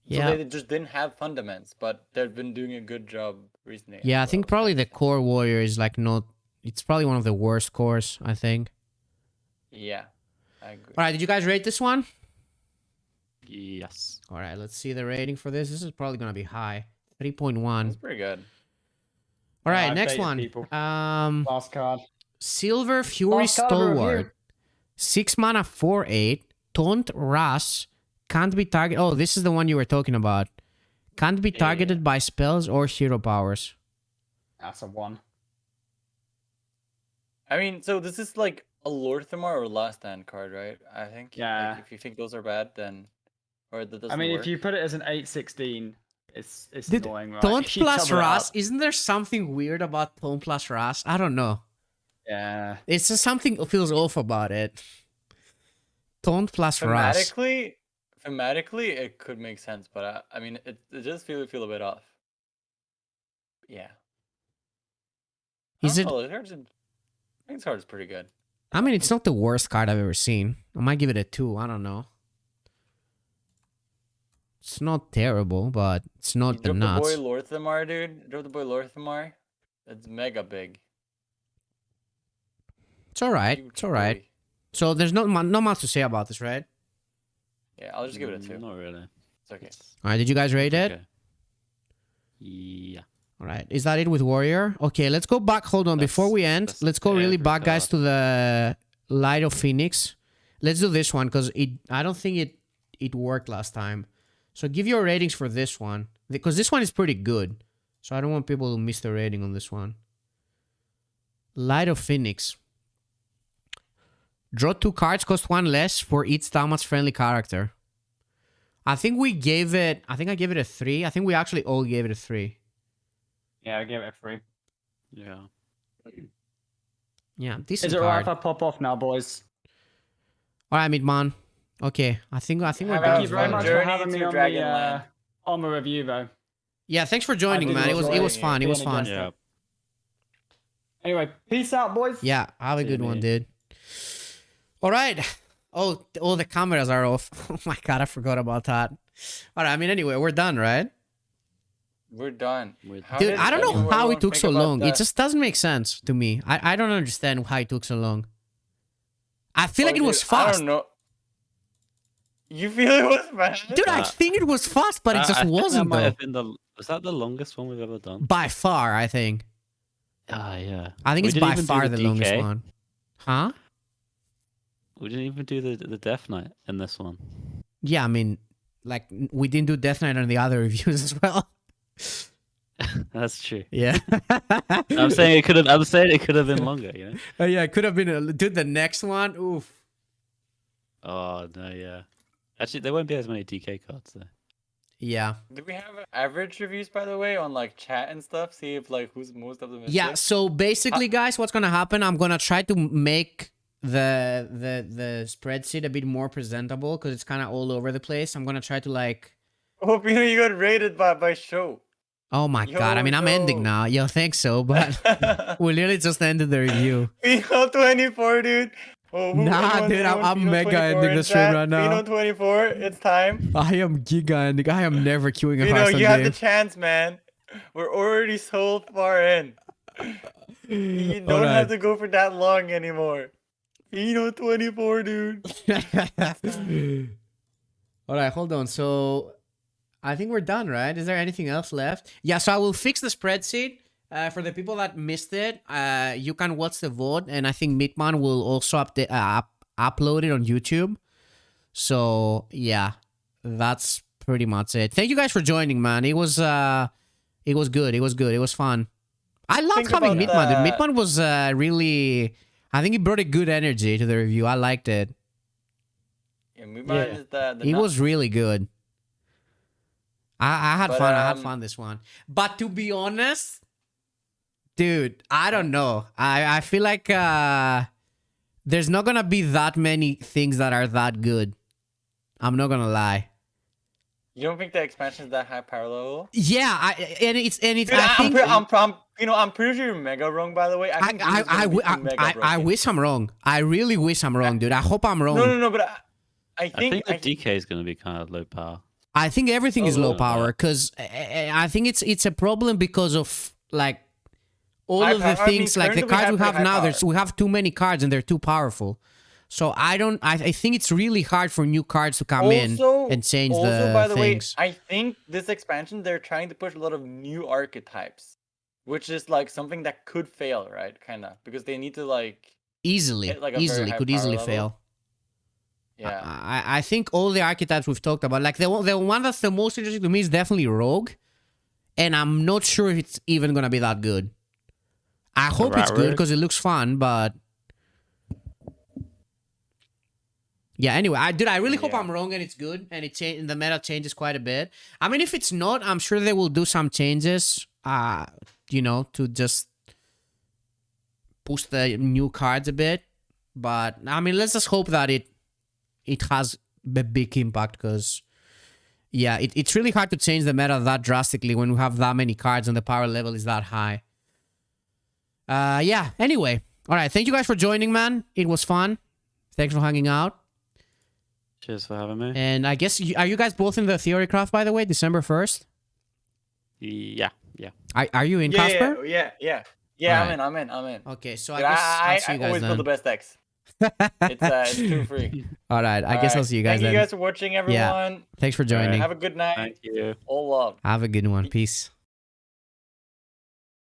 Yeah. So they just didn't have fundaments, but they've been doing a good job recently. Yeah, I as think well. probably the core warrior is like not... It's probably one of the worst cores, I think. Yeah, I agree. All right, did you guys rate this one? Yes. All right, let's see the rating for this. This is probably going to be high. 3.1. That's pretty good. All right, I next baited one. people. Last card. Silver Fury Last card of the review. Stalwart. 6 mana, 4/8. Taunt Ras. Can't be targeted. Oh, this is the one you were talking about. Can't be targeted by spells or hero powers. That's a 1. I mean, so this is like a Lorthamar or Last Stand card, right? I think. Yeah. Like, if you think those are bad, then or that doesn't I mean, work. if you put it as an 8/16, it's Did annoying, right? Taunt If you plus double it Ras. up. Isn't there something weird about Taunt plus Ras? I don't know. Yeah. It's just something feels off about it. Taunt plus Ras. Thematically, it could make sense, but I mean, it does feel a bit off. Yeah. Is it? I think this card is pretty good. I mean, it's not the worst card I've ever seen. I might give it a 2. I don't know. It's not terrible, but it's not the The nuts. boy Lorthamar, dude. Drop the boy Lorthamar. It's mega big. It's all right. Huge It's all right. boy. So there's not much to say about this, right? Yeah, I'll just give it a 2. Not really. It's okay. All right. Did you guys rate it? Okay. Yeah. All right. Is that it with Warrior? Okay, let's go back. Hold on. Before we end, that's let's go really every back, guys, card. to the Light of Phoenix. Let's do this one because I don't think it worked last time. So give your ratings for this one because this one is pretty good. So I don't want people to miss the rating on this one. Light of Phoenix. Draw 2 cards, cost 1 less for each damage-friendly character. I think we gave it... I think I gave it a 3. I think we actually all gave it a 3. Yeah, I gave it a 3. Yeah. Yeah, decent Is it alright card. if I pop off now, boys? All right, Midman. Okay, I think we're Have done. a Thank you for very now. much Journey for having me to on Dragonland. on the review, though. Yeah, thanks for joining, I man. did It was enjoy fun. It was being a fun. guest. Yeah. Anyway, peace out, boys. Yeah, have a See good you, one, mate. dude. All right. Oh, all the cameras are off. Oh my god, I forgot about that. All right. I mean, anyway, we're done, right? We're done. How Dude, did I don't know anyone how it took think so about long. It that? just doesn't make sense to me. I don't understand how it took so long. I feel like it dude, was I fast. don't know. You feel it was fast? Dude, I think it was fast, but it just I think wasn't, that might though. have been was that the longest one we've ever done? By far, I think. Yeah. I think We it's didn't by even do far the the longest DK. one. Huh? We didn't even do the Death Knight in this one. Yeah, I mean, like, we didn't do Death Knight on the other reviews as well. That's true. Yeah. I'm saying it could have. I'm saying it could have been longer. You know. Yeah, it could have been. Dude, the next one, oof. Oh no, yeah. Actually, there won't be as many DK cards though. Yeah. Do we have average reviews, by the way, on like chat and stuff? See if like who's most optimistic. Yeah, so basically, guys, what's gonna happen? I'm gonna try to make the spreadsheet a bit more presentable because it's kind of all over the place. I'm gonna try to like. Hope you know you got rated by show. Oh my Yo, god! I mean, I'm ending yo. now. Yo, thanks so, but we literally just ended the review. Pheno 24, dude. Oh, Nah, dude, I'm mega ending the stream right now. Pheno 24, it's time. I am giga ending. I am never queuing a Pheno, Hearthstone you have the game. chance, man. We're already so far in. You don't Alright. have to go for that long anymore. Pheno 24, dude. All right, hold on. So I think we're done, right? Is there anything else left? Yeah, so I will fix the spreadsheet. For the people that missed it, you can watch the VOD, and I think Midman will also upload it on YouTube. So yeah, that's pretty much it. Thank you guys for joining, man. It was good. It was good. It was fun. I loved Think having about Midman. Dude. that. Midman was really. I think he brought a good energy to the review. I liked it. Yeah, Muban is the He nut. was really good. I had But, fun. I had fun this one. But to be honest, dude, I don't know. I feel like there's not gonna be that many things that are that good. I'm not gonna lie. You don't think the expansion is that high power level? Yeah, it's Dude, I think I'm pretty sure you're mega wrong. By the way, I think this is gonna be mega I broken. wish I'm wrong. I really wish I'm wrong, dude. I hope I'm wrong. No, but I I think think the DK is going to be kind of low power. I think everything is low yeah. power because I think it's a problem because of like all High of the power- I mean, things like the currently we cards have we have high now. power. We have too many cards and they're too powerful. So I think it's really hard for new cards to come in and change the by the things. way, I think this expansion they're trying to push a lot of new archetypes, which is like something that could fail, right? Kind of because they need to like Easily, hit, like, a very high could power easily level. fail. Yeah. I think all the archetypes we've talked about, like the one that's the most interesting to me is definitely Rogue, and I'm not sure if it's even gonna be that good. I hope it's good because it looks fun, but yeah. Anyway, I really hope I'm wrong and it's good and the meta changes quite a bit. I mean, if it's not, I'm sure they will do some changes. You know, to just push the new cards a bit. But I mean, let's just hope that it has a big impact because, yeah, it's really hard to change the meta that drastically when we have that many cards and the power level is that high. Yeah, anyway. All right, thank you guys for joining, man. It was fun. Thanks for hanging out. Cheers for having me. And I guess, are you guys both in the Theorycraft, by the way, December 1st? Yeah. Are you in, Casper? Yeah. Alright. I'm in. Okay, so Dude, I guess I'll see I you guys always then. build the best decks. It's too free. All right, I guess I'll see you guys Thank then. you guys for watching, everyone. Thank for joining. Have a good night. Thank you. All love. Have a good one. Peace.